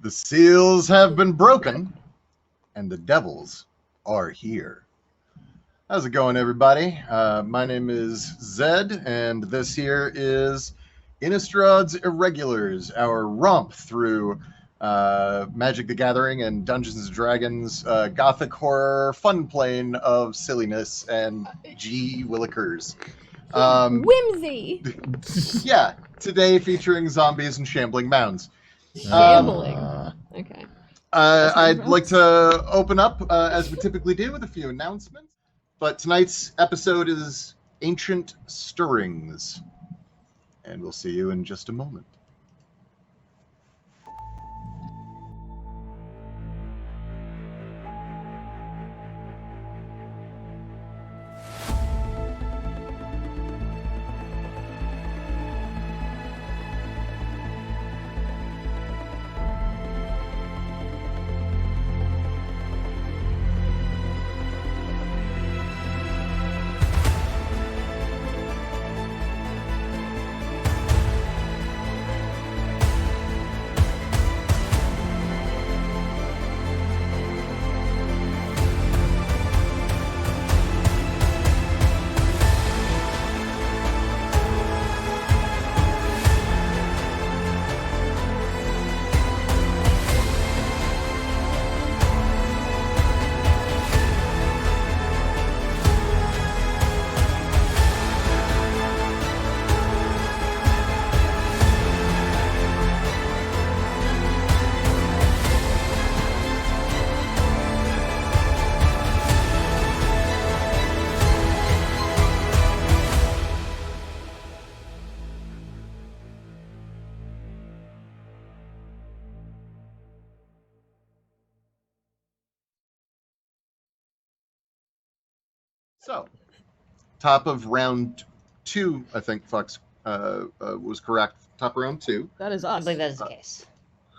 The seals have been broken, and the devils are here. How's it going, everybody? My name is Zed, and this here is Innistrad's Irregulars, our romp through Magic the Gathering and Dungeons & Dragons gothic horror fun plane of silliness and Willikers. Whimsy! Yeah, today featuring zombies and shambling mounds. Shambling. Okay. I'd like to open up, as we typically do, with a few announcements. But tonight's episode is Ancient Stirrings. And we'll see you in just a moment. So, top of round 2, I think Fox was correct. Top of round 2. That is I us. believe that is the case.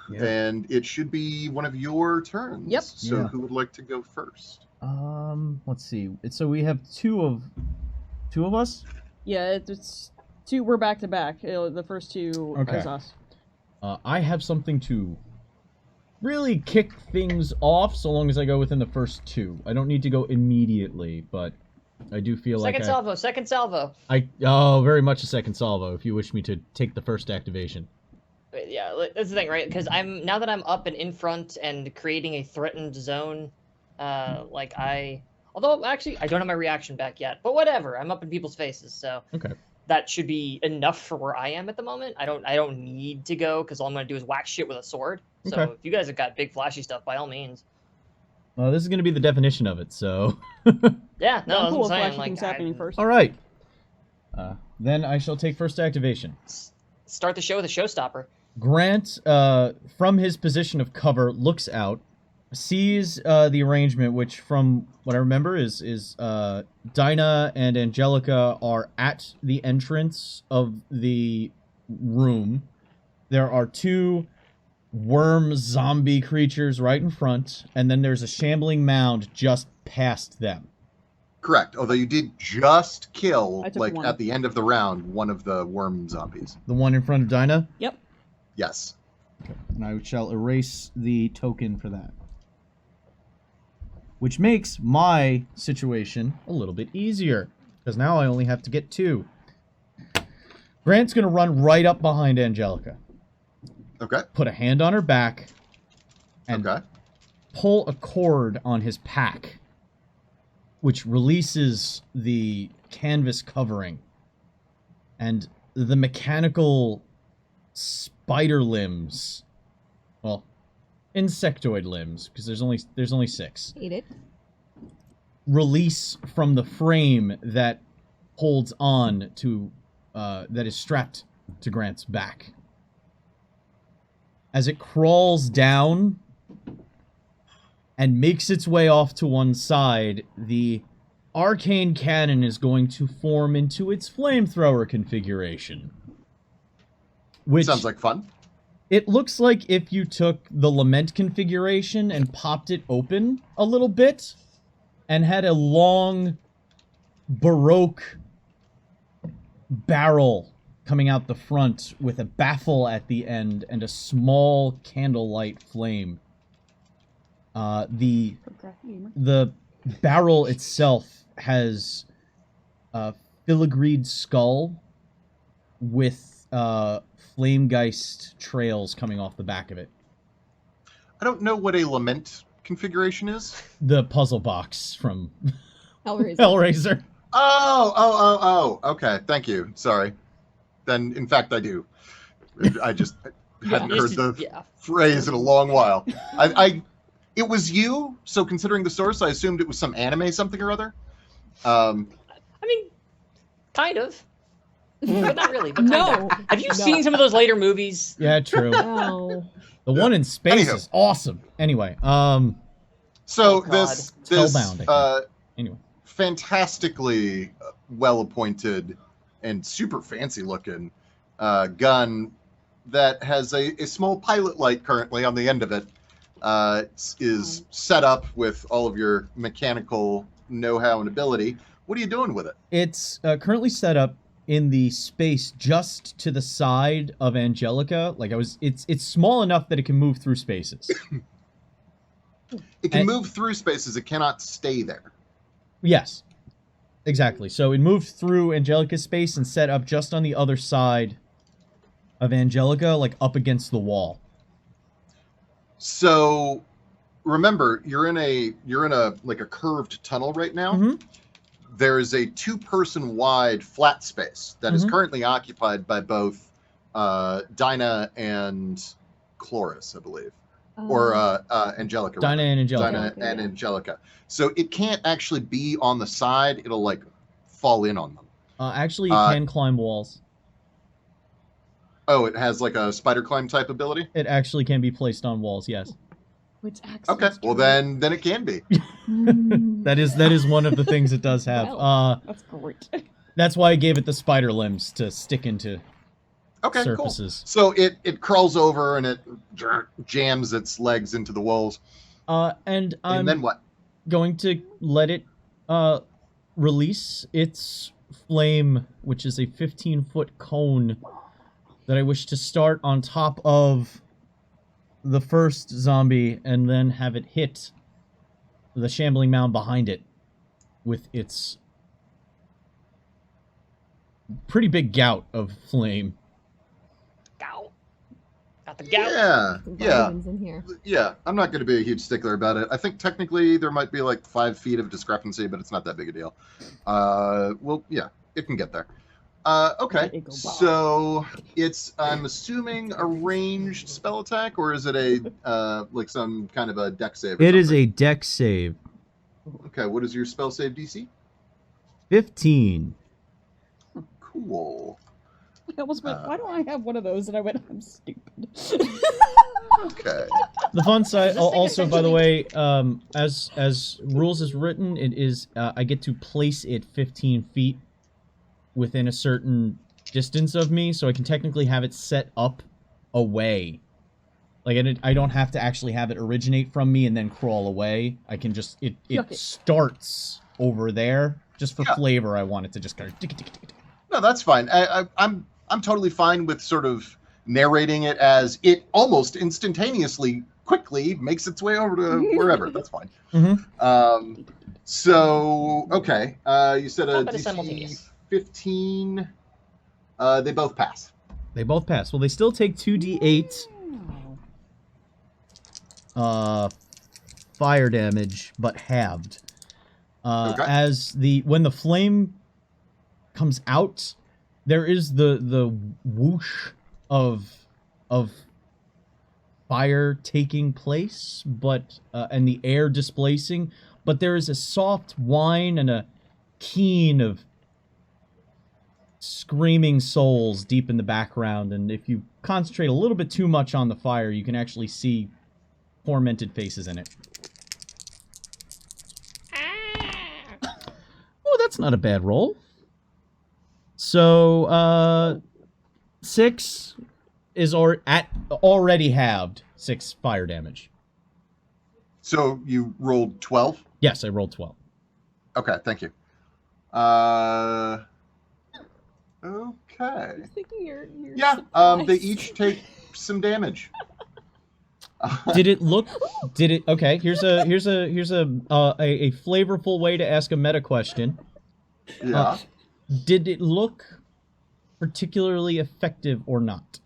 Yeah. And it should be one of your turns. Yep. So Yeah. who would like to go first? Let's see. So we have two of us. Yeah, it's two. We're back to back. The first two Okay. is us. I have something to really kick things off, so long as I go within the first two. I don't need to go immediately, but I do feel Second salvo. Very much a second salvo. If you wish me to take the first activation. Yeah, that's the thing, right? Because now that I'm up and in front and creating a threatened zone, although actually I don't have my reaction back yet, but whatever, I'm up in people's faces, so Okay. that should be enough for where I am at the moment. I don't need to go because all I'm gonna do is whack shit with a sword. So Okay. if you guys have got big flashy stuff, by all means. Well, this is going to be the definition of it. So. Yeah, no, I'm that's cool with what I'm flashy saying. things happening first. All right. Then I shall take first activation. Start the show with a showstopper. Grant, from his position of cover, looks out, sees the arrangement, which, from what I remember, is Dinah and Angelica are at the entrance of the room. There are two worm zombie creatures right in front, and then there's a shambling mound just past them. Correct. Although you did just kill, I took one. at the end of the round, one of the worm zombies. The one in front of Dinah? Yep. Yes. And I shall erase the token for that. Which makes my situation a little bit easier, because now I only have to get 2. Grant's going to run right up behind Angelica, Okay. put a hand on her back, and Okay. pull a cord on his pack, which releases the canvas covering. And the mechanical spider limbs, well, insectoid limbs, because there's only 6, Ate it. release from the frame that holds on to, that is strapped to Grant's back. As it crawls down and makes its way off to one side, the arcane cannon is going to form into its flamethrower configuration. Which Sounds like fun. it looks like if you took the lament configuration and popped it open a little bit and had a long Baroque barrel coming out the front with a baffle at the end and a small candlelight flame. The barrel itself has a filigreed skull with flamegeist trails coming off the back of it. I don't know what a lament configuration is. The puzzle box from Hellraiser. Hellraiser. Oh. Okay, thank you. Sorry. Then, in fact, I do. I just hadn't heard the phrase in a long while. It was you, so considering the source, I assumed it was some anime something or other. I mean, kind of. But not really. But No. Have you seen some of those later movies? Yeah, true. No. The one in space Anywho. is awesome. Anyway, So God. this Spellbound, I think. Anyway. fantastically well-appointed and super fancy-looking gun that has a small pilot light currently on the end of it is set up with all of your mechanical know-how and ability. What are you doing with it? It's currently set up in the space just to the side of Angelica. It's small enough that it can move through spaces. It can move through spaces. It cannot stay there. Yes, exactly. So it moved through Angelica's space and set up just on the other side of Angelica, like up against the wall. So remember, you're in a like a curved tunnel right now. Mm-hmm. There is a 2-person wide flat space that is currently occupied by both Dinah and Chloris, I believe. Or Angelica. Dinah and Angelica. Dinah and Angelica. So it can't actually be on the side. It'll like fall in on them. Actually, it can climb walls. Oh, it has like a spider climb type ability? It actually can be placed on walls, yes. Which accents Okay, well then it can be. That is one of the things it does have. Well, that's great. That's why I gave it the spider limbs to stick into surfaces. Cool. So it crawls over and it jams its legs into the walls. And I'm then what? going to let it release its flame, which is a 15-foot cone that I wish to start on top of the first zombie and then have it hit the shambling mound behind it with its pretty big gout of flame. Gout. Got the gout. Yeah. Vitamins in here. Yeah, I'm not going to be a huge stickler about it. I think technically there might be like 5 feet of discrepancy, but it's not that big a deal. Well, yeah, it can get there. Okay, so it's, I'm assuming, a ranged spell attack, or is it a, like some kind of a dex save? It is a dex save. Okay, what is your spell save DC? 15. Cool. I almost went, why don't I have one of those? And I went, I'm stupid. Okay. The fun side, also, by the way, as rules is written, it is, I get to place it 15 feet within a certain distance of me, so I can technically have it set up away. Like, I don't have to actually have it originate from me and then crawl away. I can just, it starts over there. Just for flavor, I want it to just kind of... No, that's fine. I'm totally fine with sort of narrating it as it almost instantaneously, quickly makes its way over to wherever. That's fine. Mm-hmm. So, okay. You said a DC 15. They both pass. They both pass. Well, they still take 2d8 fire damage, but halved. As when the flame comes out, there is the whoosh of fire taking place, but and the air displacing, but there is a soft whine and a keen of screaming souls deep in the background, and if you concentrate a little bit too much on the fire, you can actually see tormented faces in it. Oh, that's not a bad roll. So, 6 is already halved 6 fire damage. So you rolled 12? Yes, I rolled 12. Okay, thank you. Okay. I was thinking you're Yeah, they surprised. each take some damage. Did it look? Did it? Okay. Here's a flavorful way to ask a meta question. Yeah. Did it look particularly effective or not?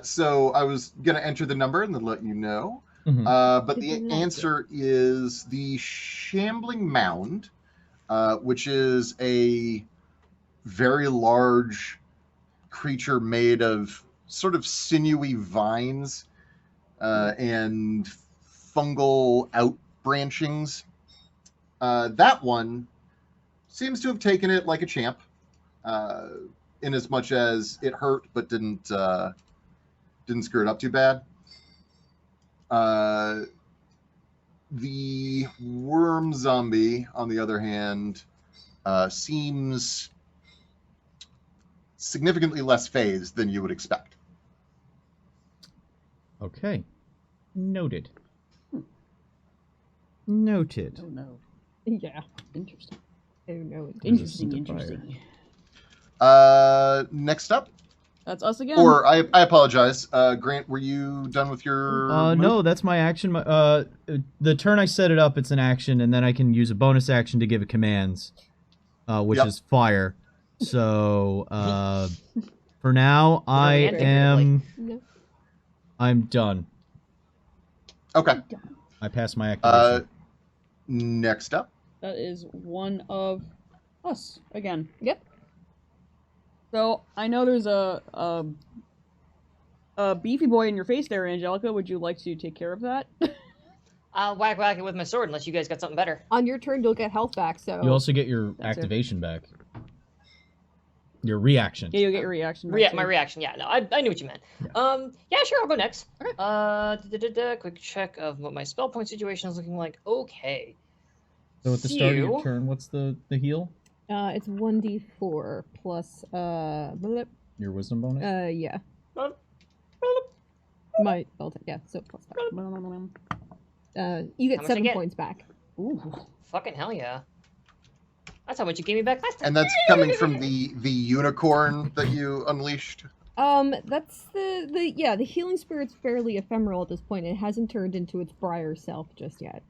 So I was going to enter the number and then let you know. Mhm. But Did the they like answer is the Shambling Mound, which is a very large creature made of sort of sinewy vines and fungal outbranchings. That one seems to have taken it like a champ, in as much as it hurt but didn't screw it up too bad. The worm zombie, on the other hand, seems significantly less phased than you would expect. Okay. Noted. Noted. Oh no. Yeah. Interesting. Oh no. Interesting. Resistant to fire. Interesting. Next up, That's us again. or I apologize, Grant, were you done with your move? No, that's my action. The turn I set it up, it's an action, and then I can use a bonus action to give it commands, which Yep. is fire. So, for now, I Romantic, am. No. I'm done. Okay. I passed my activation. Next up, That is one of us again. Yep. So I know there's a beefy boy in your face there, Angelica. Would you like to take care of that? I'll whack it with my sword unless you guys got something better. On your turn, you'll get health back. So You also get your That's it. activation back. Your reaction. Yeah, you'll get your reaction. back, My too. reaction. Yeah, no, I knew what you meant. Yeah, sure, I'll go next. Okay. Quick check of what my spell point situation is looking like. Okay. So at the start of your Phew. turn, what's the heal? it's 1d4 plus Your wisdom bonus? yeah. My yeah, so plus that. You How get much I 7 get? points back. Ooh. Fucking hell yeah. That's how much you gave me back last time. and that's coming from the unicorn that you unleashed. That's the healing spirit's fairly ephemeral at this point. It hasn't turned into its briar self just yet.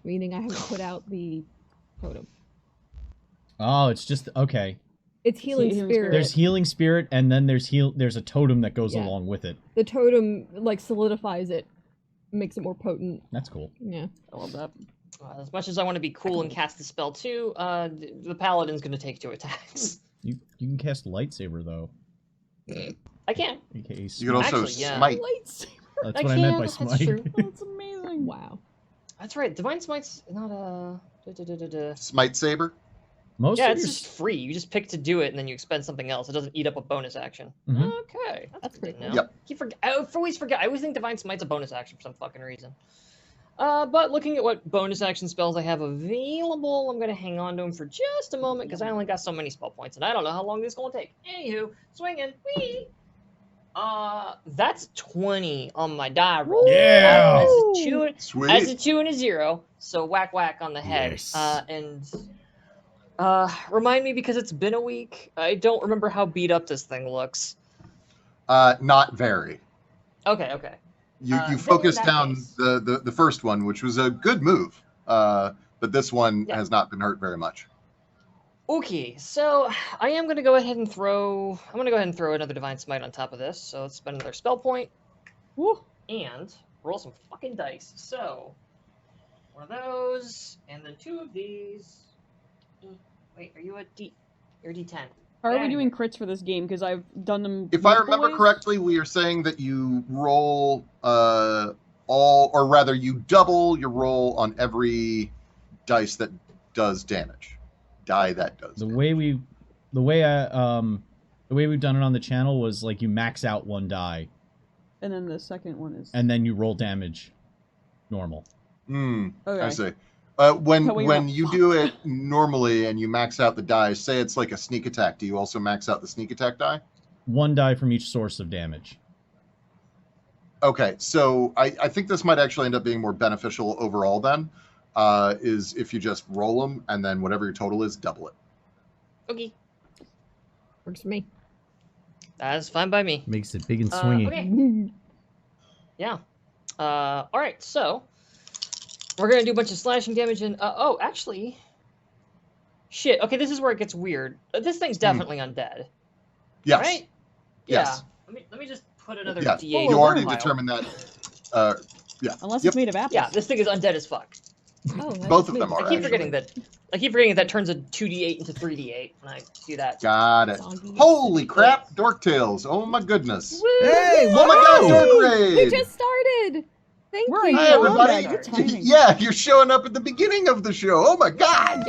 Meaning I haven't put out the totem. Oh, it's just okay. It's healing Healing spirit. spirit. There's healing spirit, and then there's a totem that goes Yeah. along with it. The totem like solidifies it, makes it more potent. That's cool. Yeah. I love that. As much as I want to be cool and cast the spell too, the paladin's gonna take 2 attacks. You can cast lightsaber though. I can. AKA You could also Actually, yeah. smite. Lightsaber. That's I what I meant can, by that's smite. true. That's amazing. Wow. That's right. Divine Smite's not a. Smite saber. Most Yeah, of it's your just free. You just pick to do it, and then you expend something else. It doesn't eat up a bonus action. Mhm. Okay, That's good pretty to cool. know. Yep. I always forget. I always think Divine Smite's a bonus action for some fucking reason. But looking at what bonus action spells I have available, I'm gonna hang on to them for just a moment because I only got so many spell points, and I don't know how long this is gonna take. Anywho, swinging. Whee! That's 20 on my die roll. Yeah! As a 2, Sweet. as a 2 and a 0, so whack on the head. Yes. Remind me because it's been a week. I don't remember how beat up this thing looks. Not very. Okay. You Then in focused that down case- the first one, which was a good move. But this one Yeah. has not been hurt very much. Okay, so I am gonna go ahead and throw. I'm gonna go ahead and throw another Divine Smite on top of this. So let's spend another spell point Woo. and roll some fucking dice. So one of those, and then 2 of these. Wait, are you a D? You're a D10. How are Yeah. we doing crits for this game? Because I've done them. If I multiple remember ways. correctly, we are saying that you roll or rather, you double your roll on every dice that does damage. Die that does. The damage. way we've done it on the channel was like you max out 1 die, And then the second one is. and then you roll damage normal. okay. I see. So When we when roll- you do it normally and you max out the die, say it's like a sneak attack. Do you also max out the sneak attack die? 1 die from each source of damage. Okay, so I think this might actually end up being more beneficial overall then, is if you just roll them and then whatever your total is, double it. Okay. Works for me. That's fine by me. Makes it big and swingy. Okay. Yeah. All right. So we're gonna do a bunch of slashing damage and oh, actually, shit. Okay, this is where it gets weird. This thing's definitely undead. Yes. Right? Yes. Yeah. Let me just put another Yeah. D8. You already pile. determined that. Yeah. Unless Yep. it's made of apples. Yeah, this thing is undead as fuck. Oh, that Both is of me. them are, I keep actually. forgetting that. I keep forgetting that turns a 2d8 into 3d8 when I do that. Got it. Soggy. Holy crap, Dork Tales. Oh my goodness. Woo! Hey, Oh my god, Yay! Dork We Raid! just started. Thank We're you. in Hi everybody. Good timing. Yeah, you're showing up at the beginning of the show. Oh my god.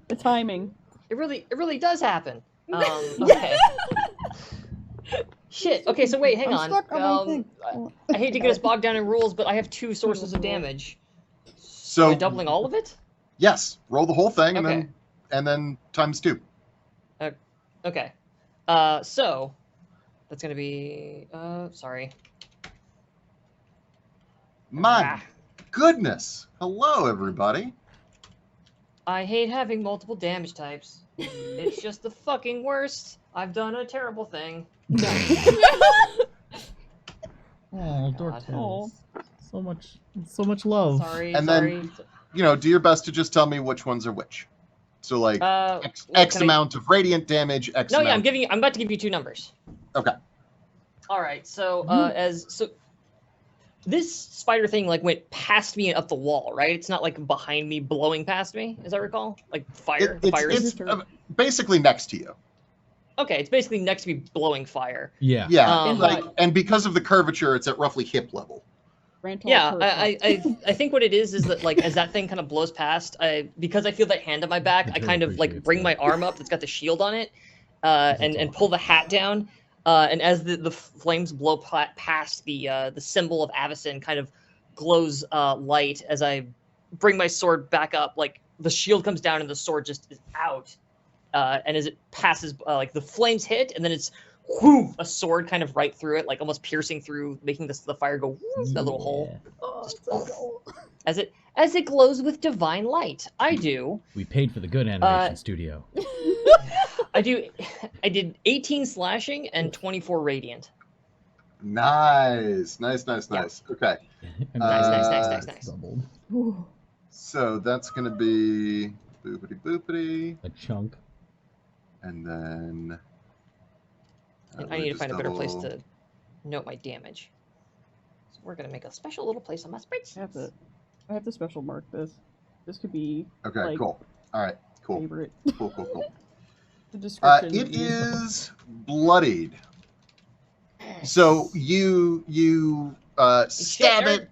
The timing. It really does happen. Okay. Shit. Okay, so wait, hang I'm on. stuck on my thing. I hate to get us bogged down in rules, but I have 2 sources of damage. Am So I doubling all of it? yes, roll the whole thing Okay. and then times 2. Okay. So that's gonna be sorry. My goodness. Hello everybody. I hate having multiple damage types. It's just the fucking worst. I've done a terrible thing. Oh, Dork God. Tales. So much love. Sorry. And sorry. then- You know, do your best to just tell me which ones are which. So like X well, can I- amount of radiant damage, X No, amount. yeah, I'm about to give you 2 numbers. Okay. All right. So this spider thing like went past me and up the wall, right? It's not like behind me, blowing past me, as I recall. Like fire. Fire is. It's basically next to you. Okay, it's basically next to me, blowing fire. Yeah. Yeah, Um, and because of the curvature, it's at roughly hip level. Yeah, I think what it is that like as that thing kind of blows past, because I feel that hand on my back, I It kind of like appreciates bring that. my arm up that's got the shield on it, and pull the hat down, and as the flames blow past the symbol of Avacyn kind of glows light as I bring my sword back up, like the shield comes down and the sword just is out, and as it passes, like the flames hit and then it's whoo, a sword kind of right through it, like almost piercing through, making the fire go whoo, that little hole. Oh, Just as it glows with divine light. I We paid for the good animation studio. did 18 slashing and 24 radiant. Nice. Okay. Nice. Doubled. Ooh. So that's gonna be boopity boopity, A chunk. and then. And I need to find a better place to note my damage. So we're gonna make a special little place on my spreadsheet. I have to special mark this. This could be Okay, like, cool. All right, cool. favorite. Cool. The description. It is bloodied. So you stab nerd. it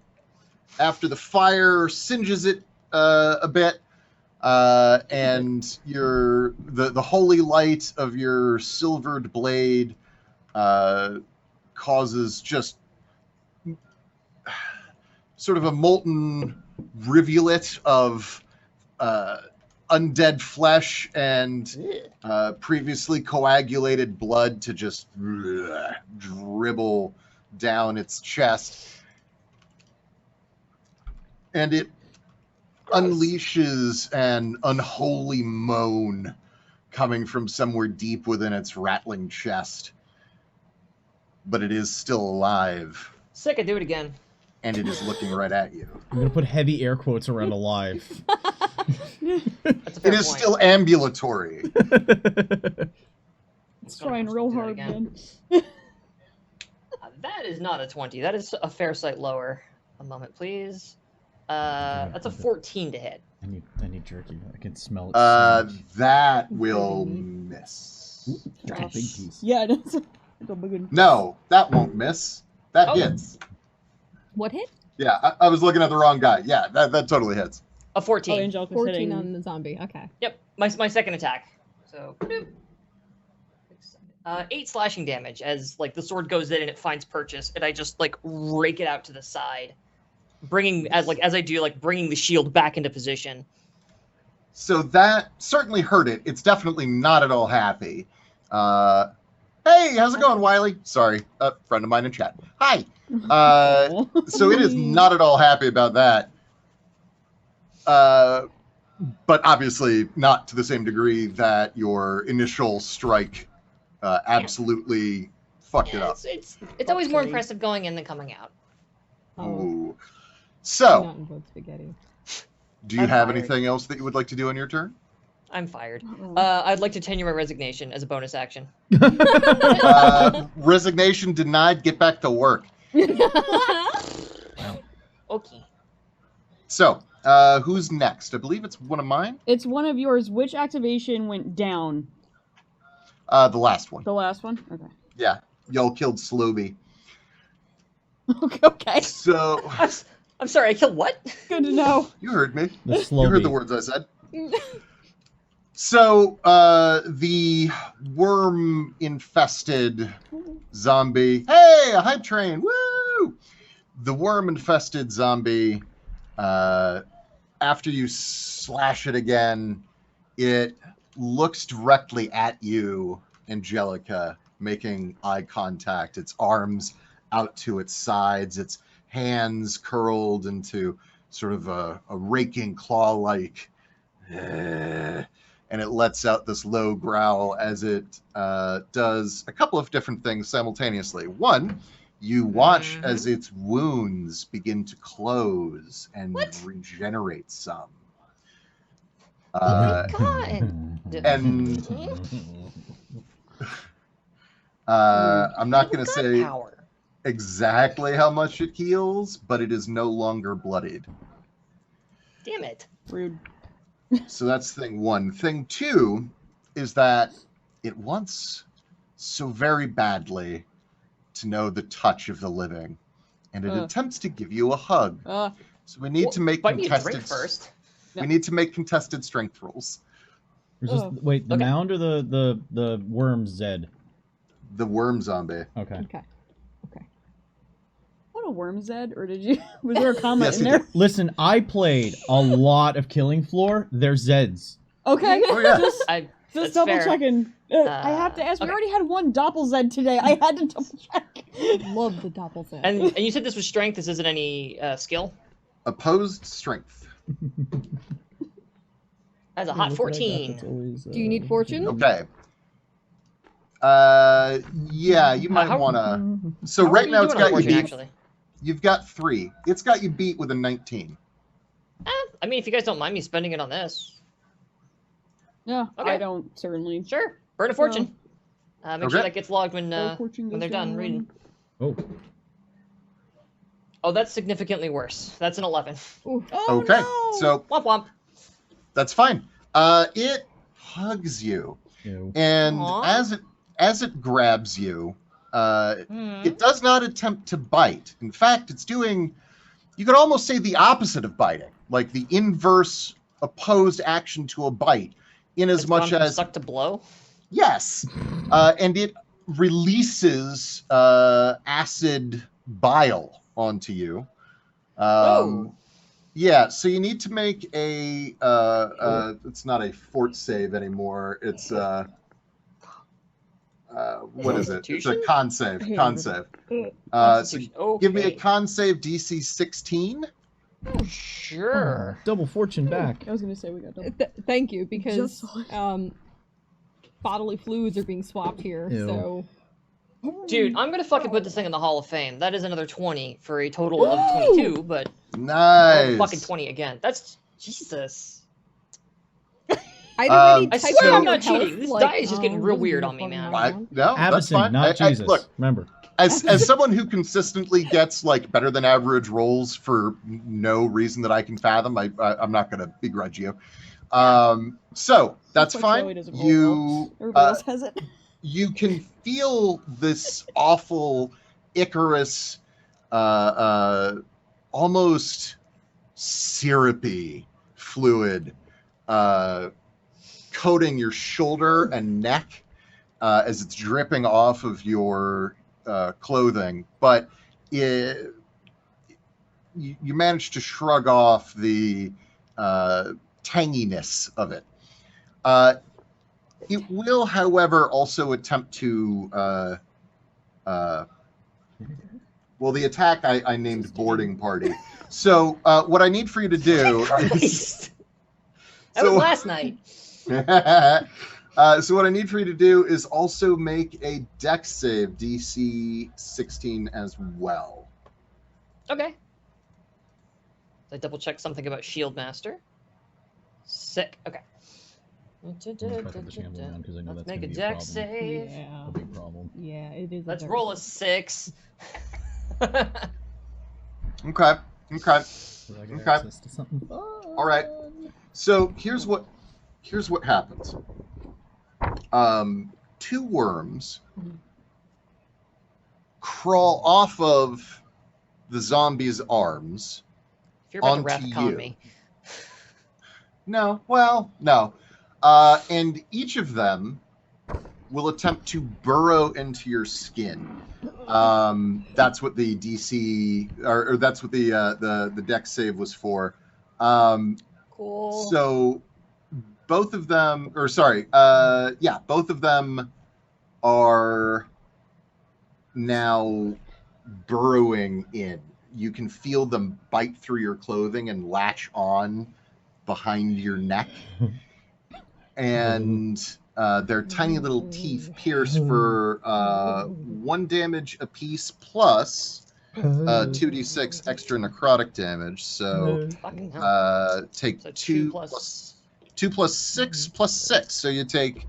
after the fire singes it a bit, and the holy light of your silvered blade causes just sort of a molten rivulet of undead flesh and previously coagulated blood to just dribble down its chest. And it unleashes an unholy moan coming from somewhere deep within its rattling chest. But it is still alive, Sick, I do it again. and it is looking right at you. I'm gonna put heavy air quotes around alive. That's a fair It is point. still ambulatory. It's trying real do that hard again. again. That is not a 20. That is a fair sight lower. A moment, please. That's a 14 to hit. I need jerky. I can smell it. so much. That will miss. That's a big piece. Yeah, it's a big one. No, that won't miss. That Oh. hits. What hit? Yeah, I was looking at the wrong guy. Yeah, that totally hits. A 14. Oh, Angelica's 14 hitting. on the zombie. Okay. Yep, my second attack. So, boop. 8 slashing damage as like the sword goes in and it finds purchase, and I just like rake it out to the side, bringing as I do like bringing the shield back into position. So that certainly hurt it. It's definitely not at all happy. Hey, how's it going, Wiley? Sorry, a friend of mine in chat. Hi. So it is not at all happy about that. but obviously not to the same degree that your initial strike absolutely fucked it up. It's always more Okay. impressive going in than coming out. Oh, Ooh. do So, not invoke spaghetti. do you I'm have fired. anything else that you would like to do on your turn? I'm fired. Uh-oh. I'd like to tenure my resignation as a bonus action. Resignation denied. Get back to work. Okay. So, who's next? I believe it's one of mine. It's one of yours. Which activation went down? The last one. The last one? Okay. Yeah, y'all killed Slowby. Okay. So, I'm sorry, I killed what? Good to know. you heard me. The You slow heard the beat. words I said. So, the worm-infested zombie. Hey, a hype train! Woo! The worm-infested zombie. After you slash it again, it looks directly at you, Angelica, making eye contact. Its arms out to its sides, its hands curled into sort of a raking claw-like. And it lets out this low growl as it does a couple of different things simultaneously. One, you watch as its wounds begin to close and regenerate some. God. And I'm not going to God say power. exactly how much it heals, but it is no longer bloodied. Damn it. Rude. So that's thing one. Thing two is that it wants so very badly to know the touch of the living, and it attempts to give you a hug. So we need to make But you drink contested first. We need to make contested strength rolls. Wait, the Okay. mound or the worm Zed? The worm zombie. Okay. Okay. What a worm, Zed? Or did you? Was there a comment Yes, in you there? did. Listen, I played a lot of Killing Floor. They're Zeds. Okay. Oh, yeah. Just That's double fair. checking. I have to ask. We okay. already had one Doppel Zed today. I had to double check. Love the doppel set. And you said this was strength. This isn't any skill. Opposed strength. That's a hot 14. Do you need fortune? Okay. Yeah, you might how- want to. So How are right you now it's doing on got you fortune, beat. actually. You've got 3. It's got you beat with a 19. I mean, if you guys don't mind me spending it on this, Yeah, Okay. I don't certainly. sure. Burn a fortune. Make sure Okay. that gets logged when Fortune when goes they're done down. reading. Oh, Oh, that's significantly worse. That's an 11. Ooh. Oh, Okay, no! so Womp womp. that's fine. It hugs you, ew. and Aw. as it grabs you, Hmm. it does not attempt to bite. In fact, it's doing, you could almost say, the opposite of biting, like the inverse opposed action to a bite, in as It's much gone from as suck to blow. yes, and it releases acid bile onto you. Oh. Yeah, so you need to make a it's not a fort save anymore. It's what is it? It's a Constitution? con save. Yeah. Con save. So Constitution. give me a Okay. con save DC 16. Sure. Double fortune back. I was gonna say we got double. Thank you, because Just- bodily fluids are being swapped here. Ew. So Dude, I'm gonna fucking put this thing in the Hall of Fame. That is another 20 for a total of 22, but Nice. fucking 20 again. That's Jesus. I'd already I typed swear in I'm your not cheating. health, This like, die is just getting real weird on me, man. No, that's Avacyn, fine. not Jesus. Look, Remember. as someone who consistently gets like better than average rolls for no reason that I can fathom, I'm not going to begrudge you. So that's why fine. Chloe doesn't roll You well. Everybody else has it. you can feel this awful Icarus, almost syrupy fluid coating your shoulder and neck as it's dripping off of your clothing, but you manage to shrug off the tanginess of it. It will, however, also attempt to well, the attack I named boarding party. So what I need for you to do That was last night. So what I need for you to do is also make a dex save, DC 16 as well. Okay. I double check something about Shield Master. Sick. Okay. I'm gonna fuck with the shambling round 'cause I know Let's that's make gonna a be a dex problem. save. Yeah. A big problem. Yeah, it is. Let's roll a 6. Okay. So I got Okay. access to something fun. All right. So here's what happens. Two worms crawl off of the zombie's arms. If you're about to Onto wrath con you. me. No. And each of them will attempt to burrow into your skin. That's what the DC or that's what the dex save was for. Cool. So both of them, both of them are now burrowing in. You can feel them bite through your clothing and latch on behind your neck. And their tiny little teeth pierce for 1 damage apiece plus 2d6 extra necrotic damage. So Fucking hell. take So 2 plus 6 plus 6. So you take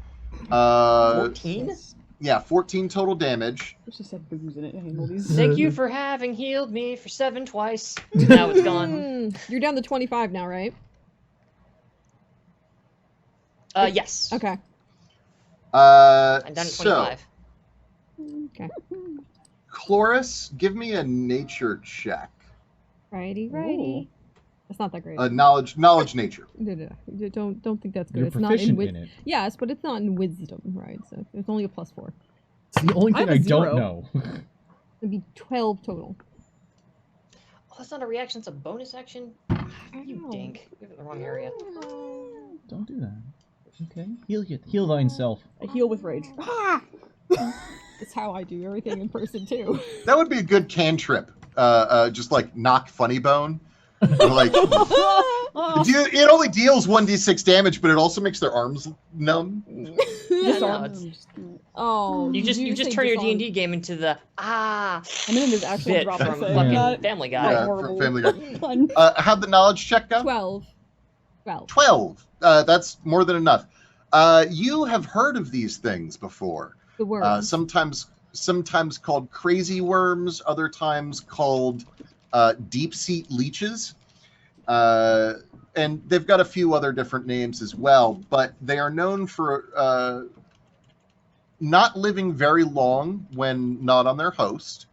14? Yeah, 14 total damage. Let's just have booze in it to handle these. Thank you for having healed me for 7 twice. Now it's gone. You're down to 25 now, right? Yes. Okay. I'm down to So 25. Okay. Chloris, give me a nature check. Righty. That's not that great. Knowledge nature. No. Don't think that's good. You're it's not in proficient in it. Yes, but it's not in wisdom, right? So it's only a +4. It's the only I have thing a I don't 0. know. It'd be 12 total. Oh, that's not a reaction, it's a bonus action? You Ow. dink. You're in the wrong area. Don't do that. Okay. Heal thine self. I heal with rage. That's how I do everything in person too. That would be a good cantrip. Just like knock funny bone. Or like it only deals 1d6 damage, but it also makes their arms numb. Yeah, no, it's, Oh, you just turn your D&D game into the And then there's actual bit drop from off fucking thing. Family Guy. Yeah, horrible. from Family Guy. Fun. How'd the knowledge check go? 12. 12. That's more than enough. You have heard of these things before. The worms. Sometimes called crazy worms, other times called deep sea leeches. And they've got a few other different names as well, but they are known for not living very long when not on their host.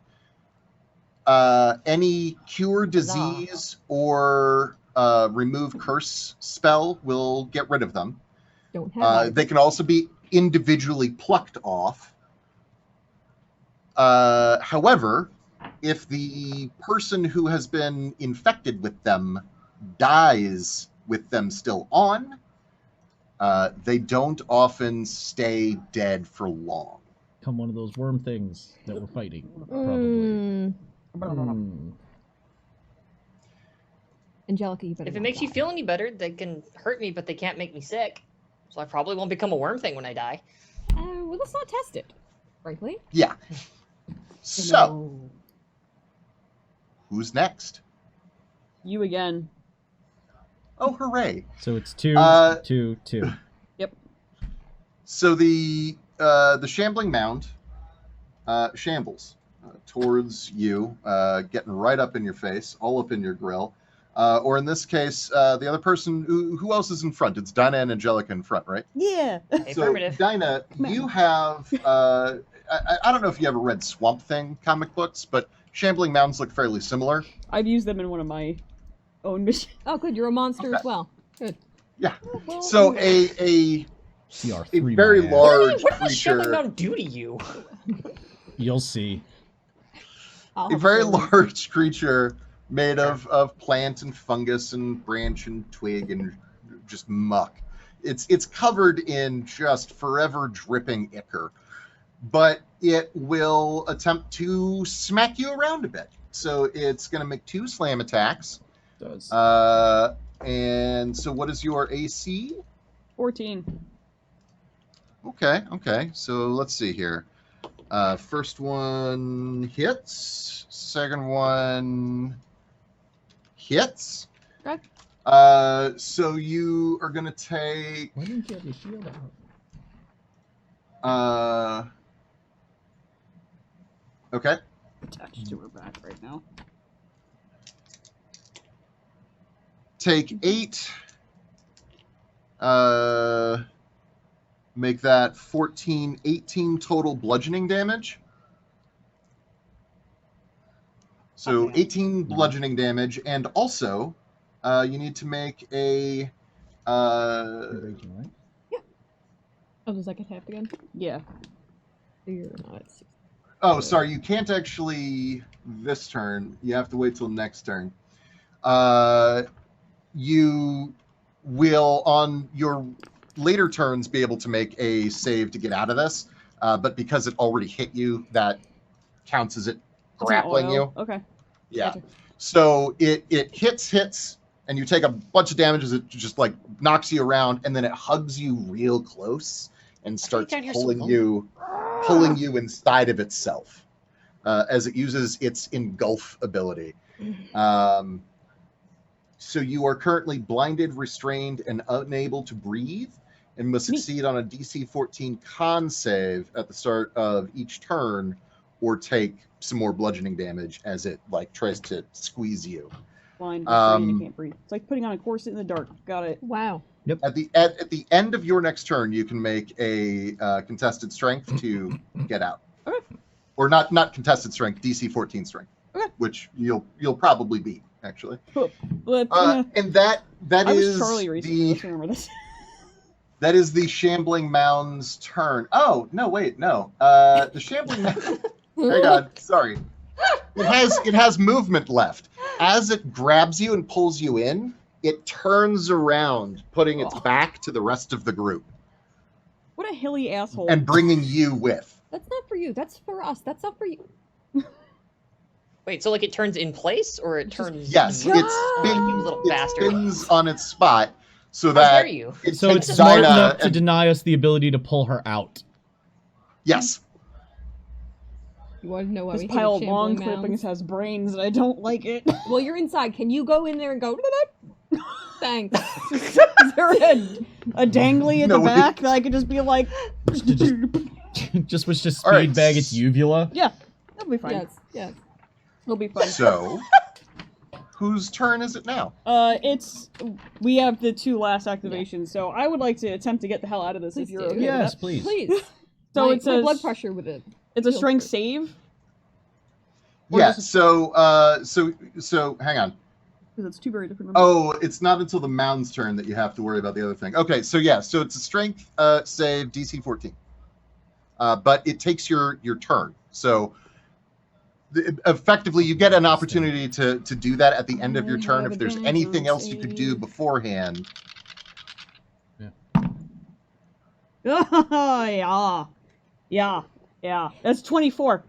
Any cure disease or remove curse spell will get rid of them. Don't have They can also be individually plucked off. However, if the person who has been infected with them dies with them still on, they don't often stay dead for long. Come one of those worm things that we're fighting, probably. Angelica, you better If it not makes you die. feel any better, they can hurt me, but they can't make me sick. So I probably won't become a worm thing when I die. Well, let's not test it, frankly. Yeah. So, who's next? You again. Oh, hooray. So it's 2, 2, 2. So the shambling mound shambles towards you, getting right up in your face, all up in your grill. Or in this case, the other person, who else is in front? It's Dinah and Angelica in front, right? Yeah. So, Affirmative. Dinah, you have, I don't know if you ever read Swamp Thing comic books, but shambling mounds look fairly similar. I've used them in one of my own missions. Oh, good. You're a monster as well. Good. Yeah. So a CR3 very man. large What does Shambling creature, Mound do to you? You'll see. I'll a have very to- large creature made of plant and fungus and branch and twig and just muck. It's covered in just forever dripping ichor, but it will attempt to smack you around a bit. So it's going to make 2 slam attacks. Does. And so what is your AC? 14. Okay. So let's see here. First one hits. Second one hits. Okay. So you are gonna take. Why didn't you have your shield out? Okay. Attached to her back right now. Take 8. Make that 14, 18 total bludgeoning damage. So Okay. 18 bludgeoning damage, and also you need to make a. You're raging, right? Oh, does that get halved again? Yeah. So you're not at 6. Oh, sorry, you can't actually this turn. You have to wait till next turn. You will, on your later turns, be able to make a save to get out of this, but because it already hit you, that counts as it It's an grappling auto. you. Okay. Yeah. Gotcha. So it hits, and you take a bunch of damage as it just like knocks you around, and then it hugs you real close and starts down here so pulling you inside of itself as it uses its engulf ability. So you are currently blinded, restrained, and unable to breathe, and must succeed on a DC 14 con save at the start of each turn, or take some more bludgeoning damage as it like tries to squeeze you. Blind, restrained, you can't breathe. It's like putting on a corset in the dark. Got it. Wow. At the end of your next turn, you can make a contested strength to get out. Okay. Or not contested strength, DC 14 strength. Okay. Which you'll probably beat, actually. But, And that I was is Charlie recently. the Let's remember this. that is the Shambling Mound's turn. Oh no, wait, no. The Shambling Mound. Hang on, sorry. It has movement left. As it grabs you and pulls you in, it turns around, putting its back to the rest of the group What a hilly asshole. and bringing you with. That's not for you. That's for us. That's not for you. Wait, so like it turns in place, or it turns? Yes, in... it You little bastard. spins on its spot so How that dare you? it So takes it's smart Dinah enough to and- deny us the ability to pull her out. Yes. You want to know why This we pile of hate long shambling clippings mounds? has brains, and I don't like it. Well, you're inside. Can you go in there and go? Thanks. Is there a dangly at No, the back that I could just be like... Just was just All right. speed bag its uvula. Yeah, that'll be fine. Yes. Yes. It'll be fine. So, whose turn is it now? We have the 2 last activations, so I would like to attempt to get the hell out of this Please if you're do. okay with Yes, that. please. Please. So my, it my says blood pressure with it. it's a Heal strength first. save. Or Yeah. just- So hang on. Because it's 2 very different numbers. Oh, it's not until the Mound's turn that you have to worry about the other thing. Okay, so yeah, so it's a strength save, DC 14. But it takes your turn. So effectively, you get an opportunity to do that at the end of your I turn. have If there's advantage anything on else you could do save. beforehand. Yeah. That's 24.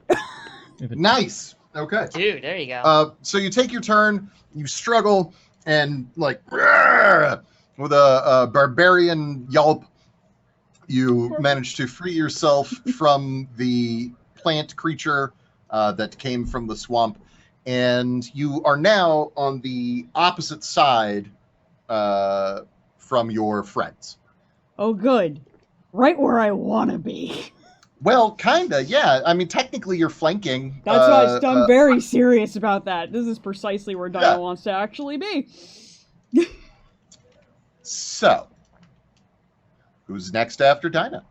Nice. Okay. Dude, there you go. So you take your turn, you struggle, and like with a barbarian yelp, you manage to free yourself from the plant creature that came from the swamp, and you are now on the opposite side from your friends. Oh, good. Right where I want to be. Well, kinda, yeah. I mean, technically, you're flanking. That's why I'm very serious about that. This is precisely where Dinah Yeah. wants to actually be. So, who's next after Dinah?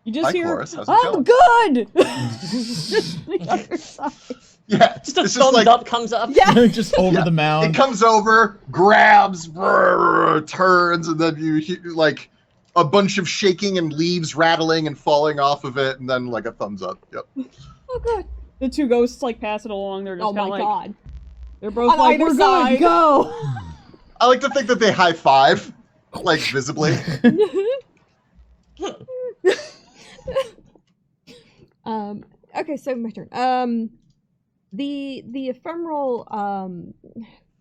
You just Hi, hear, Chloris. How's it I'm going?" good! The other side. Yeah, Just a this is thumbs like up comes up. Yeah. Just over Yeah. the it mound. comes over, grabs, turns, and then you hear like a bunch of shaking and leaves rattling and falling off of it, and then like a thumbs up. Yep. Oh, good. The 2 ghosts like pass it along. They're just Oh, kind of my like, God. they're both On like, either we're side." good, go! I like to think that they high five, like visibly. Okay, so my turn. The ephemeral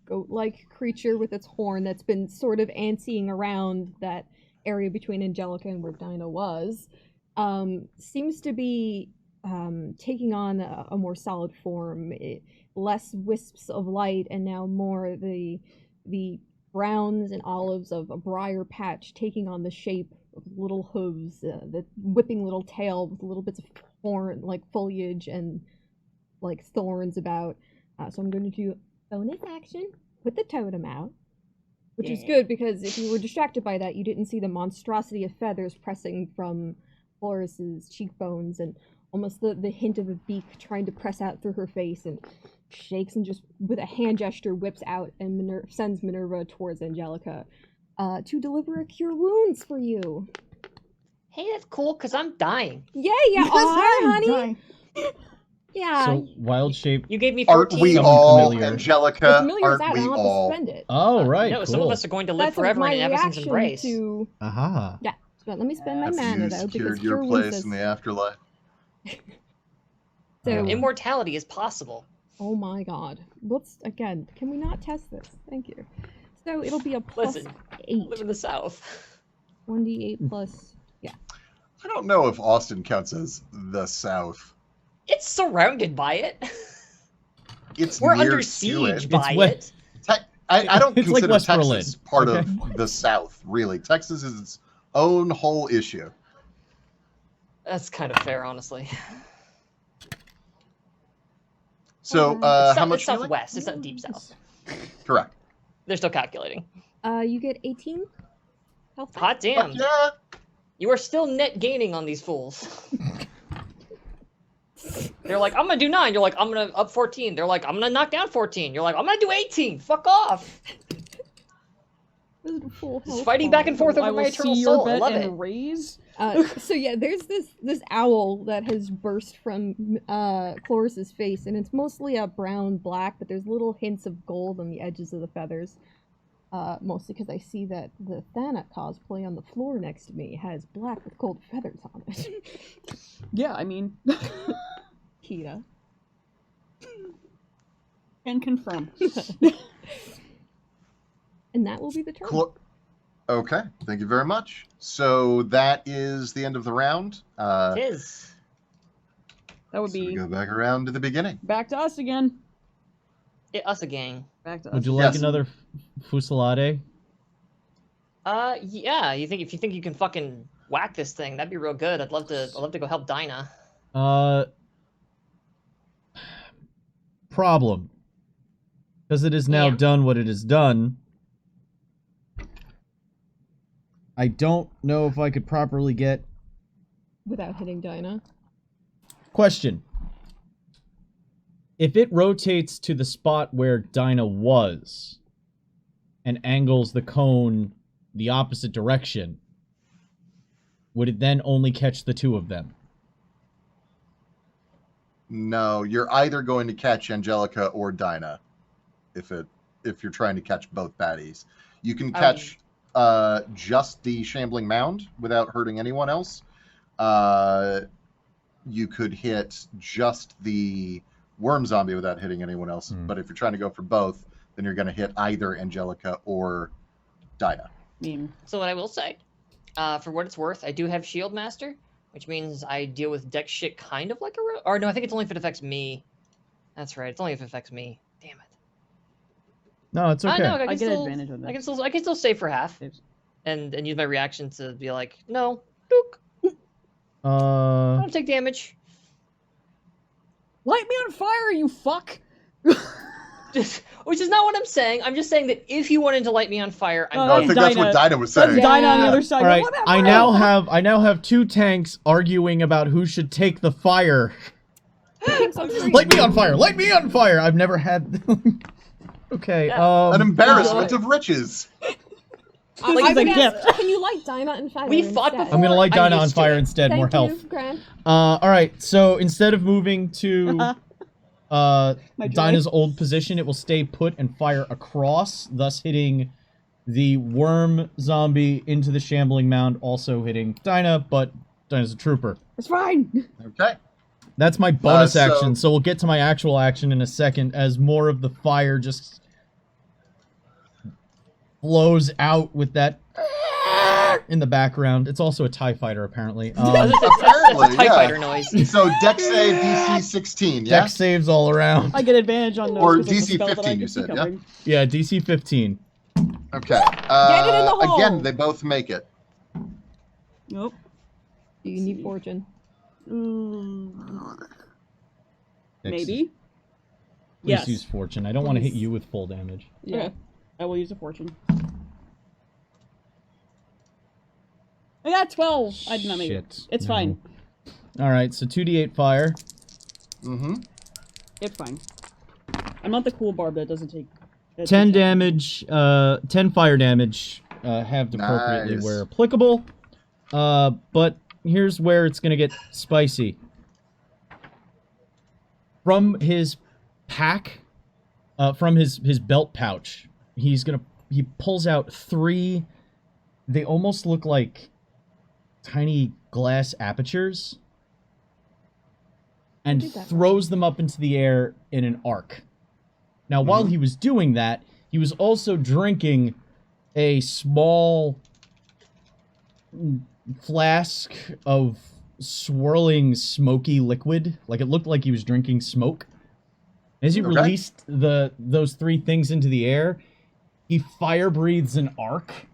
goat-like creature with its horn that's been sort of antsing around that area between Angelica and where Dinah was, seems to be taking on a more solid form, less wisps of light, and now more the browns and olives of a briar patch taking on the shape of little hooves, the whipping little tail with little bits of horn, like foliage and like thorns about. So I'm going to do bonus action, put the totem out, which is good because if you were distracted by that, you didn't see the monstrosity of feathers pressing from Floris's cheekbones and almost the hint of a beak trying to press out through her face, and shakes and just with a hand gesture whips out and sends Minerva towards Angelica to deliver a cure wounds for you. Hey, that's cool, because I'm dying. Yeah, you are, honey. Yeah. So wild shape. You gave me Aren't 14. we Someone all, familiar. Angelica? Familiar's Aren't out, we I don't all? have to spend it. Oh right, No, cool. some of us are going to live That's forever my in Evanston's reaction embrace. to... Aha. Yeah, so let me spend my Have mana you though, because secured cure your wounds place is... in the afterlife? So, Immortality is possible. oh my god. Again, can we not test this? Thank you. So it'll be a plus Listen, 8. live in the South. 1d8 plus... I don't know if Austin counts as the South. It's surrounded by it. It's We're near under to siege it. by wet. it. I don't It's like consider West Texas Berlin, part okay? of the South, really. Texas is its own whole issue. That's kind of fair, honestly. So, It's how much? southwest. It's not deep south. Correct. They're still calculating. You get 18 health. Hot damn. Fuck yeah. You are still net gaining on these fools. They're like, I'm gonna do 9. You're like, I'm gonna up 14. They're like, I'm gonna knock down 14. You're like, I'm gonna do 18. Fuck off. This is a full Just health fighting back and bar. forth I over will my eternal see your soul. I bet love and it. raise. So yeah, there's this owl that has burst from Floris's face, and it's mostly a brown black, but there's little hints of gold on the edges of the feathers. Mostly because I see that the Thana cosplay on the floor next to me has black with gold feathers on it. Yeah, I mean, Kita. can confirm. And that will be the turn. Okay, thank you very much. So that is the end of the round. Tis. That would So we be go back around to the beginning. back to us again. Us a gang. Back to us. Would you like Yes. another fusillade? Yeah. If you think you can fucking whack this thing, that'd be real good. I'd love to go help Dinah. Problem. Because it is now Yeah. done what it has done. I don't know if I could properly get... Without hitting Dinah. Question. If it rotates to the spot where Dinah was and angles the cone the opposite direction, would it then only catch the two of them? No, you're either going to catch Angelica or Dinah if you're trying to catch both baddies. You can catch just the shambling mound without hurting anyone else. You could hit just the worm zombie without hitting anyone else. But if you're trying to go for both, then you're going to hit either Angelica or Dinah. So what I will say, for what it's worth, I do have Shield Master, which means I deal with deck shit kind of like a or no, I think it's only if it affects me. That's right, it's only if it affects me. Damn it. No, it's okay. No, I get advantage of that. I can still save for half, and use my reaction to be like, no, Duke, I don't take damage. Light me on fire, you fuck! Which is not what I'm saying. I'm just saying that if you wanted to light me on fire, I'm Oh, No, I that's think that's what Dinah. Dinah was That's saying. Dinah on the Yeah. other side. All right, Whatever. I now have two tanks arguing about who should take the fire. Light me on fire! Light me on fire! I've never had. Okay. Yeah. An embarrassment of riches. This is a gift. Can you light Dinah on fire? We fought instead? before. I'm gonna light I'm Dinah on used to fire it. instead. Thank More you, health. Grant. All right. So instead of moving to My joy. Dinah's old position, it will stay put and fire across, thus hitting the worm zombie into the shambling mound, also hitting Dinah, but Dinah's a trooper. It's fine. Okay. That's my bonus so- action, so we'll get to my actual action in a second as more of the fire just flows out with that in the background. It's also a TIE fighter, apparently. That's a Apparently, TIE yeah. fighter noise. So Dex save DC 16, yeah? Dex saves all around. I get advantage on those. Or 'cause that's a DC spell that I 15, you can see said, yeah? covering. Yeah, DC 15. Okay. Get it in the hole! Again, they both make it. Nope. Do you need fortune? Maybe. Please Yes. use fortune. I don't want to hit Please. you with full damage. Yeah. Okay. I will use a fortune. I got 12. I did not make it. Shit, It's no. fine. All right, so 2d8 fire. Mm-hmm. It's fine. I'm not the cool barb that doesn't take. that 10 takes- damage, 10 fire damage, halved appropriately Nice. where applicable. But here's where it's gonna get spicy. From his pack, from his belt pouch, he pulls out 3. They almost look like tiny glass apertures, and did that throws them up into the air in an arc. Now, while he was doing that, he was also drinking a small flask of swirling smoky liquid. Like, it looked like he was drinking smoke. As he Okay. released those 3 things into the air, he fire breathes an arc.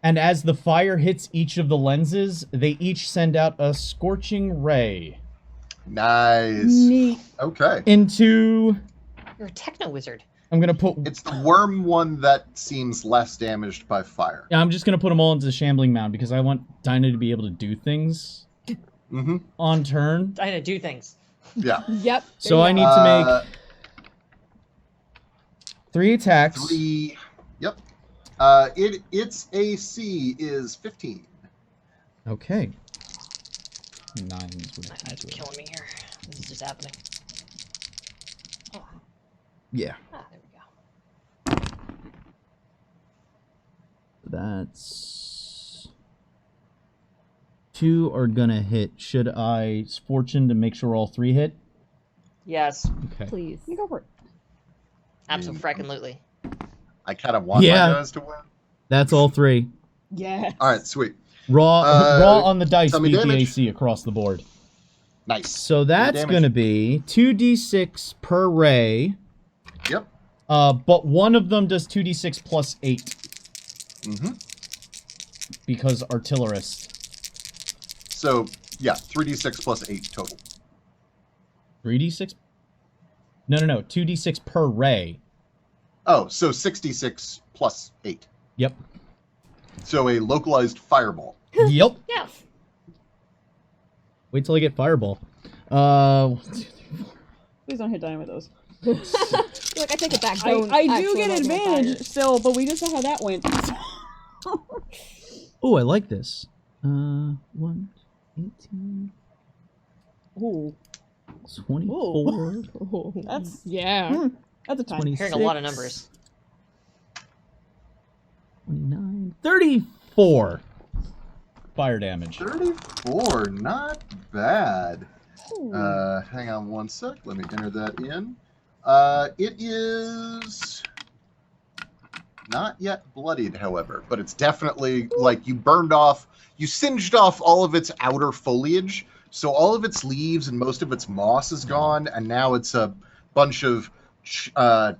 And as the fire hits each of the lenses, they each send out a scorching ray Nice. Neat. Okay. into... You're a techno wizard. I'm gonna put... It's the worm one that seems less damaged by fire. Yeah, I'm just gonna put them all into the shambling mound because I want Dinah to be able to do things Mm-hmm. on turn. Dinah, do things. Yeah. Yep. So there I you need go. to make 3 attacks. 3. Yep. Its AC is 15. Okay. 9s would That's do it. killing me here. This is just happening. Oh, Yeah. there we go. That's 2 are gonna hit. Should I fortune to make sure all 3 hit? Yes, Okay. Please. You go for it. absolutely. I kind of want Yeah. my guys to win. That's all 3. Yeah. All right, sweet. Raw on the dice tell me beat the damage. AC across the board. Nice. So that's damage. gonna be 2d6 per ray. Yep. But one of them does 2d6 plus 8 Mm-hmm. because artillerist. So, yeah, 3d6 plus 8 total. 3d6? No, 2d6 per ray. Oh, so 66 plus 8. Yep. So a localized fireball. Yep. Yeah. Wait till I get fireball. 1, 2, 3, 4. Please don't hit Dinah with those. Like, I take it back. Don't I do actually get light them on advantage fire. still, but we just saw how that went. Oh, I like this. 1, 18, Ooh, 24, Oh, That's- yeah. that's a time. 26, Hearing a lot of numbers. 29, 34 fire damage. 34, not bad. Ooh. Hang on one sec. Let me enter that in. It is not yet bloodied, however, but it's definitely like you singed off all of its outer foliage, so all of its leaves and most of its moss is gone, and now it's a bunch of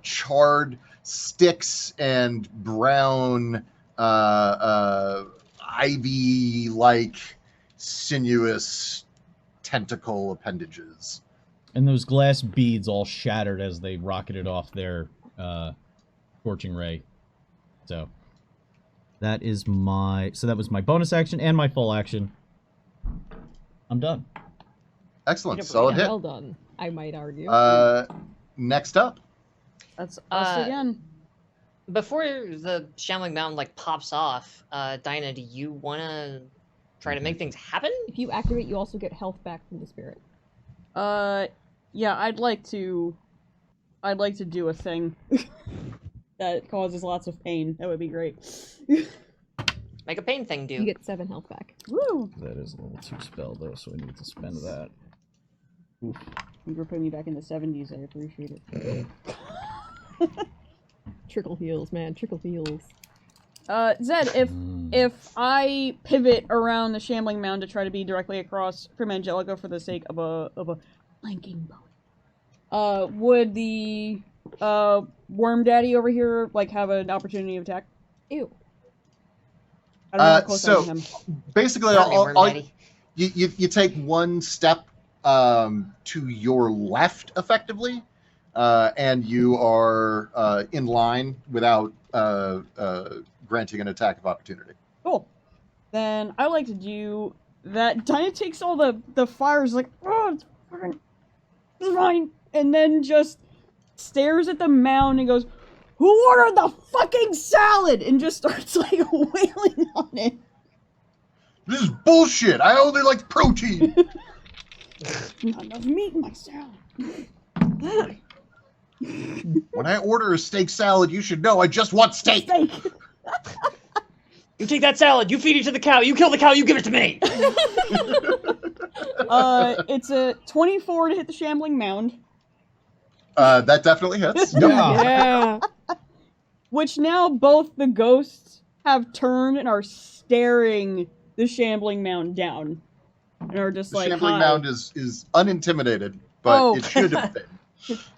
charred sticks and brown ivy-like sinuous tentacle appendages. And those glass beads all shattered as they rocketed off their scorching ray. So that was my bonus action and my full action. I'm done. Excellent. Yeah, Solid hit. Well done, I might argue. Next up. That's us again. Before the Shambling Mountain pops off, Dinah, do you want to try to make things happen? If you activate, you also get health back from the spirit. Yeah, I'd like to do a thing that causes lots of pain. That would be great. Make a pain thing do. You get 7 health back. Woo! That is a level 2 spell though, so I need to spend that. Oof. You were putting me back in the 70s. I appreciate it. Trickle heals, man. Trickle heals. Zed, if I pivot around the shambling mound to try to be directly across from Angelica for the sake of a flanking bonus, would the worm daddy over here like have an opportunity of attack? Ew. I don't know how close I so am to him. basically, Worm daddy. you take one step to your left, effectively, and you are in line without granting an attack of opportunity. Cool. Then I like to do that. Dinah takes all the fires like, oh, it's fine, and then just stares at the mound and goes, "Who ordered the fucking salad?" and just starts like wailing on it. This is bullshit. I only like protein. Not enough meat in my salad. When I order a steak salad, you should know I just want steak. Steak. You take that salad, you feed it to the cow, you kill the cow, you give it to me! It's a 24 to hit the shambling mound. That definitely hits. Yeah. Yeah. Which now both the ghosts have turned and are staring the shambling mound down. And are just The like, shambling hi. mound is unintimidated, but Oh. it should have been.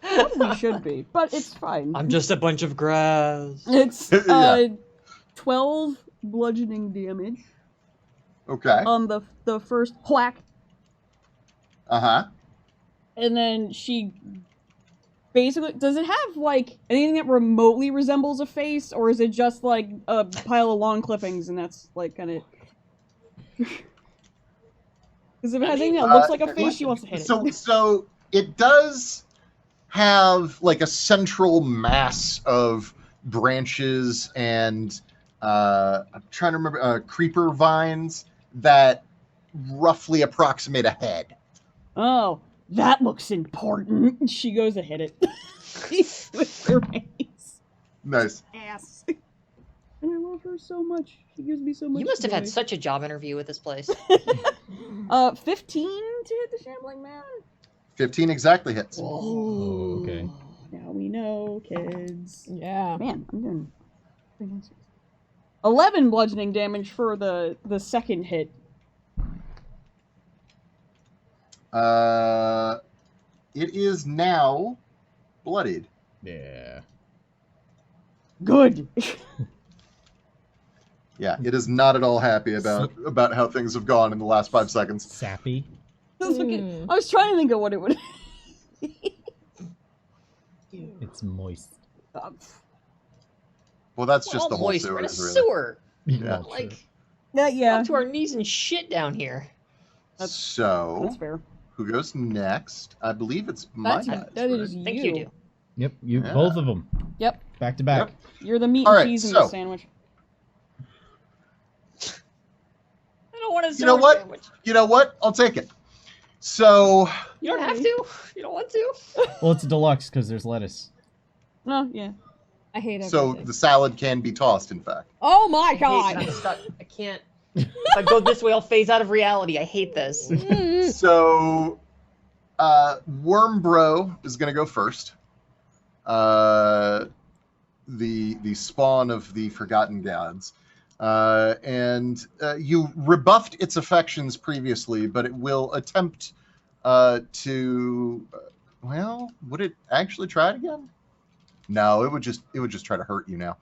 Probably should be, but it's fine. I'm just a bunch of grass. It's Yeah. 12 bludgeoning damage Okay. on the first whack, Uh-huh. and then she basically, does it have like anything that remotely resembles a face, or is it just like a pile of long clippings and that's like kind of? Because if it has anything that looks like a face, she wants to hit it. So it does have like a central mass of branches and I'm trying to remember creeper vines that roughly approximate a head. Oh, that looks important. She goes to hit it with her face. Nice. Ass. And I love her so much. She gives me so much. You must have joy. had such a job interview with this place. 15 to hit the shambling man. 15 exactly hits. Oh, okay. Now we know, kids. Yeah. Man, I'm doing pretty nice. 11 bludgeoning damage for the second hit. It is now bloodied. Yeah. Good. Yeah, it is not at all happy about how things have gone in the last 5 seconds. Sappy. That's okay. I was trying to think of what it would. It's moist. Well, that's We're just all the whole moist. sewer, We're in a really. sewer. Yeah. Like, Yeah, up to our knees in shit down here. that's So, fair. who goes next? I believe it's my That's guys. that right? is I think you do. Yep, you Yeah. both of them. Yep, Back to back. Yep. you're the meat All and right, cheese in so- the sandwich. I don't want a You know sewer what? sandwich. You know what? I'll take it. So, You don't have to. You don't want to. Well, it's a deluxe because there's lettuce. Oh yeah. I hate so everything. the salad can be tossed, in fact. Oh my I hate god! that I'm stuck. I can't. If I go this way, I'll phase out of reality. I hate this. Mm. So, Worm Bro is going to go first. The spawn of the Forgotten Gods. And you rebuffed its affections previously, but it will attempt to... well, would it actually try it again? No, it would just try to hurt you now.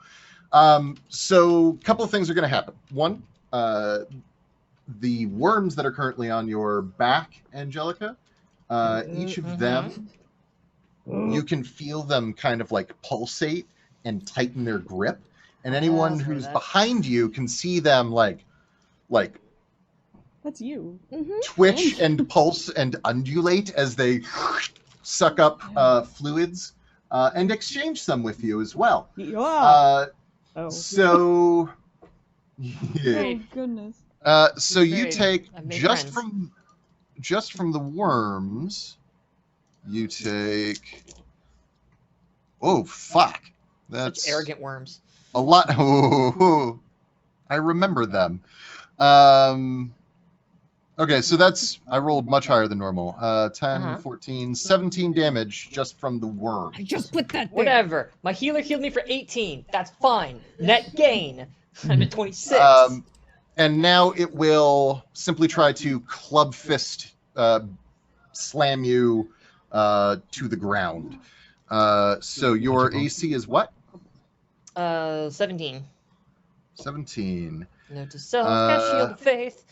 So a couple of things are going to happen. One, the worms that are currently on your back, Angelica, each of them, you can feel them kind of like pulsate and tighten their grip. And anyone I've heard who's that. behind you can see them like That's you. twitch and pulse and undulate as they suck up fluids and exchange some with you as well. Yeah. Oh. So, Oh goodness. so you Great. take I've made just friends. from the worms, you take. Oh fuck! That's Such arrogant worms. a lot. Oh, I remember them. Okay, so I rolled much higher than normal. 10, 14, 17 damage just from the worm. I just put that there. Whatever. My healer healed me for 18. That's fine. Net gain. I'm at 26. And now it will simply try to club fist slam you to the ground. So your AC is what? 17. 17. Note to self, cast shield of faith.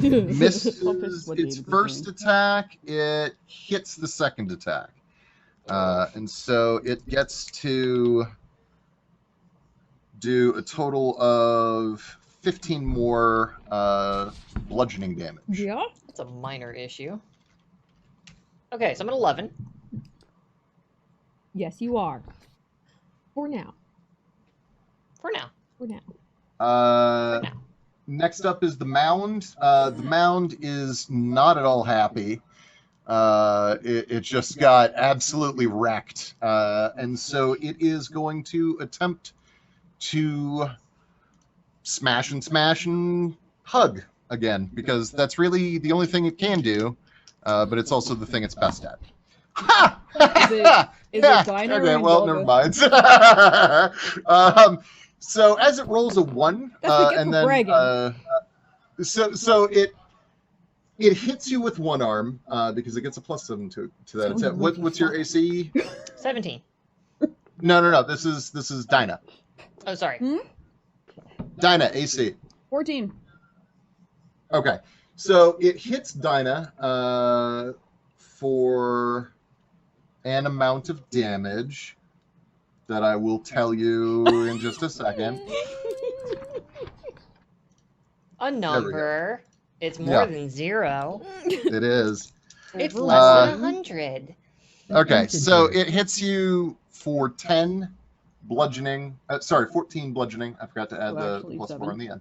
Misses its first attack. It hits the second attack. And so it gets to do a total of 15 more bludgeoning damage. Yeah. That's a minor issue. Okay, so I'm at 11. Yes, you are. For now. For now. For now. For now. Next up is the mound. The mound is not at all happy. It just got absolutely wrecked. And so it is going to attempt to smash and hug again, because that's really the only thing it can do, but it's also the thing it's best at. Ha! Is it Dino Okay, or well, Angelica? never mind. So as it rolls a 1, That's what we get and for then bragging. so it hits you with one arm because it gets a +7 to that attack. What's your AC? 17. No. This is Dinah. Oh, sorry. Dinah AC. 14. Okay, so it hits Dinah for an amount of damage that I will tell you in just a second. A number. It's more than 0. It is. It's less than Uh, 100. Okay, so it hits you for 10 bludgeoning. 14 bludgeoning. I forgot to add Well, the actually, +4 7. on the end.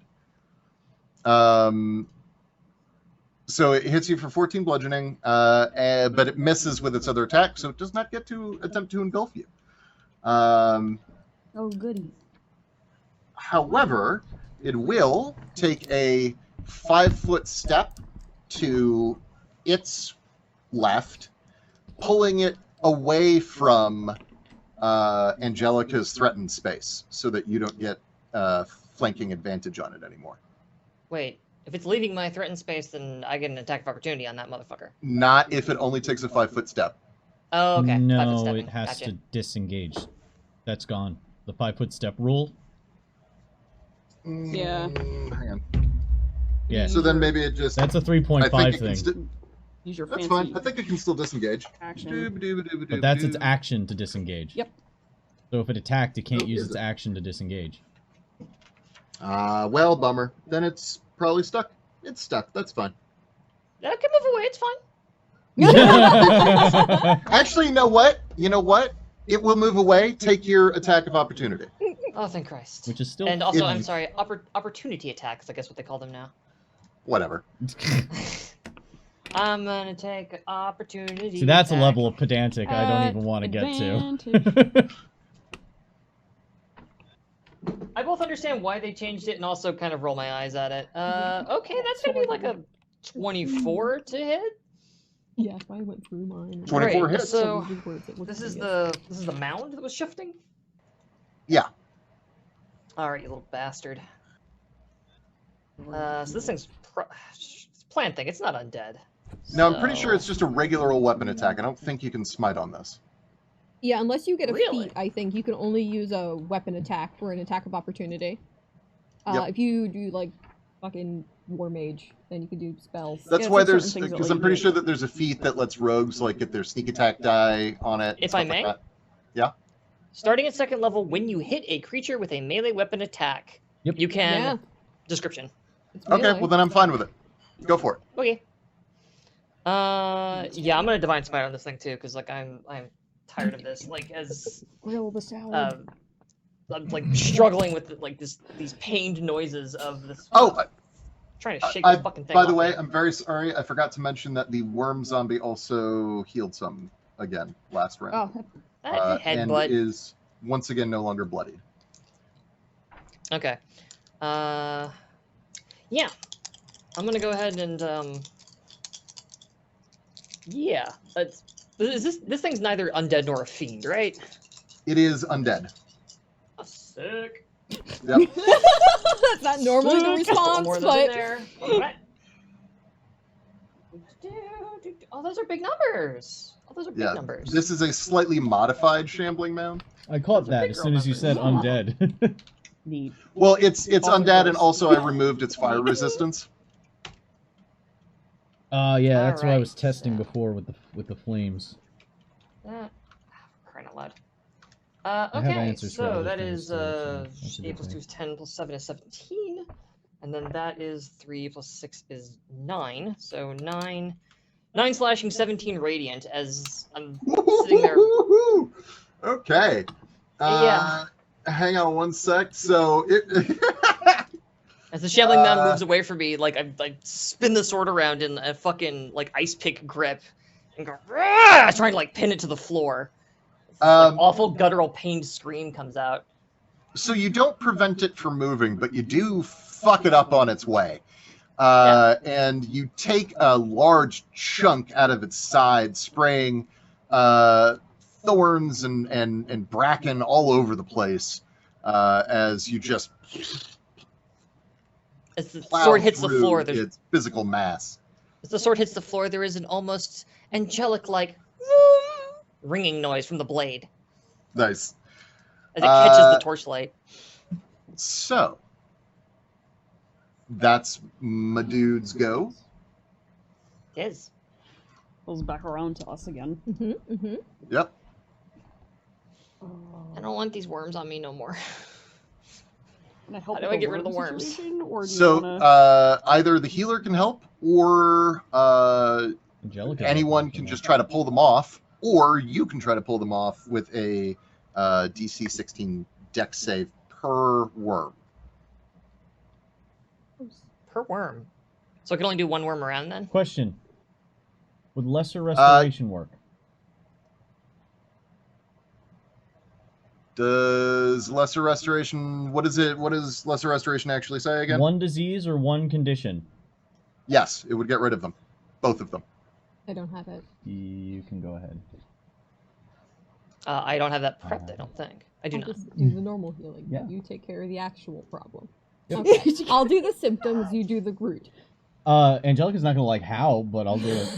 So it hits you for 14 bludgeoning, but it misses with its other attack, so it does not get to attempt to engulf you. Oh, goody. However, it will take a 5-foot step to its left, pulling it away from Angelica's threatened space so that you don't get flanking advantage on it anymore. Wait, if it's leaving my threatened space, then I get an attack of opportunity on that motherfucker. Not if it only takes a 5-foot step. Oh, okay. 5-foot No, stepping. it has Gotcha. to disengage. That's gone. The 5-foot step rule. Yeah. Hang on. Yeah. So then maybe it just... That's a I think 3.5 it can thing. Use your That's fancy fine. I think it can still disengage. action. But that's its action to disengage. Yep. So if it attacked, it can't Oh, use is its it? action to disengage. Well, bummer. Then it's probably stuck. It's stuck. That's fine. That can move away. It's fine. Actually, you know what? It will move away. Take your attack of opportunity. Oh, thank Christ. Which is still... And also, It- I'm sorry, opportunity attacks, I guess what they call them now. Whatever. I'm gonna take opportunity See, that's a attack. level of pedantic I don't even want to get Advantage. to. I both understand why they changed it and also kind of roll my eyes at it. Okay, that's gonna be like a 24 to hit. Yes, I went through mine. 24 Right, hits. so Some weird words that look this is hideous. the mound that was shifting? Yeah. Alright, you little bastard. So this thing's it's a plant thing, it's not undead. Now, I'm pretty So- sure it's just a regular old weapon attack. I don't think you can smite on this. Yeah, unless you get a Really? feat, I think you can only use a weapon attack for an attack of opportunity. Yep. If you do like fucking war mage, then you can do spells. That's Yeah, why it's like there's... certain things that Because let I'm you pretty do it. sure that there's a feat that lets rogues, like, get their sneak attack die on it. and If stuff I like may? that. Starting at second level, when you hit a creature with a melee weapon attack, Yep. you can... Yeah. Description. It's Okay, melee. well then I'm fine with it. Go for it. Okay. Yeah, I'm gonna divine smite on this thing too, because like I'm tired of this. Like as Grill the salad. I'm like struggling with like these pained noises of this. Oh, trying to shake I- this fucking thing. by the off way, me. I'm very sorry. I forgot to mention that the worm zombie also healed some again last round. Oh, That And headbutt. is once again no longer bloodied. Okay. Yeah. I'm gonna go ahead and yeah. This thing's neither undead nor a fiend, right? It is undead. Oh, sick. Yep. That's not normally the response, More of those in but there. Alright. Oh, those are big numbers. Oh, those are big Yeah. numbers. This is a slightly modified shambling mound. I caught Those are that big as girl soon as you said numbers. undead. Neat. Well, it's Oh, undead, and gross. also I removed its fire resistance. Yeah, that's what I Alright, was testing so- before with the flames. That, crying out loud. I have Okay, answers for so other that things is too, so that's a 8 good plus 2 thing. is 10 plus 7 is 17, and then that is 3 plus 6 is 9. So 9 slashing, 17 radiant. As I'm sitting there. Woo-hoo-hoo-hoo-hoo! Okay. Yeah. Hang on one sec. So it. As the shambling mound moves away from me, like I spin the sword around in a fucking like ice pick grip, and go "Rah!" trying to like pin it to the floor. This, like, awful guttural pained scream comes out. So you don't prevent it from moving, but you do fuck it up on its way. And you take a large chunk out of its side, spraying thorns and bracken all over the place as you just As the plow sword hits the through floor, there's its physical mass. as the sword hits the floor, there is an almost angelic like ringing noise from the blade Nice. as it catches the torchlight. So that's my dude's go. It is. Goes back around to us again. Yep. I don't want these worms on me no more. Can I help How do with I get the rid of the worm worms? situation, or do you So wanna... either the healer can help, or Angelica. anyone can just try to pull them off, or you can try to pull them off with a DC 16 Dex save per worm. Per worm. So I can only do one worm around then? Question: would lesser restoration work? Does lesser restoration? What is it? What does lesser restoration actually say again? One disease or one condition? Yes, it would get rid of them, both of them. I don't have it. You can go ahead. I don't have that prepped, I don't think. I do I'll not. just do the normal healing. Yeah. You take care of the actual problem. Yep. Okay. I'll do the symptoms. You do the root. Angelica's not gonna like how, but I'll do it.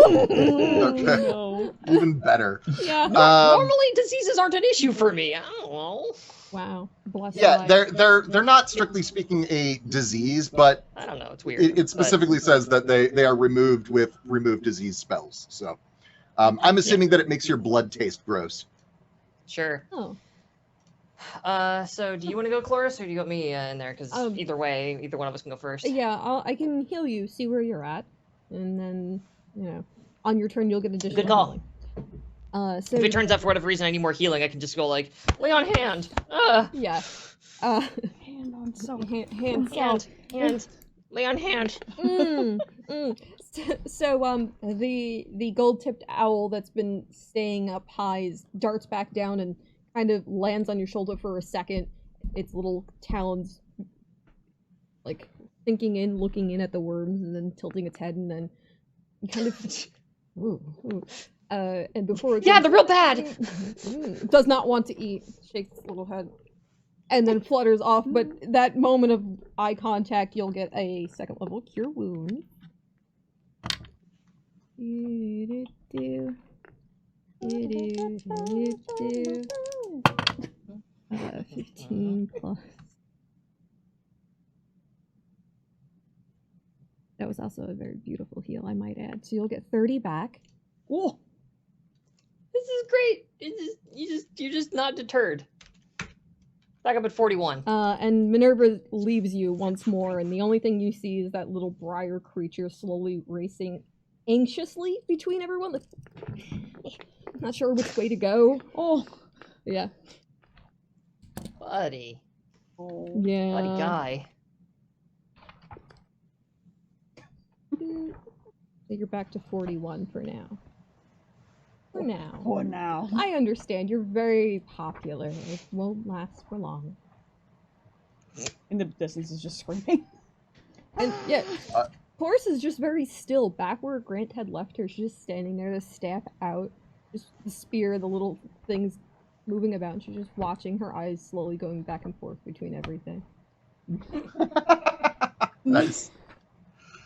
Okay. No. Even better. Yeah. Normally diseases aren't an issue for me. I don't know. Wow. Bless Yeah, your life. they're not strictly speaking a disease, but I don't know. It's weird. it specifically says that they are removed with remove disease spells. So I'm assuming that it makes your blood taste gross. Sure. Oh. So do you want to go, Cloris, or do you want me in there? Because Um, either way, either one of us can go first. Yeah, I can heal you, see where you're at, and then, on your turn you'll get additional Good call. healing. So If it turns out for whatever reason I need more healing, I can just go like, lay on hand. yeah. Hand on self. Hand Hand. Lay on hand. So the gold-tipped owl that's been staying up high darts back down and kind of lands on your shoulder for a second. Its little talons like sinking in, looking in at the worms, and then tilting its head, and then you kind of and before it Yeah, goes, they're real bad. does not want to eat, shakes its little head, and then flutters off. But that moment of eye contact, you'll get a second level cure wound. 15 plus. That was also a very beautiful heal, I might add. So you'll get 30 back. Oh, This is great. You're just not deterred. Back up at 41. And Minerva leaves you once more, and the only thing you see is that little briar creature slowly racing anxiously between everyone. Like, not sure which way to go. oh, Yeah. Buddy. oh. Yeah. Buddy guy. So you're back to 41 for now. For now. For now. I understand. You're very popular. It won't last for long. In the distance is just screaming. And yeah, Horace is just very still. Back where Grant had left her, she's just standing there, the staff out, just the spear, the little things moving about, and she's just watching, her eyes slowly going back and forth between everything. Nice.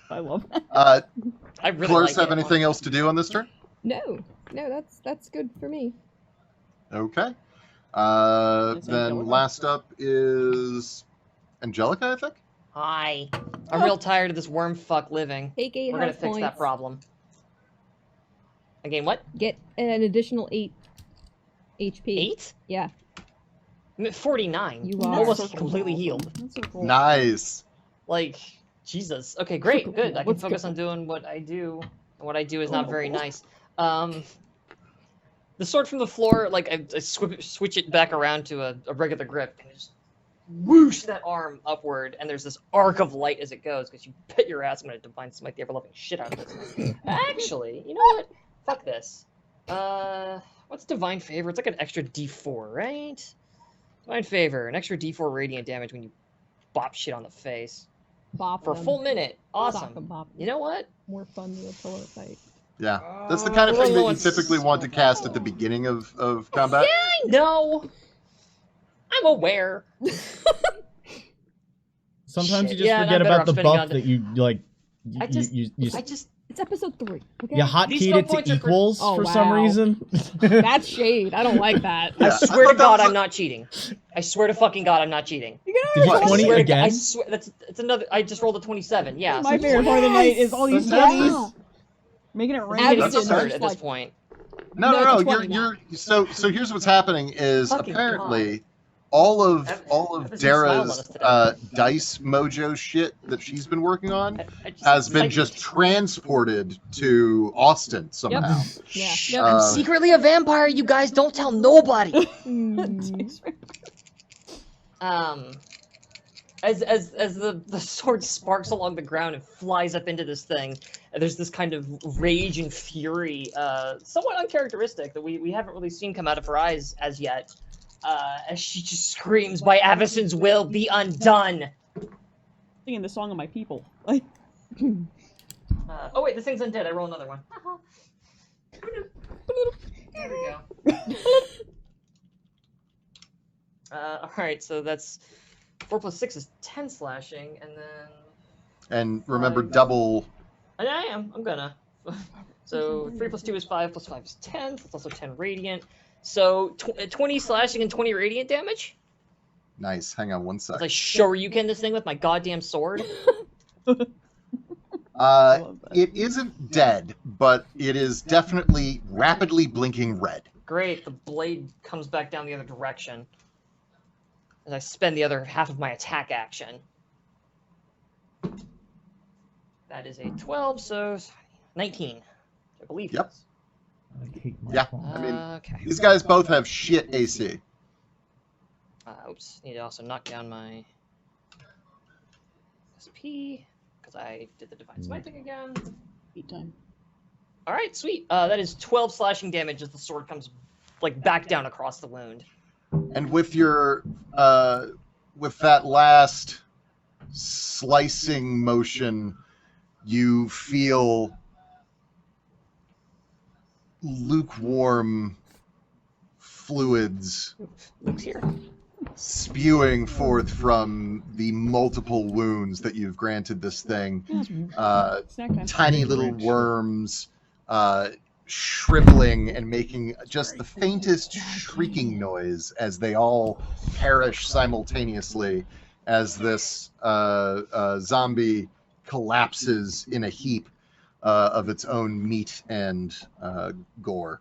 I love that. I really Cloris, like have anything else to do on this turn? No, that's good for me. Okay. It's Then Angelica. last up is Angelica, I think? Hi. I'm real tired of this worm fuck living. Take 8 We're gonna health fix points. that problem. Again, what? Get an additional 8 HP. 8? Yeah. I'm at 49. You I'm are. almost That's so completely awesome. healed. That's so cool. Nice. Like, Jesus. Okay, great, good. I can Let's focus go. on doing what I do. And what I do is not very nice. The sword from the floor, like, I switch it back around to a regular grip, and just whoosh that arm upward, and there's this arc of light as it goes, because you bet your ass I'm gonna divine smite the ever-loving shit out of this thing. Actually, you know what? Fuck this. What's divine favor? It's like an extra D4, right? Divine favor, an extra D4 radiant damage when you bop shit on the face. Bop For a them. full minute. Sock 'em, Awesome. bop 'em. You know what? More fun than a pillow fight. Yeah. That's the kind of Uh, thing that you once- typically want to cast at the beginning of combat. I know. I'm aware. Sometimes Shit. you just Yeah, and forget I'm better about off the spending buff on the- that you like. I just- you It's episode 3. Okay. you These hotkeyed skill it to points are for- equals Oh, for some wow. reason. That's shade. I don't like that. Yeah, I I swear thought to that God, was I'm not cheating. I swear to fucking God, I'm not cheating. You can Did you What? always 20 I swear to God, I again? swear it's another. I just rolled a 27. Yeah. My so- favorite part of the night is all these Fantastic. 20s. Making it I'm rain. getting That's absurd okay. at this point. No, No, no, it's no. a You're 20 now. so here's what's happening is Fucking apparently all of Evan smiled on us Dara's today. dice mojo shit that she's been working on I just- has been like- just transported to Austin somehow. Yeah. Shh, Yep. I'm secretly a vampire. You guys don't tell nobody. Mm. As the sword sparks along the ground and flies up into this thing, and there's this kind of rage and fury, somewhat uncharacteristic that we haven't really seen come out of her eyes as yet. As she just screams, "By Avacyn's will, be undone!" Singing the song of my people. Like, Oh wait, this thing's undead. I roll another one. There we go. Alright, so that's 4 plus 6 is 10 slashing, and then... And remember, Five. double. And I'm gonna. So 3 plus 2 is 5, plus 5 is 10, that's also 10 radiant. So 20 slashing and 20 radiant damage? Nice. Hang on one As sec. I Shoryuken this thing with my goddamn sword? I love that. It isn't dead, but it is definitely rapidly blinking red. Great, the blade comes back down the other direction. As I spend the other half of my attack action. That is a 12, so 19. I believe. Yep. Yes. I hate my Yeah. phone. I mean, Okay. These guys both have shit AC. Oops. Need to also knock down my SP because I did the divine smite thing again. Beat time. All right, sweet. That is 12 slashing damage as the sword comes like back down across the wound. And with your with that last slicing motion, you feel lukewarm fluids Luke's here. spewing forth from the multiple wounds that you've granted this thing. Snack time. Tiny little worms shriveling and making just the faintest shrieking noise as they all perish simultaneously as this zombie collapses in a heap of its own meat and gore.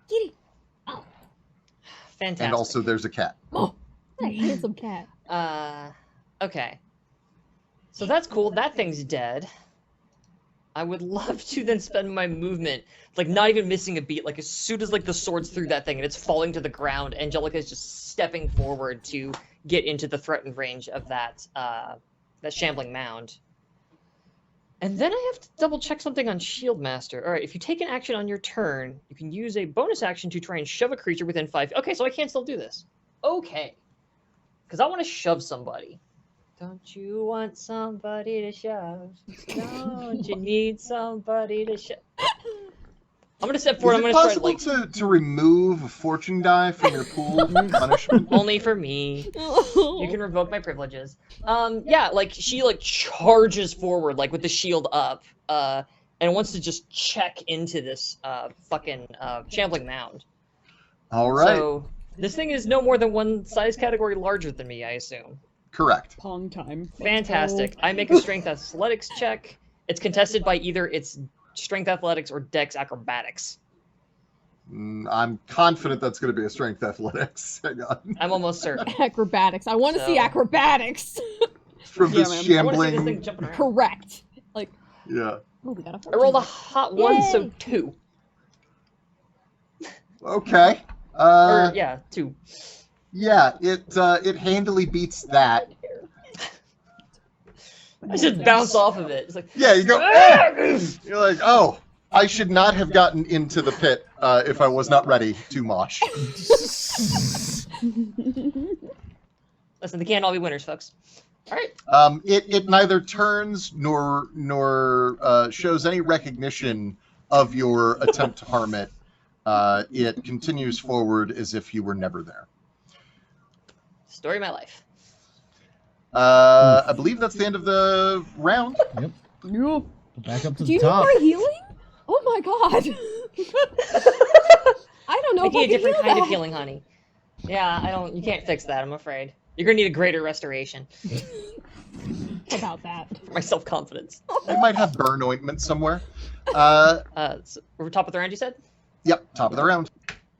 Kitty. Fantastic. And also there's a cat. Oh, a handsome cat. Okay. So that's cool. That thing's dead. I would love to then spend my movement, like not even missing a beat, like as soon as like the sword's through that thing and it's falling to the ground, Angelica is just stepping forward to get into the threatened range of that that shambling mound. And then I have to double check something on Shield Master. All right, if you take an action on your turn, you can use a bonus action to try and shove a creature within 5. Okay, so I can still do this. Okay. Because I want to shove somebody. Don't you want somebody to shove? Don't you need somebody to shove? I'm gonna step forward. Is I'm it gonna try possible to remove a fortune die from your pool for punishment? only for me. You can revoke my privileges. Yeah, like she like charges forward, like with the shield up, and wants to just check into this fucking shambling mound. All right. So this thing is no more than one size category larger than me, I assume. Correct. Pong time. Fantastic. I make a strength athletics check. It's contested by either its strength athletics or dex acrobatics. I'm confident that's going to be a strength athletics. Hang on. I'm almost certain. Acrobatics. I want to see So- acrobatics. From Yeah, this man. I want to see this thing shambling. jumping around. Correct. Like, Yeah. oh, we got a I rolled a 14. hot 1, so Yay. 2. Okay. Or, yeah, 2. Yeah, it handily beats that. I just bounce off of it. It's like, Yeah, you go. "Ah!" You're like, oh, I should not have gotten into the pit if I was not ready to mosh. listen, they can't all be winners, folks. All right. It neither turns nor shows any recognition of your attempt to harm it. It continues forward as if you were never there. Story of my life. I believe that's the end of the round. Yep. You. Back up to Do the you top. need more healing? Oh my god. I don't know if Making I a can different heal kind that. of healing, honey. Yeah, I don't. You can't fix that. I'm afraid. You're gonna need a greater restoration About that. for my self-confidence. You might have burn ointment somewhere. So we're top of the round. You said. Yep, top of the round.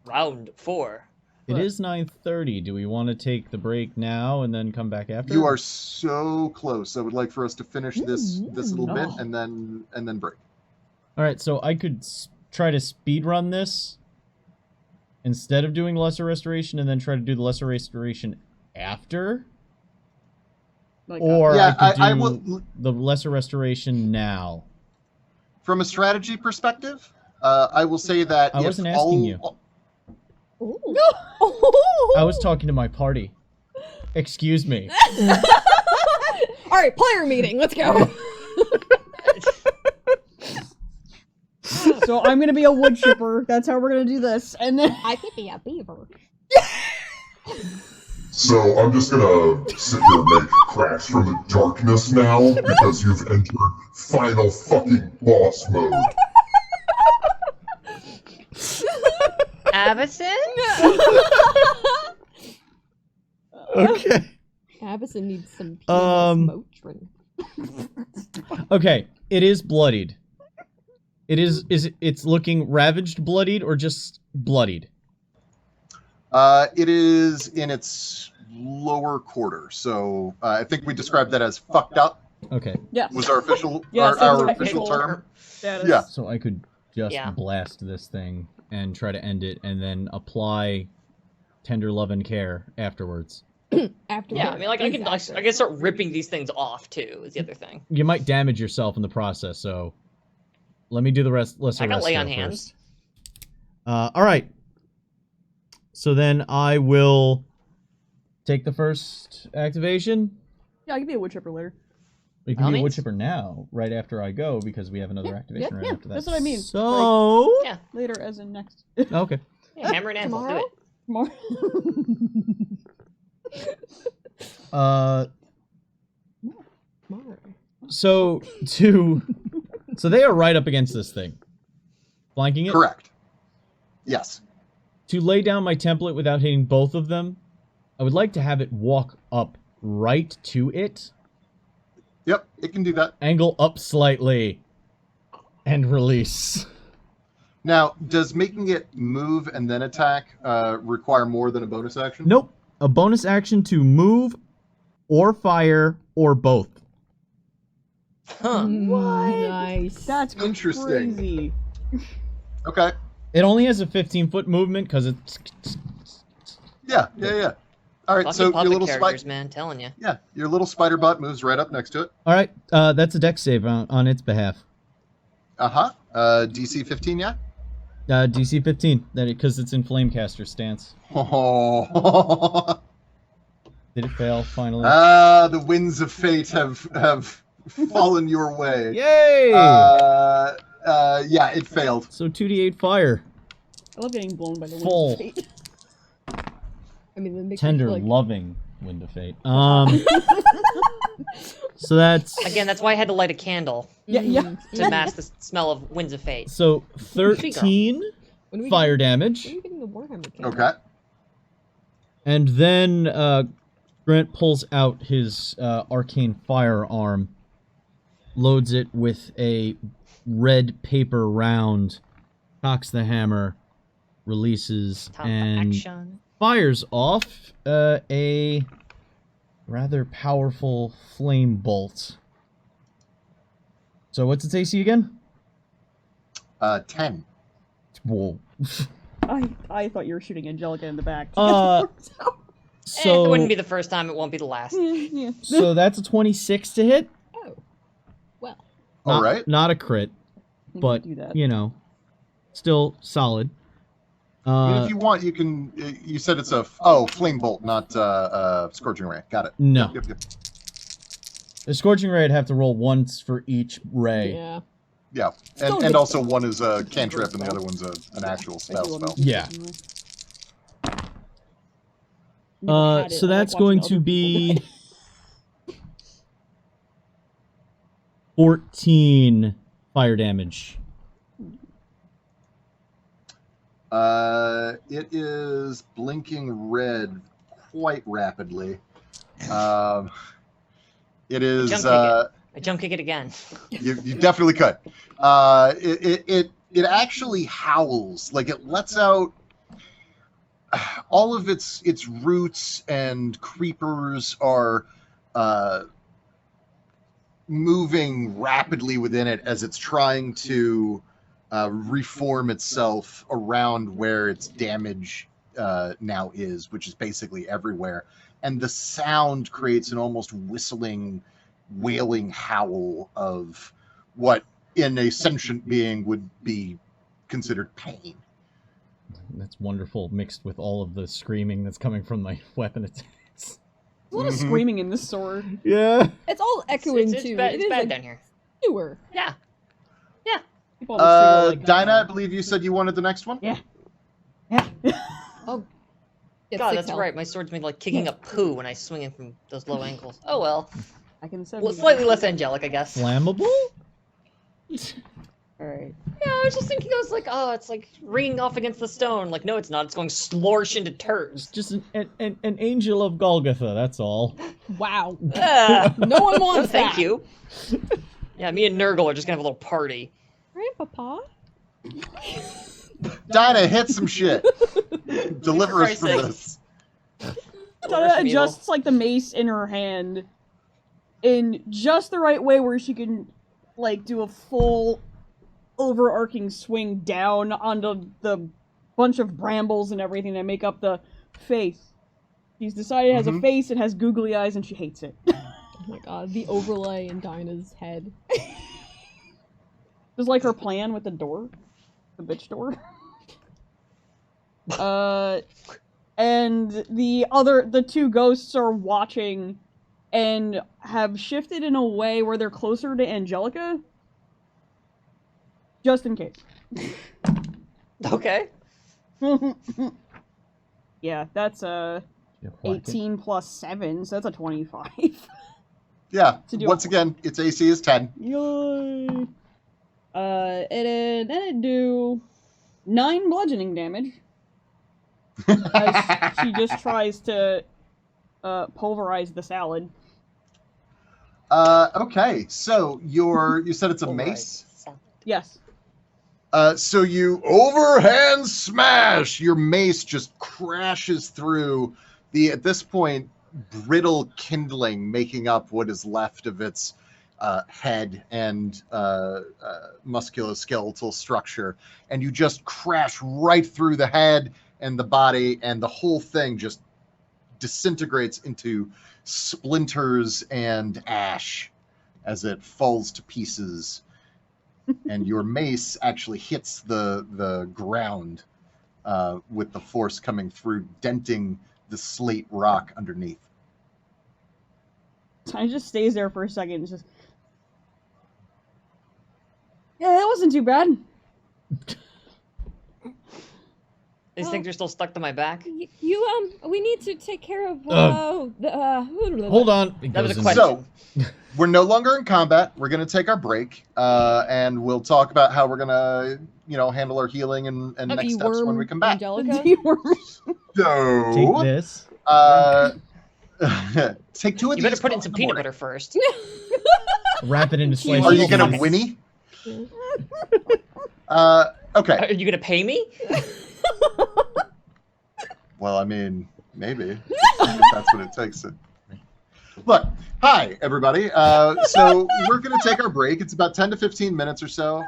Round 4. It is 9:30. Do we want to take the break now and then come back after? You are so close. I would like for us to finish this little bit Oh. and then break. All right, so I could try to speed run this instead of doing lesser restoration, and then try to do the lesser restoration after, Like, or Yeah, I could do I will. the lesser restoration now. From a strategy perspective, I will say that I if wasn't asking you. Ooh. I was talking to my party. Excuse me. All right, player meeting. Let's go. so I'm gonna be a wood chipper. That's how we're gonna do this. And then I could be a beaver. So I'm just gonna sit here and make cracks from the darkness now because you've entered final fucking boss mode. Avison? Okay. Avison needs some Motrin. Okay. It is bloodied. It's looking ravaged, bloodied, or just bloodied? It is in its lower quarter, so I think we described that as fucked up. Okay. yes, Was our official Yes, that's our our official official term? status. Yeah. So I could just Yeah. blast this thing and try to end it, and then apply tender love and care afterwards. After Yeah, I mean, like I can start ripping these things off too. Is the other thing. You might damage yourself in the process, so let me do the rest. Lesser I got lay on resto hands. first. All right. So then I will take the first activation. Yeah, I can be a wood chipper later. We By can all do a wood means. chipper now, right after I go, because we have another activation right yeah, after that. that's what I mean. So Yeah. Later, as in next. okay. Yeah, hammer and anvil. Do Tomorrow? it. More. Tomorrow. So they are right up against this thing, flanking it. Correct. Yes. To lay down my template without hitting both of them, I would like to have it walk up right to it, Yep, it can do that. angle up slightly, and release. Now, does making it move and then attack require more than a bonus action? Nope. A bonus action to move, or fire, or both. Huh. What? Nice. That's Interesting. crazy. Okay. It only has a 15-foot movement because it's. Yeah. All right, Fucking so your puppet little characters, spider, man. Telling you. yeah, your little spider bot moves right up next to it. All right. That's a dex save on its behalf. DC 15, yeah. DC 15. That because it's in Flamecaster stance. Oh. Did it fail finally? The winds of fate have fallen your way. Yay! Yeah, it failed. So 2d8 fire. I love getting blown by the Full. wind of fate. I mean, the makes Tender, like, loving wind of fate. So that's Again, that's why I had to light a candle Yeah. to mask the smell of winds of fate. so 13 When are we fire getting, damage, When are we getting the Warhammer candle? Okay. and then Grant pulls out his arcane firearm, loads it with a red paper round, cocks the hammer, releases, Time for and action. fires off a rather powerful flame bolt. So what's its AC again? 10. Whoa. I thought you were shooting Angelica in the back. So it wouldn't be the first time, it won't be the last. yeah. so that's a 26 to hit. Oh, well. All right. Not a crit, You but can do that. you know, still solid. I mean, if you want, you can. You said it's a flame bolt, not scorching ray. Got it. No. Yep. The scorching ray would have to roll once for each ray. Yeah. Yeah, Still and good also spell. one is a cantrip, and the other one's an actual I spell. do love Yeah. Never had it. So I like that's watching going other to people be play. 14 fire damage. It is blinking red quite rapidly. It is. I jump kick it again. You definitely could. It actually howls, like it lets out all of its roots and creepers are moving rapidly within it as it's trying to reform itself around where its damage now is, which is basically everywhere. And the sound creates an almost whistling, wailing howl of what in a sentient being would be considered pain. That's wonderful, mixed with all of the screaming that's coming from my weapon attacks. There's a lot of Mhm. screaming in this sword. Yeah. It's all echoing It's too. bad, It it's is bad a down here. newer. Yeah. People on the street are like, Dinah, I believe you said you wanted the next one? Yeah. Oh. It's God, 6 that's health. right. My sword's made like kicking up poo when I swing it from those low angles. Oh well. I can say Slightly less angelic, I guess. Flammable? Alright. Yeah, I was just thinking, I was like, oh, it's like ringing off against the stone. Like, no, it's not. It's going slorsh into It's turds. just an angel of Golgotha, that's all. Wow. Ah, No one wants thank that. you. Yeah, me and Nurgle are just gonna have a little party. Grandpapa? Dinah, hit some shit. Deliver us Christ's from sake. this. Donna adjusts like the mace in her hand in just the right way where she can like do a full overarching swing down onto the bunch of brambles and everything that make up the face. She's decided it has a Mhm. face, it has googly eyes, and she hates it. Oh my god, the overlay in Dinah's head. Just like her plan with the door. The bitch door. And the two ghosts are watching and have shifted in a way where they're closer to Angelica. Just in case. Okay. Yeah, that's You whack it. 18 plus 7, so that's a 25. Yeah, To do once it. again, its AC is 10. Yay! And then it do 9 bludgeoning damage. As she just tries to pulverize the salad. Okay, so you said it's a Alright. mace? Yes. So you overhand smash. Your mace just crashes through the, at this point, brittle kindling making up what is left of its head and musculoskeletal structure. And you just crash right through the head and the body, and the whole thing just disintegrates into splinters and ash as it falls to pieces. And your mace actually hits the ground with the force coming through, denting the slate rock underneath. So it just stays there for a second. It's just. Yeah, that wasn't too bad. These things are still stuck to my back. We need to take care of, Hold on. It That was goes a in- question. So, we're no longer in combat. We're going to take our break, and we'll talk about how we're going to, handle our healing and next steps when we come back. Angelica? So, Take this. take 2 of You these. better put in some peanut morning. butter first. Wrap it in a slice. Are you of going to cheese. Winnie? Okay. Are you gonna pay me? Well, I mean, maybe. If that's what it takes. Look, hi, everybody. So we're going to take our break. It's about 10 to 15 minutes or so.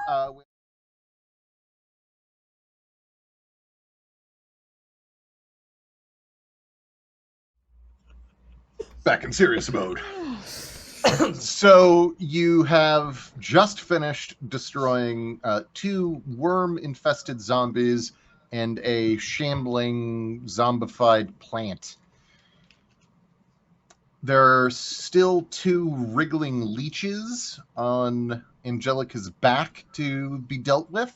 Back in serious mode. So you have just finished destroying 2 worm-infested zombies and a shambling, zombified plant. There are still 2 wriggling leeches on Angelica's back to be dealt with.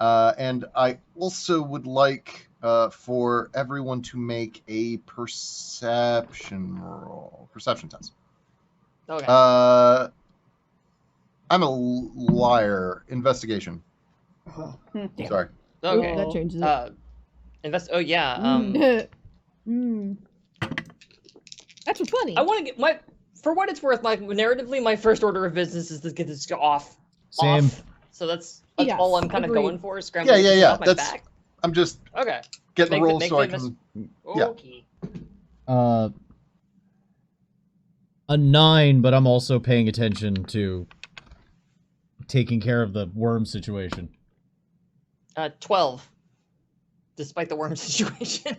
And I also would like for everyone to make a perception test. Okay. I'm a liar. Investigation. Sorry. Okay. That changes it. Oh yeah. That's a 20. I want to get for what it's worth. Narratively, my first order of business is to get this off. Same. Off. So that's Yes, all I'm kind of agreed. going for. Is scrambling Yeah. off my That's- back. I'm just Okay. getting the roll make so I the can. Yeah. Okay. A 9, but I'm also paying attention to taking care of the worm situation. 12. Despite the worm situation.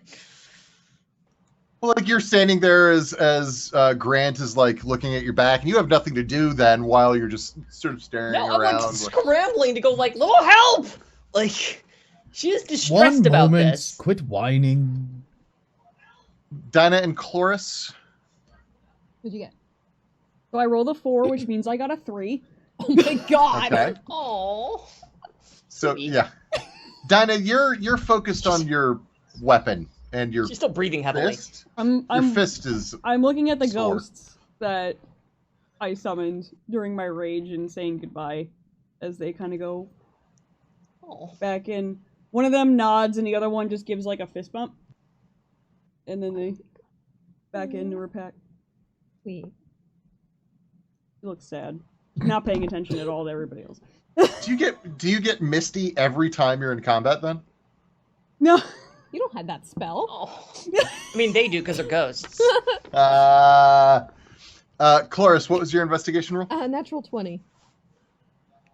Well, like you're standing there as Grant is like looking at your back, and you have nothing to do then while you're just sort of staring No, I'm around. like scrambling to go like, little help! Like, she is distressed One about moment. this. Quit whining. Dinah and Chloris. What'd you get? So I rolled a 4, which means I got a 3. Oh my god! Okay. Oh. So yeah, Dinah, you're focused on your weapon and your She's still breathing heavily. fist. I'm Your fist is I'm looking at the Sword. ghosts that I summoned during my rage and saying goodbye as they kind of go Oh. back in. One of them nods and the other one just gives like a fist bump. And then they back into her pack. Sweet. She looks sad. Not paying attention at all to everybody else. Do you get misty every time you're in combat then? No. You don't have that spell. Oh. I mean, they do because they're ghosts. Chloris, what was your investigation roll? Natural 20.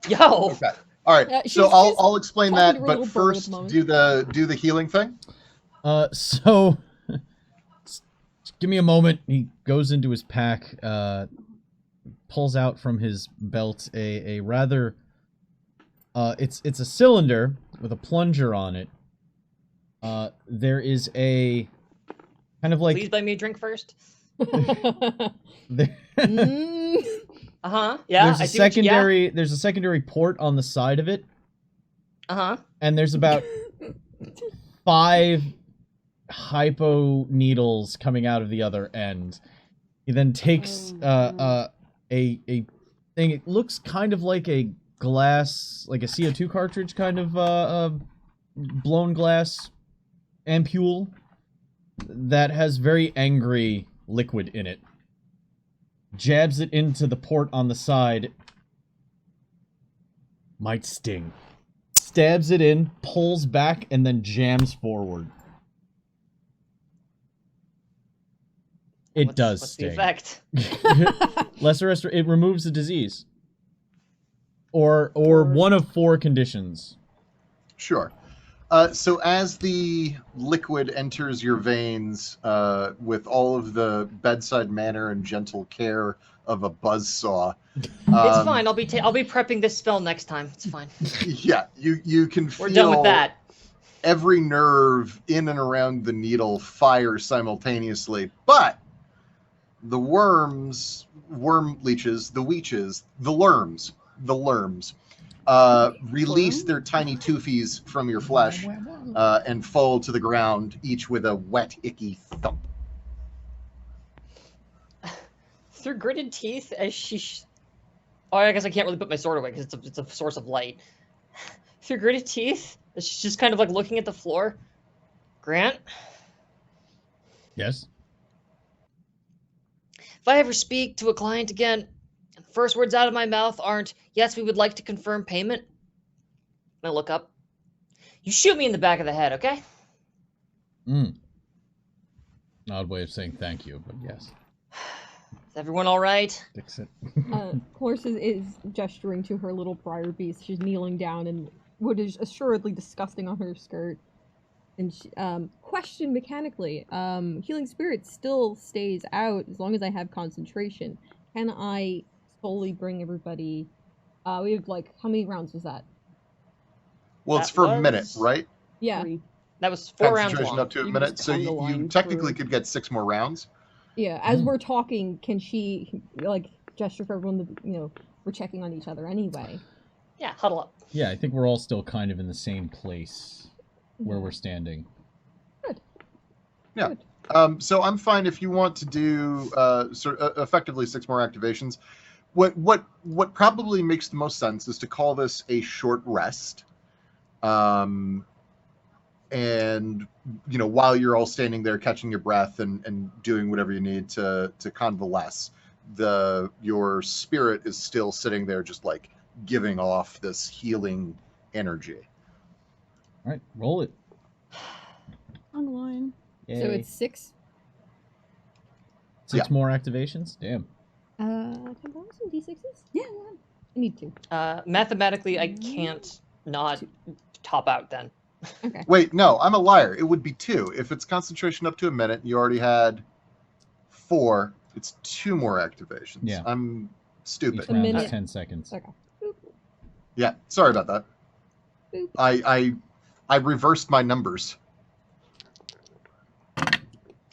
Yo. Okay. All right. she's- So she's I'll explain talking that, to her but little bird at first the moment. do the healing thing. So give me a moment. He goes into his pack, pulls out from his belt a rather it's a cylinder with a plunger on it. There is a kind of like Please buy me a drink first. there- Uh-huh. Yeah. there's I a see what you- there's a secondary port on the side of it, Uh-huh. and there's about 5 hypo needles coming out of the other end. He then takes a thing. It looks kind of like a glass, like a CO2 cartridge, kind of blown glass ampule that has very angry liquid in it. Jabs it into the port on the side. Might sting. Stabs it in, pulls back, and then jams forward. It does What's sting. the effect? It removes the disease. Or one of 4 conditions. Sure. So as the liquid enters your veins, with all of the bedside manner and gentle care of a buzzsaw, It's fine. I'll be prepping this spell next time. It's fine. Yeah, you can feel We're done with that. every nerve in and around the needle fire simultaneously, but the worm leeches, the weeches, the lerms, release their tiny toofies from your flesh and fall to the ground, each with a wet, icky thump. Through gritted teeth, as she... Oh, I guess I can't really put my sword away because it's a source of light. Through gritted teeth, as she's just kind of like looking at the floor. Grant? Yes? If I ever speak to a client again, the first words out of my mouth aren't, yes, we would like to confirm payment. I look up. You shoot me in the back of the head, okay? Odd way of saying thank you, but yes. Is everyone all right? Fix it. Cloris is gesturing to her little briar beast. She's kneeling down and what is assuredly disgusting on her skirt. And she, question mechanically, healing spirit still stays out as long as I have concentration. Can I solely bring everybody? We have like, how many rounds was that? Well, it's for a minute, right? Yeah. That was 4 rounds Concentration long. up to a You minute, just so hung the you line technically for- could get 6 more rounds. Yeah, as we're talking, can she, like, gesture for everyone to, you know, we're checking on each other anyway. Yeah, huddle up. Yeah, I think we're all still kind of in the same place where we're standing. Yeah. So I'm fine if you want to do effectively 6 more activations. What probably makes the most sense is to call this a short rest. And you know, while you're all standing there catching your breath and doing whatever you need to convalesce, your spirit is still sitting there just like giving off this healing energy. All right, roll it. On the line. So Yay. it's 6. 6 more activations? Damn. Can I roll some d6s? Yeah, I need to. Mathematically, I can't not top out then. Okay. Wait, no, I'm a liar. It would be 2. If it's concentration up to a minute, you already had 4. It's 2 more activations. Yeah. I'm stupid. Each round minute. is 10 seconds. Okay. Boop, Yeah, sorry about that. boop. I reversed my numbers.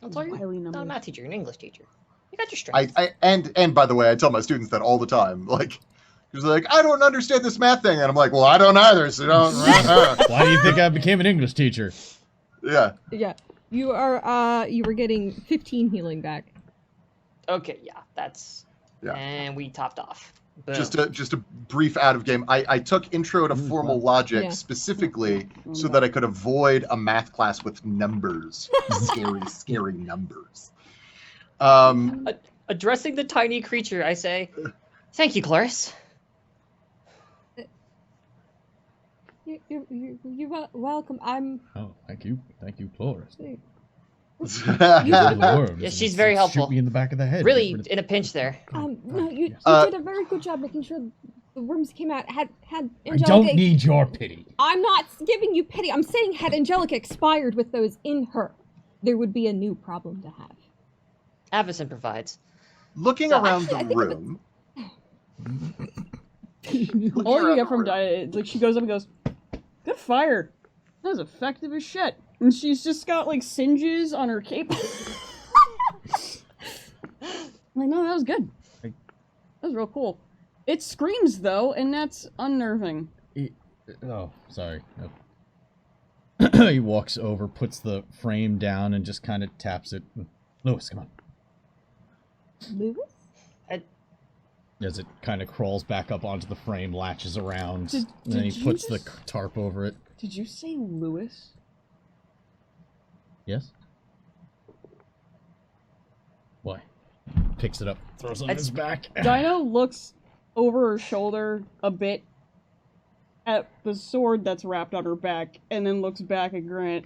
I'll tell you, Highly not a numbers. math teacher, you're an English teacher. You got your strength. And by the way, I tell my students that all the time. Like, he's like, I don't understand this math thing, and I'm like, well, I don't either. So don't. Why do you think I became an English teacher? Yeah. Yeah. You are, you were getting 15 healing back. Okay, yeah, that's... Yeah. And we topped off. Boom. Just a brief out of game. I took intro to formal logic Yeah. specifically so that I could avoid a math class with numbers, scary numbers. Addressing the tiny creature, I say, thank you, Clarice. You're welcome. I'm. Oh, thank you, Cloris. Yeah. Yeah, she's very helpful. Shoot me in the back of the head. Really Get rid of- in a pinch there. No, you Uh, did a very good job making sure the worms came out. Had I Angelica. don't need your pity. I'm not giving you pity. I'm saying had Angelica expired with those in her, there would be a new problem to have. Avison provides. Looking So- around Actually, I the think room. All you around get the from room. Dia, like she goes up and goes, "Good fire. That was effective as shit." And she's just got like singes on her cape. I'm like, no, that was good. That was real cool. It screams though, and that's unnerving. Oh, sorry. Oh. He walks over, puts the frame down, and just kind of taps it. Lewis, come on. Lewis? As it kind of crawls back up onto the frame, latches around, Did and then he you puts the just- tarp over it. Did you say Lewis? Yes? Why? Picks it up, throws it on his back. Dino looks over her shoulder a bit at the sword that's wrapped on her back, and then looks back at Grant.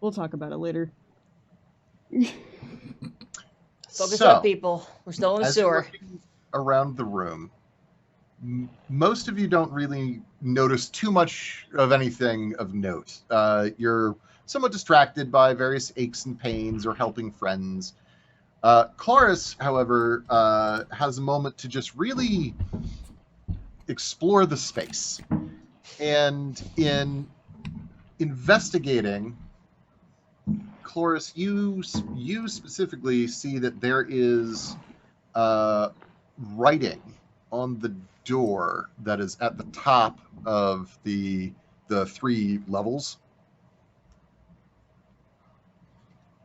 We'll talk about it later. Focus So, up, people. We're still in the as you're sewer. looking around the room, most of you don't really notice too much of anything of note. You're somewhat distracted by various aches and pains or helping friends. Clarice, however, has a moment to just really explore the space. And in investigating, Clarice, you specifically see that there is writing on the door that is at the top of the 3 levels.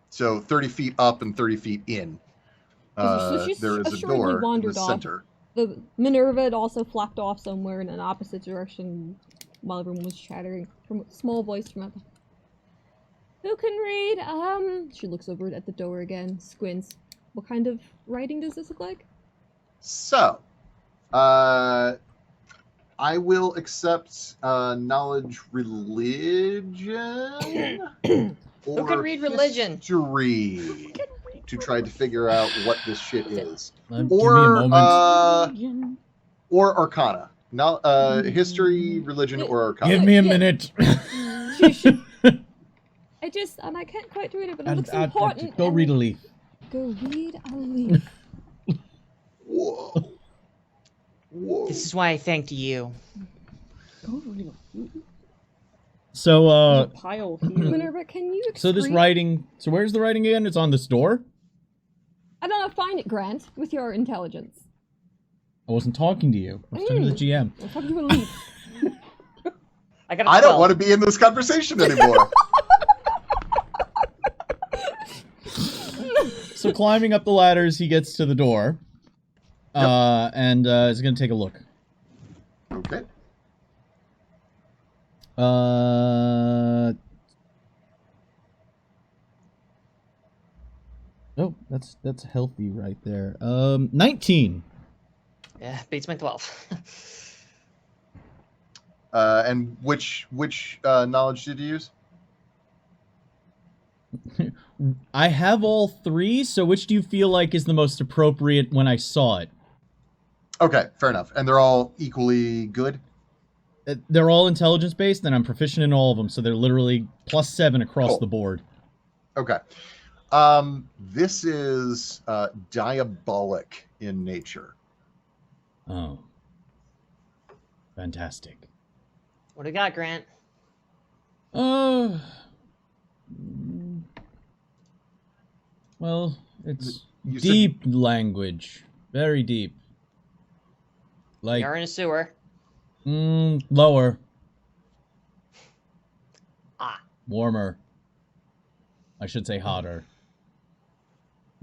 So 30 feet up and 30 feet in. So she's There is a assuredly door in the wandered off. center. The Minerva had also flocked off somewhere in an opposite direction while everyone was chattering from a small voice from out. Who can read? She looks over at the door again, squints. What kind of writing does this look like? So, I will accept knowledge religion. Who can read religion? History to try to figure out what this shit is. Give me a moment. Or Arcana. Now, history, religion, or Arcana. Give me a minute. I can't quite read it, but it looks important. Go read a leaf. Go read a leaf. Whoa. Whoa. This is why I thanked you. So, There's a pile here. Minerva, can you so this excrete- writing. So where's the writing again? It's on this door. I don't know. Find it, Grant, with your intelligence. I wasn't talking to you. I was talking to the GM. I'll talk to a leaf. I got a 12. I don't want to be in this conversation anymore. So climbing up the ladders, he gets to the door, and is going to take a look. Okay. Oh, that's healthy right there. 19. Yeah, beats my 12. And which knowledge did you use? I have all 3, so which do you feel like is the most appropriate when I saw it? Okay, fair enough. And they're all equally good? They're all intelligence-based, and I'm proficient in all of them, so they're literally +7 across Cool. the board. Okay. This is diabolic in nature. Oh. Fantastic. What do you got, Grant? Well, it's You said- deep language. Very deep. Like, You're in a sewer. lower. Ah. Warmer. I should say hotter.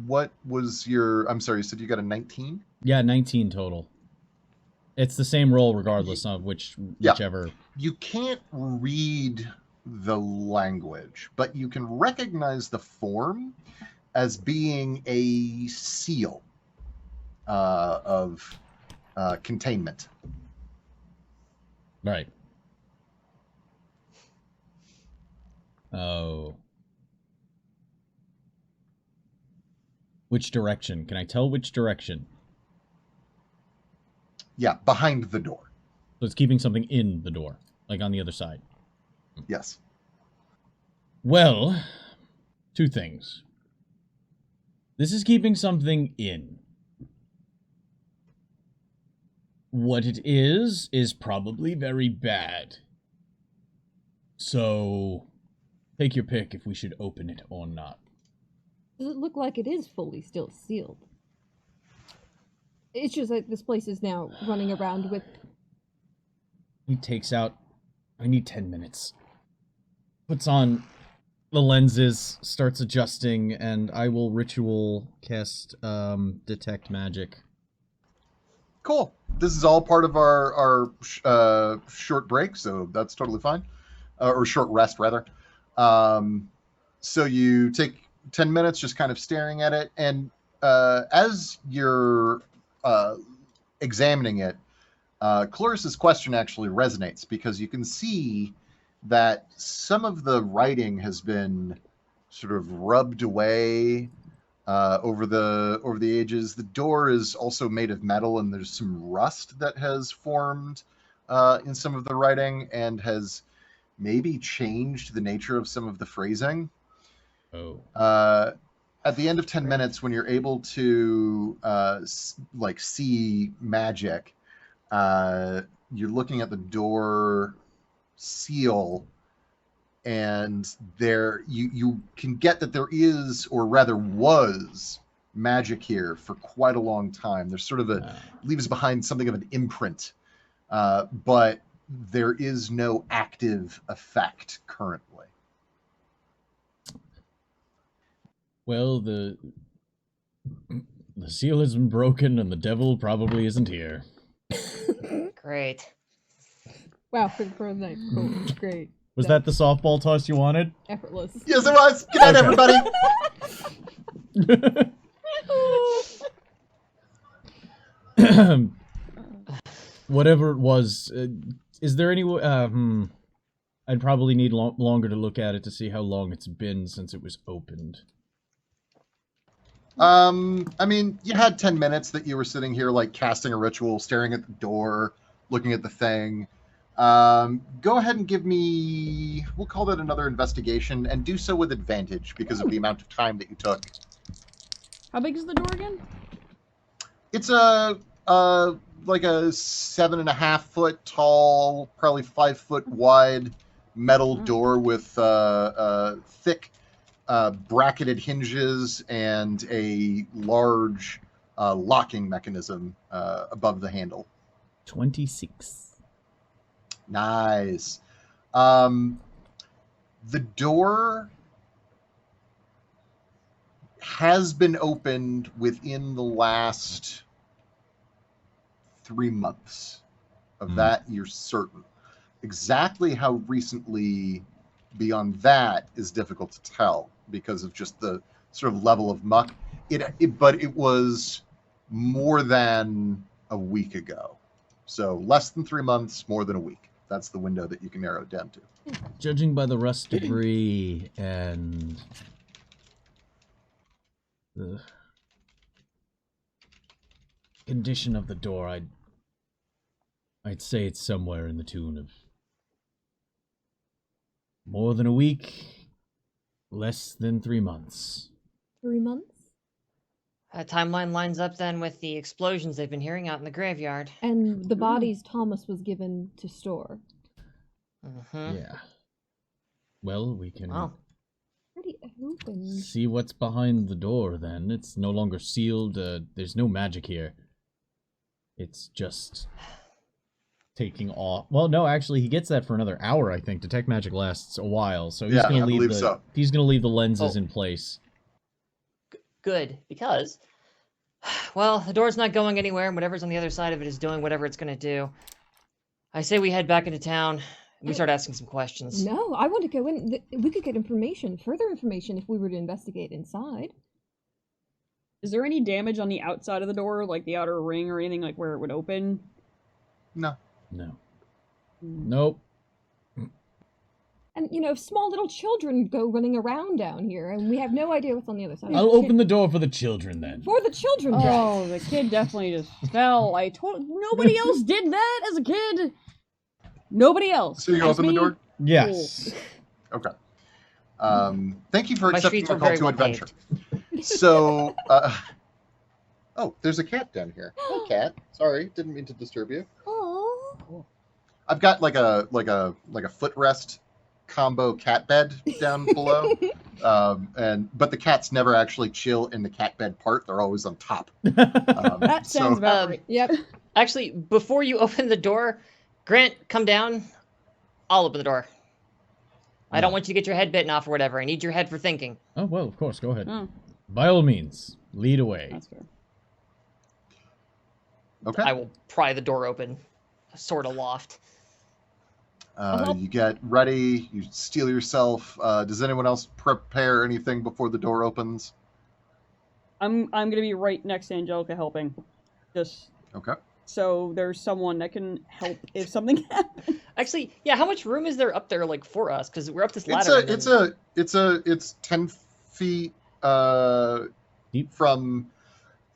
What was your... I'm sorry, you said you got a 19? Yeah, 19 total. It's the same roll regardless of whichever. You can't read the language, but you can recognize the form as being a seal of containment. Right. Oh. Which direction? Can I tell which direction? Yeah, behind the door. So it's keeping something in the door, like on the other side. Yes. Well, 2 things. This is keeping something in. What it is probably very bad. So, take your pick if we should open it or not. Does it look like it is fully still sealed? It's just like this place is now running around with... He takes out... I need 10 minutes. Puts on the lenses, starts adjusting, and I will ritual cast detect magic. Cool. This is all part of our short break, so that's totally fine. Or short rest, rather. So you take 10 minutes just kind of staring at it, and as you're examining it, Cloris's question actually resonates, because you can see that some of the writing has been sort of rubbed away over the ages. The door is also made of metal, and there's some rust that has formed in some of the writing and has maybe changed the nature of some of the phrasing. Oh. At the end of 10 minutes, when you're able to see magic, you're looking at the door seal, and there you can get that there is, or rather was, magic here for quite a long time. There's sort of leaves behind something of an imprint, but there is no active effect currently. Well, the seal has been broken and the devil probably isn't here. Great. Wow, for the night. Cool. Great. Was that the softball toss you wanted? Effortless. Yes, it was. Good night, everybody. Whatever it was, is there any... I'd probably need longer to look at it to see how long it's been since it was opened. I mean, you had 10 minutes that you were sitting here, like, casting a ritual, staring at the door, looking at the thing. Go ahead and give me... We'll call that another investigation, and do so with advantage because of the amount of time that you took. How big is the door again? It's like a 7.5 foot tall, probably 5 foot wide metal door with thick bracketed hinges and a large locking mechanism above the handle. 26. Nice. The door has been opened within the last 3 months. Of that, you're certain. Exactly how recently beyond that is difficult to tell because of just the sort of level of muck. But it was more than a week ago. So less than 3 months, more than a week. That's the window that you can narrow it down to. Judging by the rust debris and the condition of the door, I'd say it's somewhere in the tune of more than a week, less than 3 months. 3 months? Timeline lines up then with the explosions they've been hearing out in the graveyard. And the bodies Thomas was given to store. Mm-hmm. Yeah. Well, we can Pretty open. see what's behind the door then. It's no longer sealed. There's no magic here. It's just taking off. Well, no, actually, he gets that for another hour, I think. Detect magic lasts a while, so he's gonna leave he's gonna leave the lenses in place. Good, because, well, the door's not going anywhere, and whatever's on the other side of it is doing whatever it's going to do. I say we head back into town, and we start asking some questions. No, I want to go in. We could get information, further information, if we were to investigate inside. Is there any damage on the outside of the door, like the outer ring or anything, like where it would open? No. Nope. And, you know, small little children go running around down here, and we have no idea what's on the other side. I'll open the door for the children then. For the children, Oh, the kid definitely just fell. I told nobody else did that as a kid. Nobody else. So you Just open the me? door? Yes. Okay. Thank you for My accepting streets my are call very to well adventure. So, oh, there's a cat down here. Hey, cat. Sorry, didn't mean to disturb you. Oh. I've got like a footrest combo cat bed down below, but the cats never actually chill in the cat bed part. They're always on top. That sounds about right. Yep. Actually, before you open the door, Grant, come down. I'll open the door. I don't want you to get your head bitten off or whatever. I need your head for thinking. Oh, well, of course, go ahead. Oh, By all means, lead away. that's fair. Okay. I will pry the door open, sort of loft. You get ready. You steel yourself. Does anyone else prepare anything before the door opens? I'm gonna be right next to Angelica helping. Just Okay. so there's someone that can help if something happens. Actually, yeah, how much room is there up there, like, for us? Because we're up this ladder. It's 10 feet Deep? from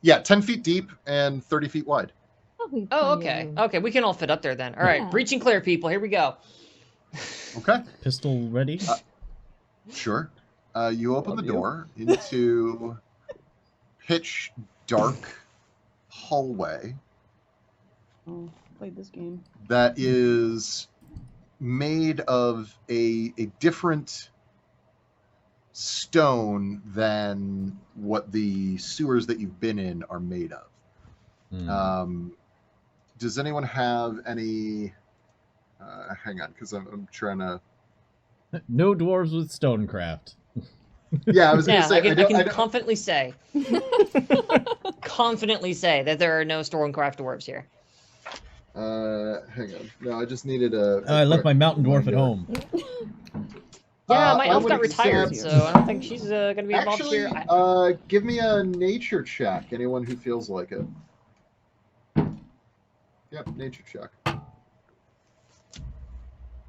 10 feet deep and 30 feet wide. Oh, okay. Okay, we can all fit up there then. All right, Yeah. breaching clear, people. Here we go. Okay. Pistol ready? Sure. You open the Love you. door into pitch dark hallway Oh, played this game. that is made of a different stone than what the sewers that you've been in are made of. Does anyone have any? Hang on, because I'm trying to. No dwarves with stonecraft. Yeah, I was going to say. I can confidently say, that there are no Stormcraft dwarves here. Hang on. No, I just needed a. I left my mountain dwarf at home. Yeah, my I elf would got retired, accept- so I don't think she's going to be involved Actually, here. give me a nature check. Anyone who feels like it. Yep, nature check.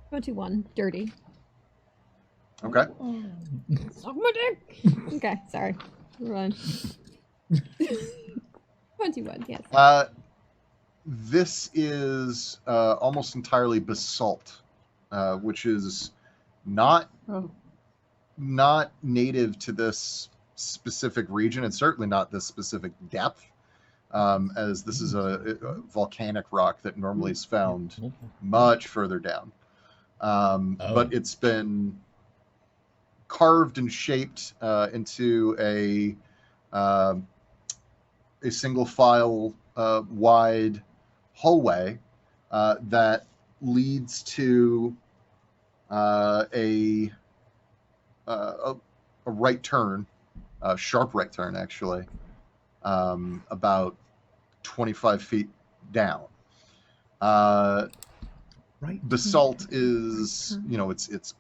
21. Dirty. Okay. Suck my dick! Okay, sorry. Run. 21, yes. This is almost entirely basalt, which is not native to this specific region, and certainly not this specific depth, as this is a volcanic rock that normally is found much further down. But it's been carved and shaped into a single file wide hallway that leads to a right turn, a sharp right turn actually, about 25 feet down. Basalt is, it's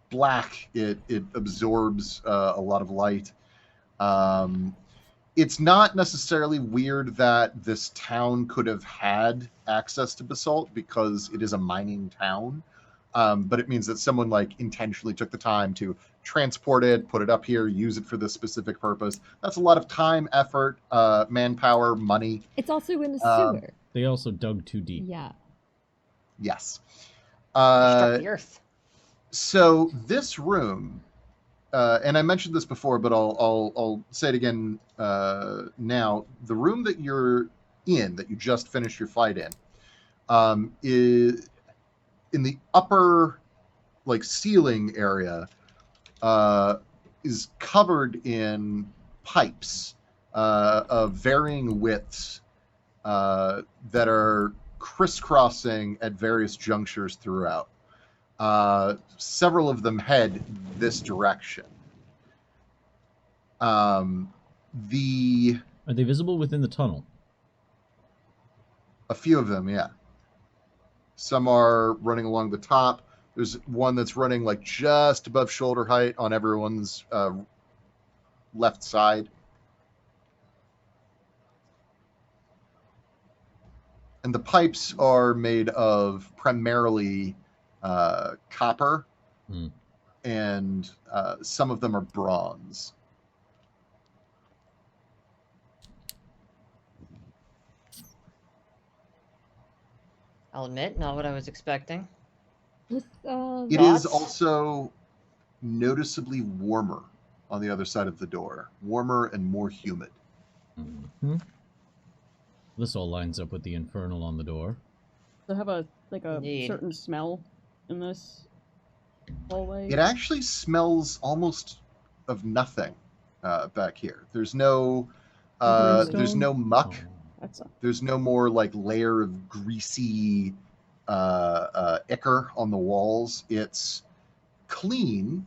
black. It absorbs a lot of light. It's not necessarily weird that this town could have had access to basalt because it is a mining town. But it means that someone intentionally took the time to transport it, put it up here, use it for this specific purpose. That's a lot of time, effort, manpower, money. It's also in the sewer. They also dug too deep. Yeah. Yes. Struck the earth. So this room, and I mentioned this before, but I'll say it again now. The room that you're in, that you just finished your fight in, is in the upper ceiling area, is covered in pipes of varying widths that are crisscrossing at various junctures throughout. Several of them head this direction. Are they visible within the tunnel? A few of them, yeah. Some are running along the top. There's one that's running just above shoulder height on everyone's left side. And the pipes are made of primarily copper, and some of them are bronze. I'll admit, not what I was expecting. It Thoughts? is also noticeably warmer on the other side of the door. Warmer and more humid. Mm-hmm. This all lines up with the infernal on the door. Does it have a Indeed. certain smell in this hallway? It actually smells almost of nothing back here. There's no muck. That's There's no more layer of greasy ichor on the walls. It's clean.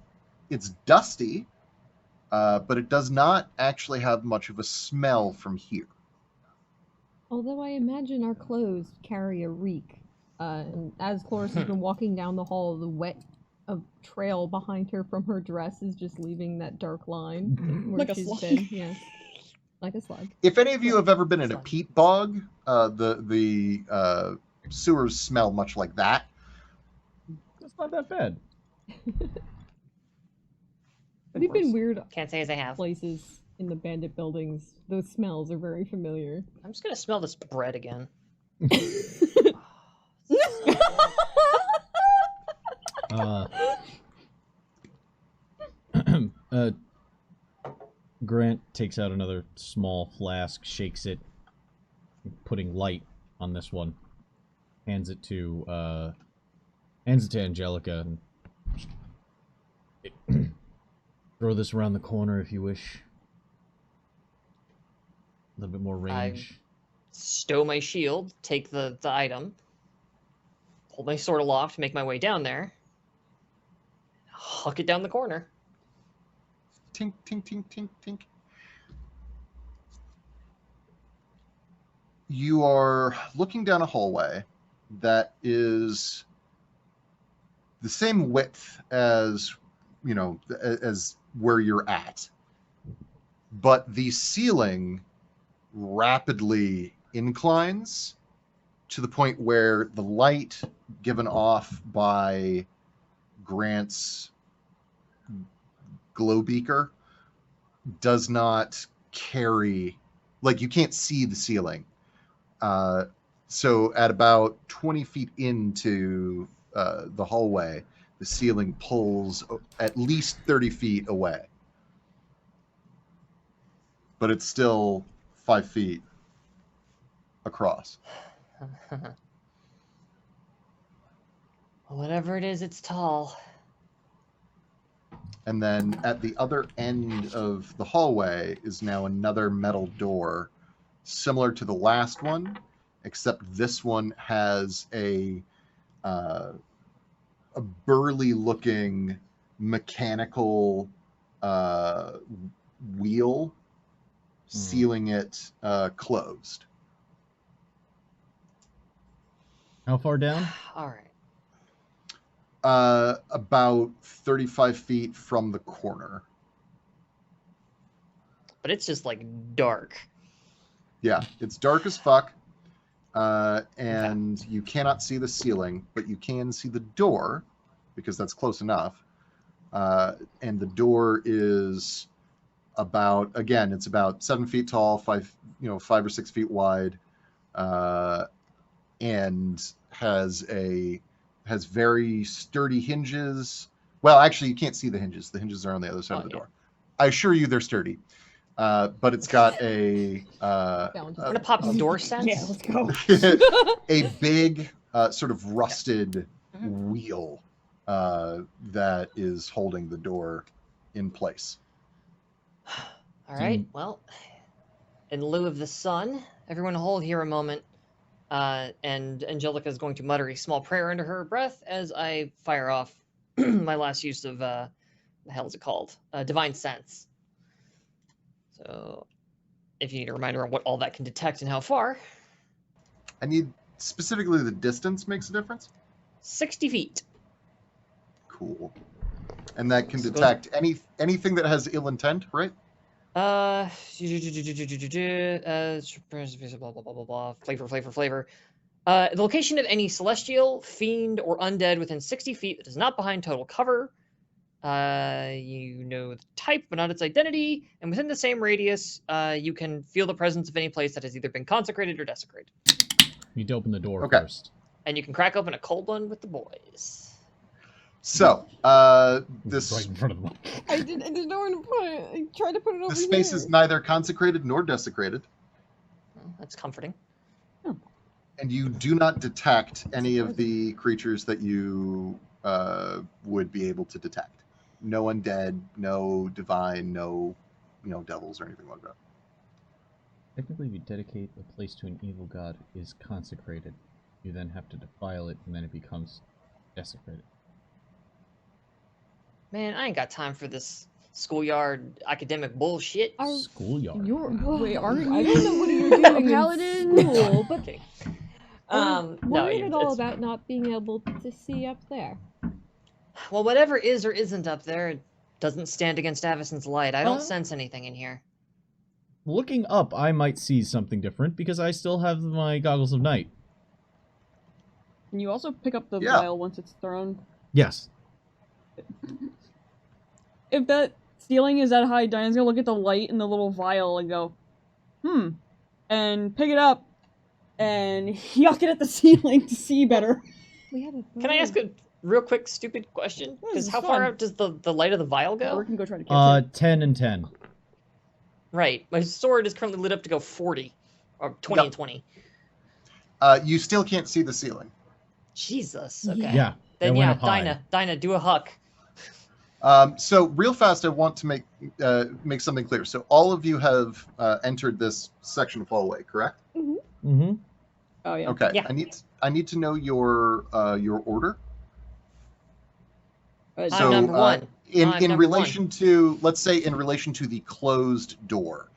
It's dusty, but it does not actually have much of a smell from here. Although I imagine our clothes carry a reek. And as Cloris has been walking down the hall, the wet trail behind her from her dress is just leaving that dark line where Like a she's slug. been. Yes. Like a slug. If any of you have ever been in a peat bog, the sewers smell much like that. That's not that bad. We've been weird Can't say as I have. places in the bandit buildings. Those smells are very familiar. I'm just gonna smell this bread again. Grant takes out another small flask, shakes it, putting light on this one. Hands it to Angelica. Throw this around the corner if you wish. A little bit more range. Stow my shield, take the item, hold my sword aloft, make my way down there, huck it down the corner. Tink, tink, tink, tink, tink. You are looking down a hallway that is the same width as, you know, as where you're at. But the ceiling rapidly inclines to the point where the light given off by Grant's glow beaker does not carry, like, you can't see the ceiling. So at about 20 feet into the hallway, the ceiling pulls at least 30 feet away. But it's still 5 feet across. Whatever it is, it's tall. And then at the other end of the hallway is now another metal door, similar to the last one, except this one has a burly-looking mechanical wheel sealing it closed. How far down? All right. About 35 feet from the corner. But it's just like dark. Yeah, it's dark as fuck, and you cannot see the ceiling, but you can see the door, because that's close enough. And the door is about, again, it's about 7 feet tall, 5 or 6 feet wide, and has very sturdy hinges. Well, actually, you can't see the hinges. The hinges are on the other side of the door. I assure you they're sturdy. But it's got a I'm gonna pop door sense. Yeah, let's go. a big sort of rusted wheel that is holding the door in place. All right. Well, in lieu of the sun, everyone hold here a moment. And Angelica is going to mutter a small prayer under her breath as I fire off my last use of the hell is it called? Divine Sense. So, if you need a reminder on what all that can detect and how far. I need specifically the distance makes a difference. 60 feet. Cool. And that can detect anything that has ill intent, right? Blah, blah, blah, blah, flavor. The location of any celestial, fiend, or undead within 60 feet that is not behind total cover. You know the type, but not its identity. And within the same radius, you can feel the presence of any place that has either been consecrated or desecrated. You need to open the door first. And you can crack open a cold one with the boys. So, this right in front of them. I didn't know where to put it. I tried to put it over the space here. is neither consecrated nor desecrated. Well, that's comforting. And you do not detect any of the creatures that you would be able to detect. No undead, no divine, no devils or anything like that. Technically, if you dedicate a place to an evil god, it is consecrated. You then have to defile it, and then it becomes desecrated. Man, I ain't got time for this schoolyard academic bullshit. Schoolyard. Wait, aren't I you don't know what you're doing paladin? in school, but Okay. weren't No, it all it's- about not being able to see up there? Well, whatever is or isn't up there, it doesn't stand against Avison's light. I don't sense anything in here. Looking up, I might see something different because I still have my goggles of night. Can you also pick up the Yeah. vial once it's thrown? Yes. If that ceiling is that high, Diana's gonna look at the light in the little vial and go, and pick it up and yuck it at the ceiling to see better. We had a Can I ask a real quick, stupid question? This Because is how far fun. out does the light of the vial go? Or we can go try to catch it. 10 and 10. Right. My sword is currently lit up to go 40. Or 20 Yep. and 20. You still can't see the ceiling. Jesus. Okay. Yeah. Then it went yeah, up high. Dinah, do a huck. So real fast, I want to make something clear. So all of you have entered this section of hallway, correct? Mm-hmm. Oh yeah. Okay. Yeah. I need to know your order. I'm So number one. in number relation to, let's say, in relation to the closed door.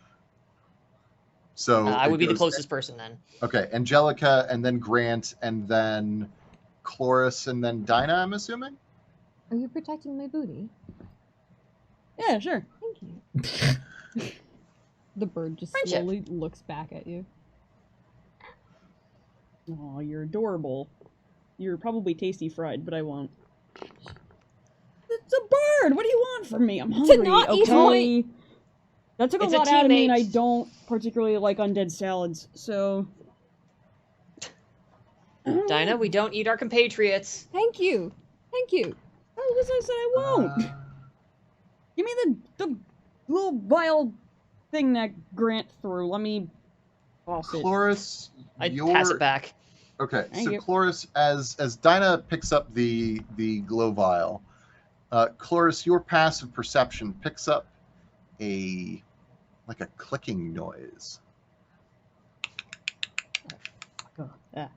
So I it would be the goes- closest person then. Okay, Angelica, and then Grant, and then Chloris, and then Dinah, I'm assuming? Are you protecting my booty? Yeah, sure. Thank you. The bird just Friendship. slowly looks back at you. Oh, you're adorable. You're probably tasty fried, but I won't. It's a bird. What do you want from me? I'm hungry. not eat okay. That took a It's a lot out of me, and I teammate. don't particularly like undead salads. So. Dinah, we don't eat our compatriots. Thank you. Thank you. Oh, as I said, I won't. Give me the little vial thing that Grant threw. Let me toss it. Chloris, I'd pass it back. Okay, Thank so you. Chloris, as Dinah picks up the glow vial, Chloris, your passive perception picks up a clicking noise. Oh, yeah.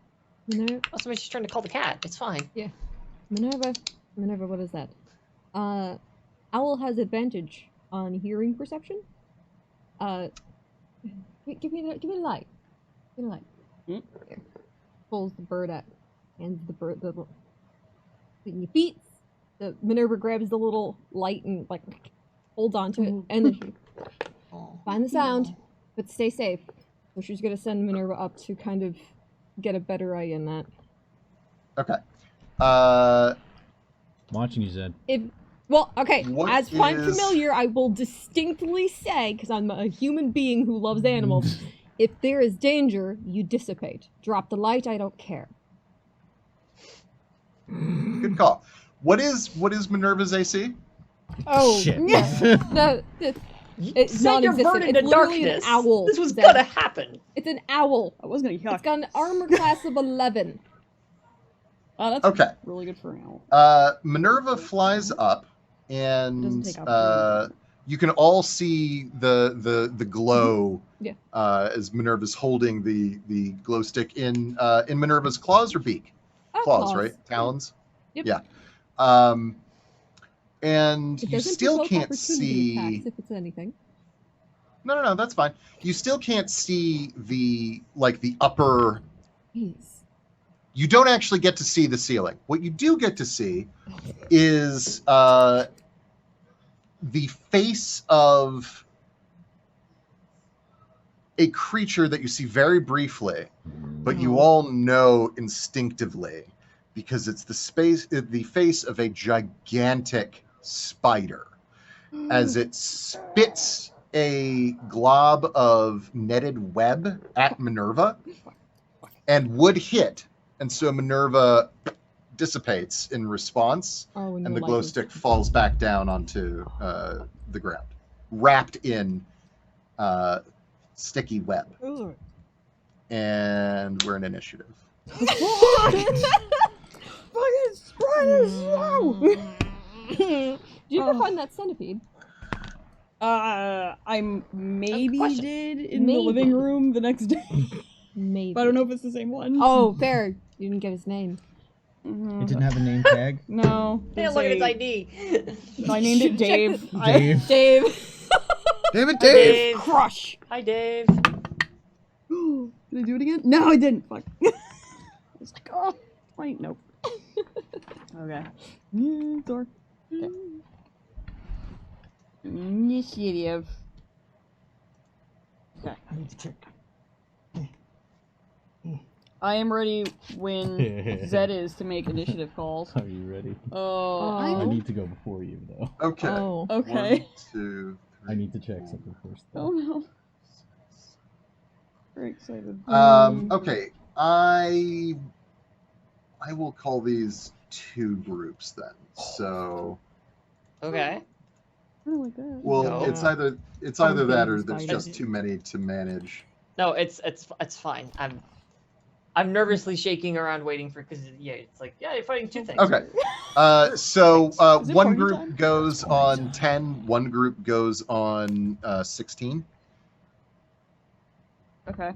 Minerva, Oh, somebody's just trying to call the cat. It's fine. Minerva, what is that? Owl has advantage on hearing perception. Give me the light. Give me the light. Hmm? There. Pulls the bird out. Hands the bird the little thing your feet. The Minerva grabs the little light and like holds onto it, and then she find the sound, but stay safe. So she's gonna send Minerva up to kind of get a better eye in that. Okay. Watching you, Zed. Well, okay, What as I'm is- familiar, I will distinctly say, because I'm a human being who loves animals, if there is danger, you dissipate. Drop the light, I don't care. Good call. What is Minerva's AC? Oh, Shit. no, it's Send your bird non-existent. into It's literally darkness. an owl. This was Zed. gonna happen. It's an owl. I was gonna It's yuck. got an armor class of 11. Oh, that's Okay. really good for an owl. Minerva flies up, Doesn't and take opportunity. you can all see the glow Yeah. as Minerva's holding the glow stick in Minerva's claws or beak. Ah, Claws, right? Talons. Yep. Yeah. And It you doesn't still provoke can't opportunity see. attacks if it's anything. No, that's fine. You still can't see the upper. Jeez. You don't actually get to see the ceiling. What you do get to see is the face of a creature that you see very briefly, but you all know instinctively because it's the face of a gigantic spider as it spits a glob of netted web at Minerva and would hit. And so Minerva dissipates in response, Oh, and the glow stick falls back down onto the ground, wrapped in sticky web. And we're in initiative. Fucking spiders! No! Did you ever find that centipede? I maybe question. did in Maybe. the living room the next day, Maybe. but I don't know if it's the same one. Oh, fair. You didn't get his name. Mhm. It didn't have a name tag. No. Hey, didn't look at its say- ID. I named it Check Dave. Dave. Dave. Damn it, Hi, Dave. Crush. Hi, Dave. Did I do it again? No, I didn't. Fuck. I was like, oh, wait, nope. Okay. Door. Okay. Initiative. Okay. I need to check. I am ready when Zed is to make initiative calls. Are you ready? Oh, I Oh. need to go before you, though. Okay. Oh. okay. 1, 2, 3. I need to check something first. Oh Though. no. Very excited. Okay. I will call these 2 groups then. So, Okay. I don't like that. well, No. it's either I'm that or being there's spider. just too many to manage. No, it's fine. I'm nervously shaking around, waiting for because it's like you're fighting two things. Okay. So Is it one party group time? goes on 10, one group goes on 16. Okay.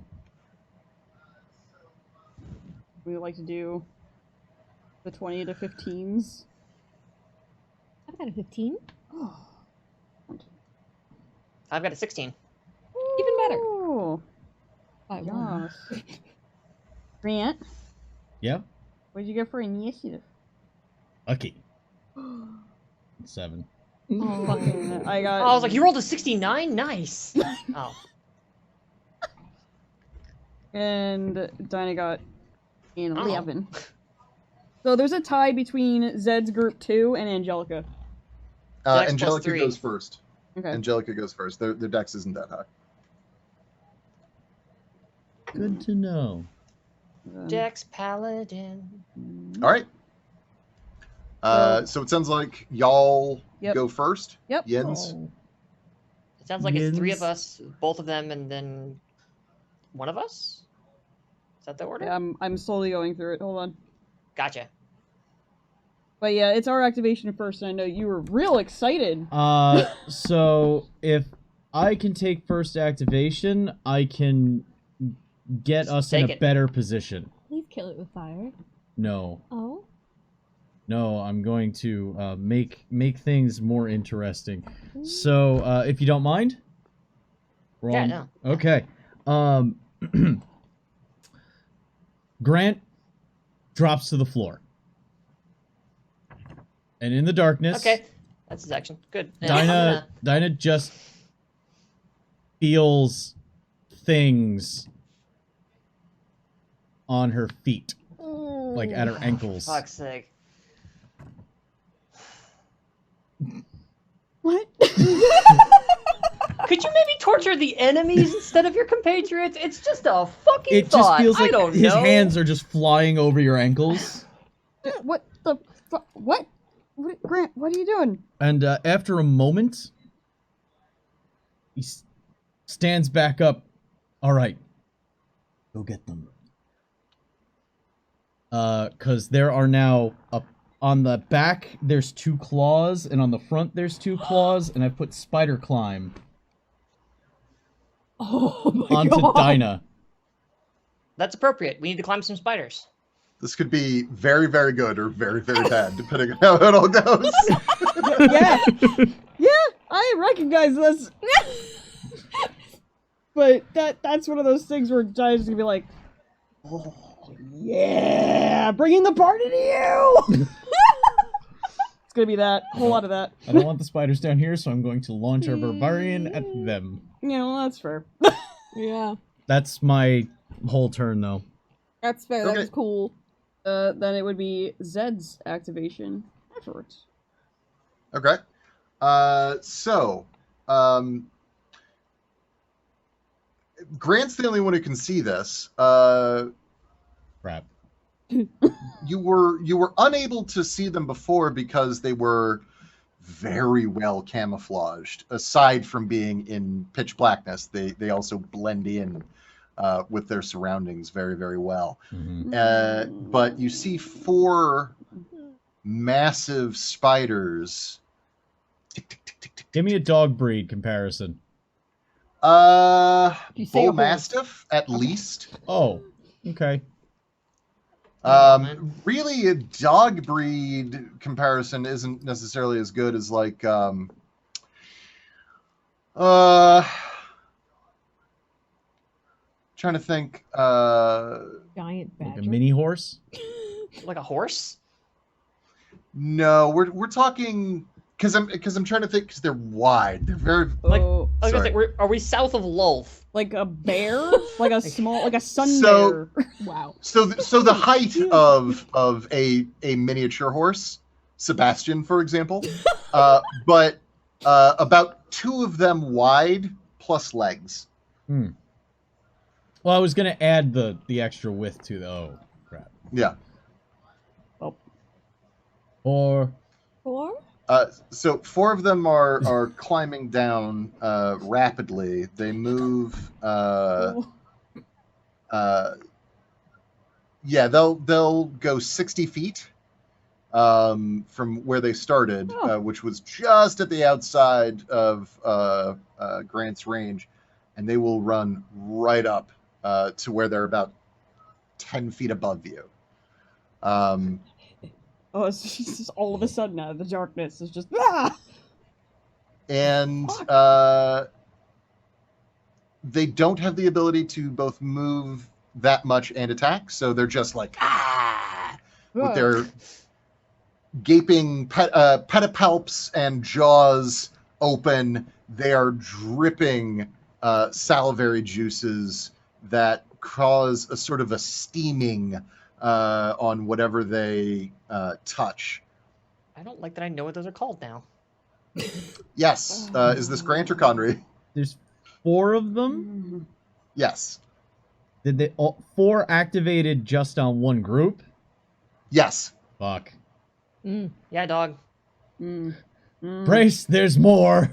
We would like to do the 20 to 15s. I've got a 15. I've got a 16. Even better. Oh, By one. yes. Grant, Yeah. what did you get for initiative? Lucky. 7. Oh. Fucking, I got. I was like, you rolled a 69. Nice. Oh, And Dinah got an Oh. 11. So there's a tie between Zed's group 2 and Angelica. Dex plus Angelica 3. goes first. Okay. Angelica goes first. Their dex isn't that high. Good to know. Dex Paladin. All right. So it sounds like y'all Yep. go first. Yep. Yins. Oh. It sounds like it's 3 of Yins. us, both of them, and then one of us. Is that the order? Yeah, I'm slowly going through it. Hold on. Gotcha. But yeah, it's our activation first, and I know you were real excited. So if I can take first activation, I can get us in Take a it. better position. Please kill it with fire. No. Oh. No, I'm going to make things more interesting. So, if you don't mind, roll. Yeah, no. Okay. Grant drops to the floor, and in the darkness, Okay. That's his action. Good. And I'm Dinah just feels things on her feet, like at her ankles. Fuck's sake. What? Could you maybe torture the enemies instead of your compatriots? It's just a fucking It just thought. feels I like don't his know. hands are just flying over your ankles. What the fuck? What? Grant, what are you doing? And after a moment, he stands back up. All right, go get them. Because there are now on the back there's 2 claws, and on the front there's 2 claws, and I put spider climb Oh my onto god. Dinah. That's appropriate. We need to climb some spiders. This could be very, very good or very, very bad, depending on how it all goes. Yeah. Yeah, I recognize this. But that's one of those things where Dinah's gonna be like, oh, yeah, bringing the party to you. It's gonna be that. A whole lot of that. I don't want the spiders down here, so I'm going to launch our barbarian at them. Yeah, well, that's fair. Yeah. That's my whole turn, though. That's fair. That Okay. was cool. Then it would be Zed's activation afterwards. Okay. Grant's the only one who can see this. Crap. You were unable to see them before because they were very well camouflaged. Aside from being in pitch blackness, they also blend in with their surroundings very, very well. Mm-hmm. But you see 4 massive spiders. Tick, tick, tick, tick, tick, Give me a dog breed comparison. You say a Bull horse. Mastiff, at least. Oh, okay. Really, a dog breed comparison isn't necessarily as good as like trying to think. Giant Like badger. a mini horse? Like a horse? No, we're talking because I'm trying to think because they're wide. They're very Like- Oh, I was gonna Sorry. say, are we south of Lulf? like a bear, like a small, like a sun So- bear. Wow. so the height of a miniature horse, Sebastian, for example, but about 2 of them wide plus legs. Well, I was gonna add the extra width to the. Oh, crap. Yeah. Or Four? So 4 of them are climbing down rapidly. They move Yeah, they'll go 60 feet from where they started, which was just at the outside of Grant's range, and they will run right up to where they're about 10 feet above you. Oh, it's just all of a sudden out of the darkness. It's just And they don't have the ability to both move that much and attack, so they're just like with their gaping pedipalps and jaws open. They are dripping salivary juices that cause a sort of a steaming on whatever they touch. I don't like that I know what those are called now. Yes. Is this Grant or Conry? There's 4 of them. Yes. Did they all 4 activated just on one group? Yes. Fuck. Yeah, dog. Brace, there's more.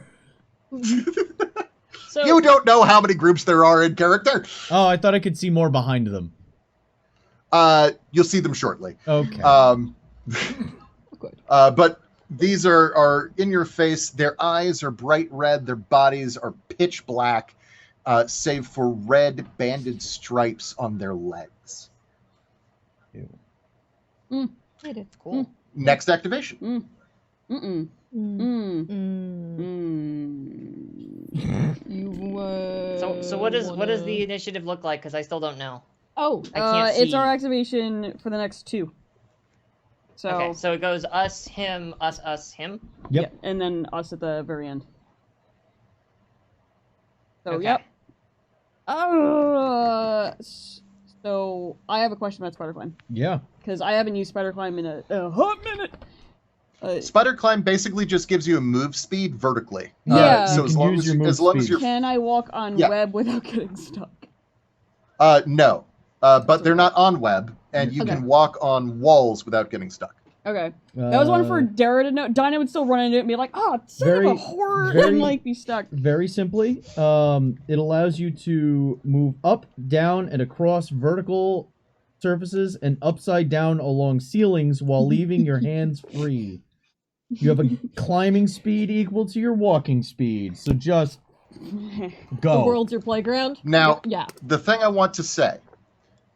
So You don't know how many groups there are in character. Oh, I thought I could see more behind them. You'll see them shortly. Okay. But these are in your face. Their eyes are bright red. Their bodies are pitch black, save for red banded stripes on their legs. cool. Next activation. So what does the initiative look like? Because I still don't know. Oh, I can't see. It's our activation for the next 2. So Okay, so it goes us, him, us, him. Yep. yeah, and then us at the very end. So Okay. yep. So I have a question about spider climb Yeah. because I haven't used spider climb in a hot minute. Spider climb basically just gives you a move speed vertically. Yeah. So You as can long use as your you, move as long as speed. you're Can I walk on Yeah. web without getting stuck? no, but they're not on web, and you Okay. can walk on walls without getting stuck. Okay. That was one for Dara to know. Dinah would still run into it and be like, "Oh, son Very- of a horror," very- and like be stuck. Very simply, it allows you to move up, down, and across vertical surfaces and upside down along ceilings while leaving your hands free. You have a climbing speed equal to your walking speed, so just go. the world's your playground. Now, Yeah. the thing I want to say,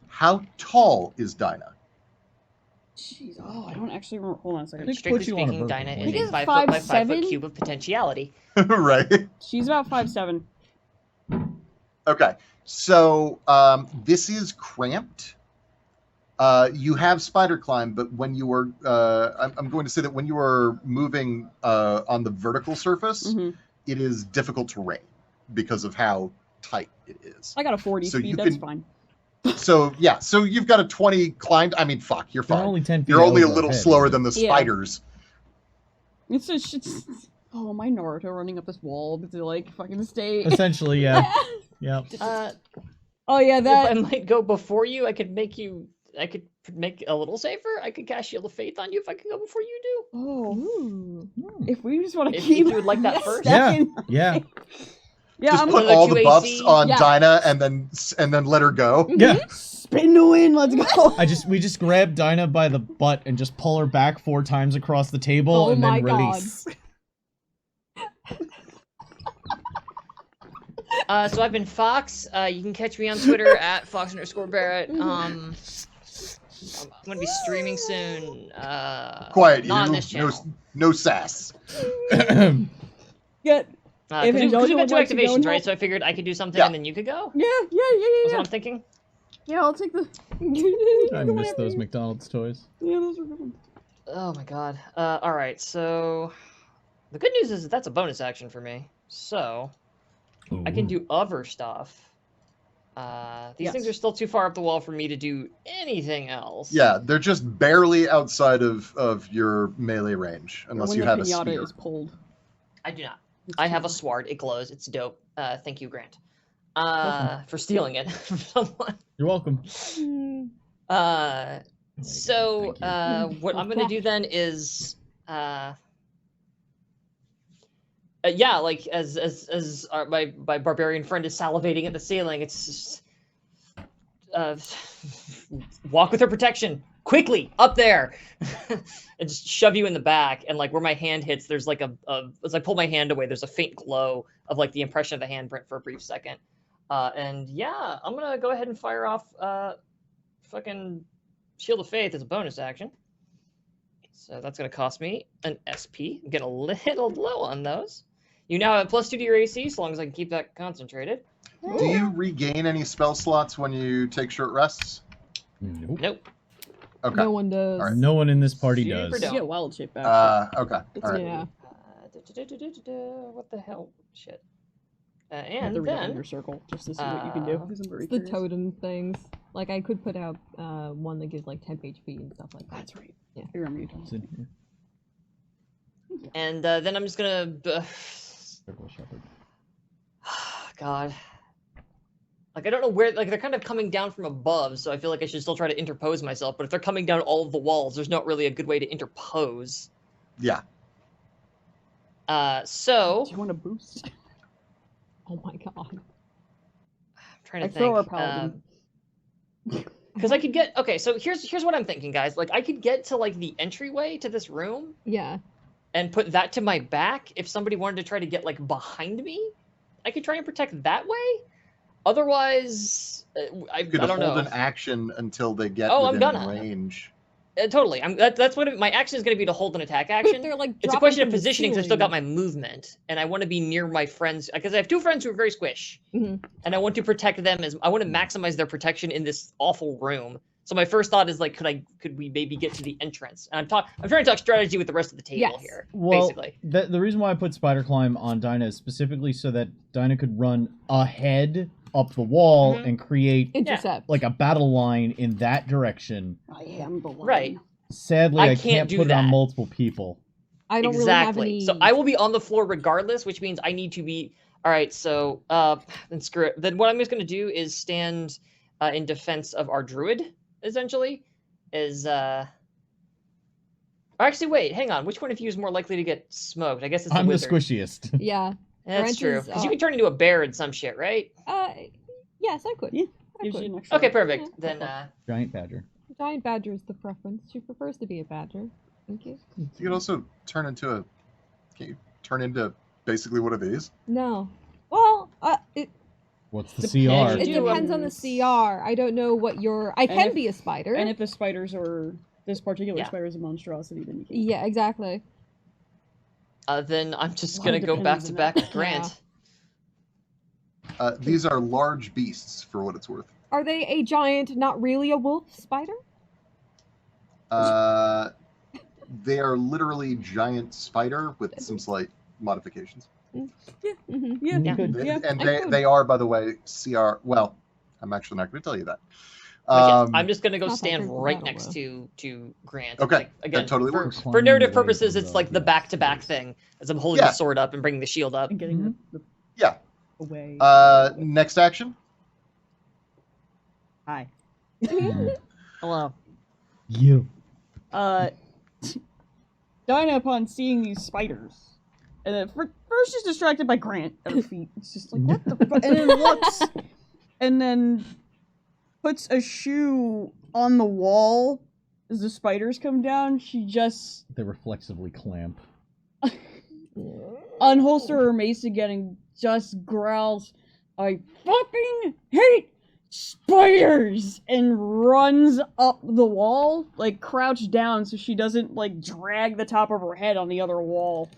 how tall is Dinah? Jeez, oh, I don't actually remember. Hold on a second. think Strictly put you on a speaking, vertical Dinah one. is I think a it's 5 foot by 5 foot 5'7"? cube of potentiality. Right? She's about 5'7". Okay. So this is cramped. You have spider climb, but when you were, I'm going to say that when you are moving on the vertical surface, Mhm. it is difficult terrain because of how tight it is. I got a 40 So speed. you That's can- fine. So yeah, so you've got a 20 climbed. I mean, fuck, you're They're fine. only 10 feet You're only a over little our head, slower isn't than the Yeah. spiders. It's just oh, my Naruto running up this wall to like fucking stay. it? Essentially, yeah. Yeah. Oh yeah, If that. I might go before you, I could make it a little safer. I could cast Shield of Faith on you if I can go before you do. Oh, Ooh. if we just want to If keep. you would like that first. stacking- Yeah. Yeah, Just I'm put gonna all the 2AC. buffs on Yeah. Dinah and then let her go. Yeah. spin to win. Let's go. We just grab Dinah by the butt and just pull her back 4 times across the table Oh and my then God. release. So I've been Fox. You can catch me on Twitter at Fox_Barrett. I'm gonna be streaming soon. Quiet, not on you. this channel. No sass. Get. If Because Angelica we've got would 2 like to go activations, and right? help- So I figured I could do something Yeah. and then you could go. Yeah. That's what I'm thinking. Yeah, I'll take the. I miss those McDonald's toys. Yeah, those are good ones. Oh my god. All right. So the good news is that that's a bonus action for me. So I can do other stuff. These things Yes. are still too far up the wall for me to do anything else. Yeah, they're just barely outside of your melee range, unless when you the have a pinata spear. is pulled. I do not. It's I too have a bad. sword. It glows. It's dope. Thank you, Grant. For stealing it from someone. You're welcome. So Thank you. what I'm gonna do then is yeah, like as my barbarian friend is salivating at the ceiling, it's just walk with her protection quickly up there, and just shove you in the back. And like where my hand hits, there's like as I pull my hand away, there's a faint glow of like the impression of the handprint for a brief second. And yeah, I'm gonna go ahead and fire off fucking Shield of Faith as a bonus action. So that's gonna cost me an SP. I'm getting a little low on those. You now have +2 to your AC, so long as I can keep that concentrated. Do you regain any spell slots when you take short rests? Nope. Nope. Okay. No one does. All right. No one in this party Super does. dope. You get wild shape back. Okay. All right. Yeah. What the hell? Shit. You have And to read then your circle just to see what you can do. 'Cause I'm very It's the curious. totem things. Like I could put out one that gives like temp HP and stuff like that. That's right. Yeah. I remember you told It's me. in here. and then I'm just gonna. Circle shepherd. God. Like I don't know where. Like they're kind of coming down from above, so I feel like I should still try to interpose myself. But if they're coming down all of the walls, there's not really a good way to interpose. Yeah. So Do you want to boost? Oh my god. I'm trying to I throw our think. paladin. Because I could get. Okay, so here's what I'm thinking, guys. Like I could get to like the entryway to this room Yeah. and put that to my back. If somebody wanted to try to get like behind me, I could try and protect that way. Otherwise, I You could don't hold know. an action until they get Oh, I'm within gonna. range. Totally. That's what my action is going to be, to hold an attack But if action. they're like It's a dropping question of from the positioning because I still got my ceiling- movement, and I want to be near my friends because I have two friends who are very squish, Mhm. and I want to protect them I want to maximize their protection in this awful room. So my first thought is like, could we maybe get to the entrance? And I'm trying to talk strategy with the rest of the table Yes. here, Well, basically. the reason why I put spider climb on Dinah is specifically so that Dinah could run ahead up the wall Mhm. and create Intercept. like a battle line in that direction. I am the one. Right. Sadly, I I can't can't do put it on that. multiple people. I don't Exactly. really have any. So I will be on the floor regardless, which means I need to be. All right. So then screw it. Then what I'm just going to do is stand in defense of our druid. Essentially, is actually wait, hang on. Which one of you is more likely to get smoked? I guess it's the I'm the wizard. squishiest. Yeah. That's Brent true. is, Because you can turn into a bear and some shit, right? Yes, I could. Yeah. I Gives could. you an extra. Okay, perfect. Yeah. Then Giant badger. Giant badger is the preference. She prefers to be a badger. Thank you. You could also turn into a. Can you turn into basically one of these? No. Well, it What's the Depends. CR? it do, depends on the CR. I don't know what your. I can if- be a spider. And if the spiders are this particular Yeah. spider is a monstrosity, then you can. Yeah, exactly. then I'm just Well, gonna it go back depends to on back that. with Grant. These are large beasts, for what it's worth. Are they a giant, not really a wolf spider? They are literally giant spider with some slight modifications. Mm-hmm. Yeah. Yeah. Good. Yeah. And I could. they are, by the way, CR. Well, I'm actually not going to tell you that. But yes, I'm just gonna go Not that stand critical right battle, next though. to Grant. Okay, Like, again, that totally for, works. for narrative Climbing purposes, away it's from like the the back-to-back beast. thing, as I'm holding Yeah. the sword up and bringing the shield up. And getting the Yeah. away. Next action. Hi. Hello. You. Dinah, upon seeing these spiders, and then first she's distracted by Grant at her feet. It's just like, what the fuck? And then looks, and then puts a shoe on the wall as the spiders come down. She just They reflexively clamp. unholster her mace again and just growls, I fucking hate spiders! And runs up the wall, like crouched down so she doesn't like drag the top of her head on the other wall.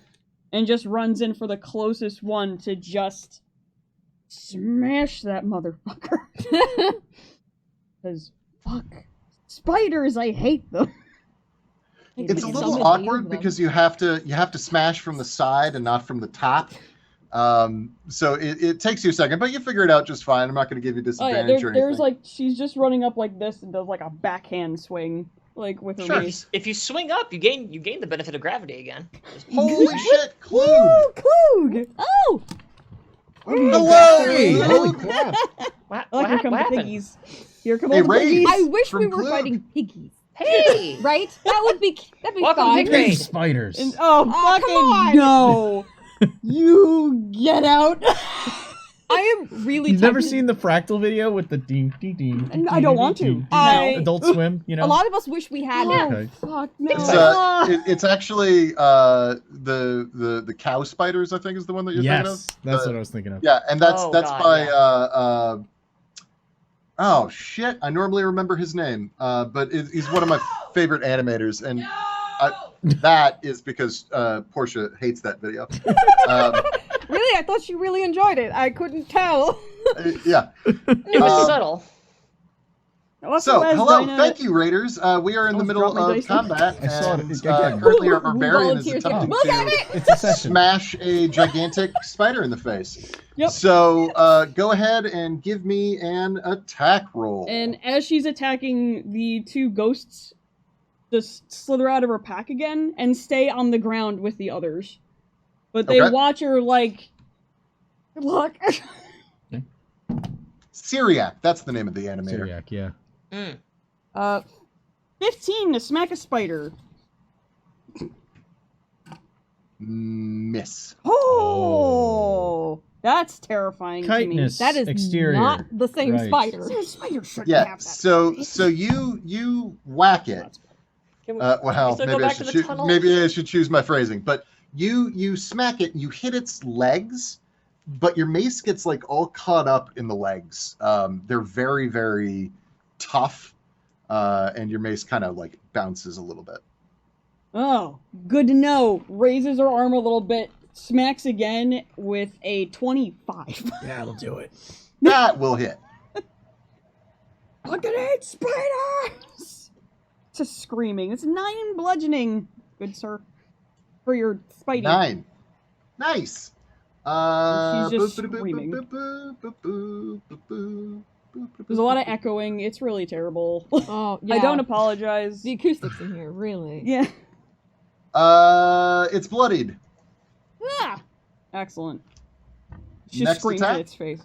And just runs in for the closest one to just smash that motherfucker. Because, fuck. Spiders, I hate them. It's a Summon little eight of awkward them. because you have to smash from the side and not from the top. So it takes you a second, but you figure it out just fine. I'm not going to give you Oh yeah, disadvantage or anything. there's like, she's just running up like this and does like a backhand swing, like with her Sure. mace. If you swing up, you gain the benefit of gravity again. Holy shit, Klug! Woo, Klug! Oh! Hello! Hey, holy Klug! crap. What, I like here come what the happened? piggies. Here come Hey, all the Ray. piggies. I wish we From were Klug. fighting piggies. Hey! Right? That'd be Welcome, fun. Pig Raid. Big spiders. And, Oh, come fucking on. no! You get out! I am really. You've never tempted- seen the Fractal video with the ding ding ding? And I don't want to. Adult Swim, you know. A lot of us wish we had Oh, it. Okay. fuck, no. It's actually the cow spiders. I think is the one that you're thinking of. Yes, that's what I was thinking of. Yeah, and that's Oh, that's God, by yeah. oh shit, I normally remember his name, but he's one of my favorite animators, and that is because Portia hates that video. Really, I thought she really enjoyed it. I couldn't tell. Yeah. It was subtle. Also, So, as hello, Dinah- thank you, Raiders. We are in the Almost middle dropped my of dice. combat, I saw it and again. currently our Who barbarian is volunteers to attempting look at to it? It's a session. smash a gigantic spider in the face. Yep. So, go ahead and give me an attack roll. And as she's attacking, the two ghosts just slither out of her pack again and stay on the ground with the others. But they Okay. watch her like, good luck. Syriac, that's the name of the animator. Syriac, yeah. 15 to smack a spider. Miss. Oh, that's terrifying Chitinous That is exterior. not the same Right. spider. to me. Spider shouldn't Yeah, have that. so you whack it. Can we, Well, still go back to the tunnel? maybe I should choose my phrasing. But you smack it, you hit its legs, but your mace gets like all caught up in the legs. They're very, very tough, and your mace kind of like bounces a little bit. Oh, good to know. Raises her arm a little bit, smacks again with a 25. That'll do it. That will hit. Look at it, spiders! It's a screaming. It's 9 bludgeoning, good sir. For your Spidey. 9. Nice. She's just screaming. There's a lot of echoing. It's really terrible. Oh, yeah. I don't apologize. The acoustics in here, really. Yeah. It's bloodied. Ah! Excellent. She Next screams attack? at its face.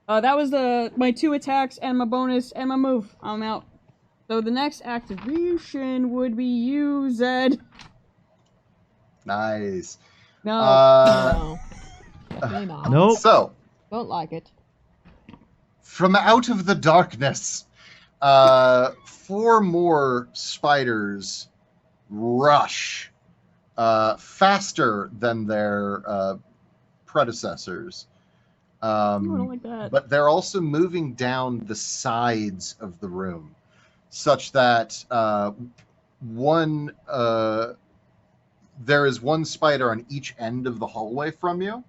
That was my 2 attacks and my bonus and my move. I'm out. So the next activation would be you, Zed. Nice. No. Uh, No. Definitely not. Nope. So, Don't like it. from out of the darkness, 4 more spiders rush faster than their predecessors. I don't like that. But they're also moving down the sides of the room, such that there is one spider on each end of the hallway from you,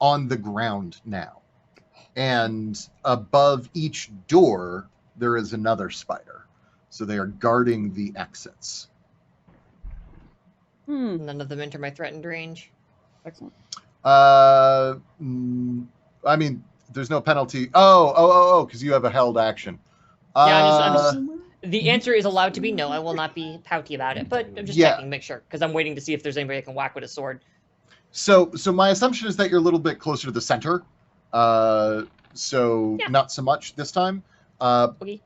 on the ground now, and above each door there is another spider. So they are guarding the exits. None of them enter my threatened range. Excellent. I mean, there's no penalty. Oh, because you have a held action. I'm just- The answer is allowed to be no. I will not be pouty about it, but I'm just Yeah. checking, make sure, because I'm waiting to see if there's anybody I can whack with a sword. So my assumption is that you're a little bit closer to the center. So Yeah. not so much this time. Okay.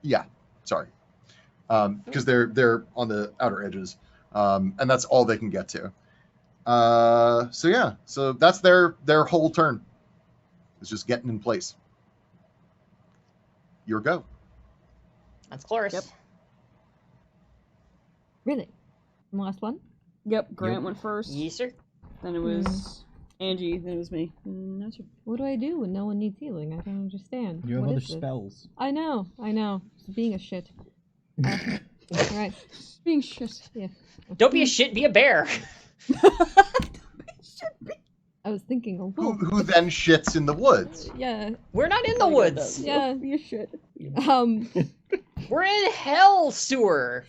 Yeah, sorry. Because they're on the outer edges, and that's all they can get to. So yeah, so that's their whole turn. It's just getting in place. Your go. That's Chloris. Yep. Really? And last one? Yep, Grant went first. Yes, sir. Then it was Angie. Then it was me. That's your... What do I do when no one needs healing? I don't understand. You have What other is this? spells. I know. Just being a shit. Alright. being shit. Yeah. Don't be a shit, be a bear. I was thinking a Who little. who then shits in the woods? Yeah. We're not in the woods. Yeah. Be a shit. We're in hell sewer.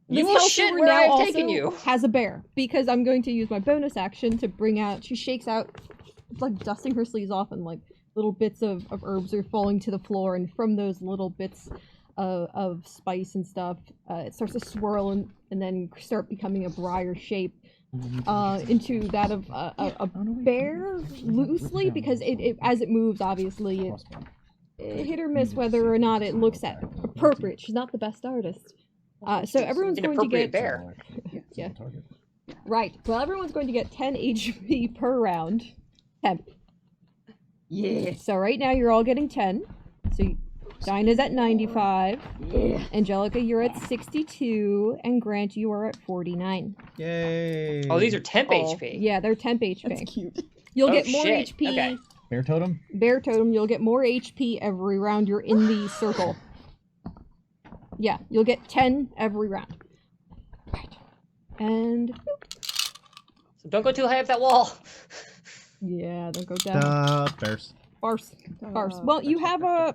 You This will hell shit sewer where now I've also taken you. has a bear because I'm going to use my bonus action to bring out. She shakes out, it's like dusting her sleeves off, and like little bits of herbs are falling to the floor, and from those little bits of spice and stuff, it starts to swirl and then start becoming a briar shape into that of a bear loosely, because it as it moves, obviously it hit or miss whether or not it looks at appropriate. She's not the best artist. So everyone's going to Inappropriate get bear. Yeah. Right. Well, everyone's going to get 10 HP per round. Temp. Yeah. So right now you're all getting 10. So Dinah's at 95. Yeah. Angelica, you're at 62. And Grant, you are at 49. Yay. Oh, these are temp Oh. HP. Yeah, they're temp HP. That's cute. You'll Oh, get more shit. HP. Okay. Bear totem? Bear totem, you'll get more HP every round you're in the circle. Yeah, you'll get 10 every round. Right. And So don't go too high up that wall. yeah, don't go down. Bears. Farce. Farce. Well, you have a...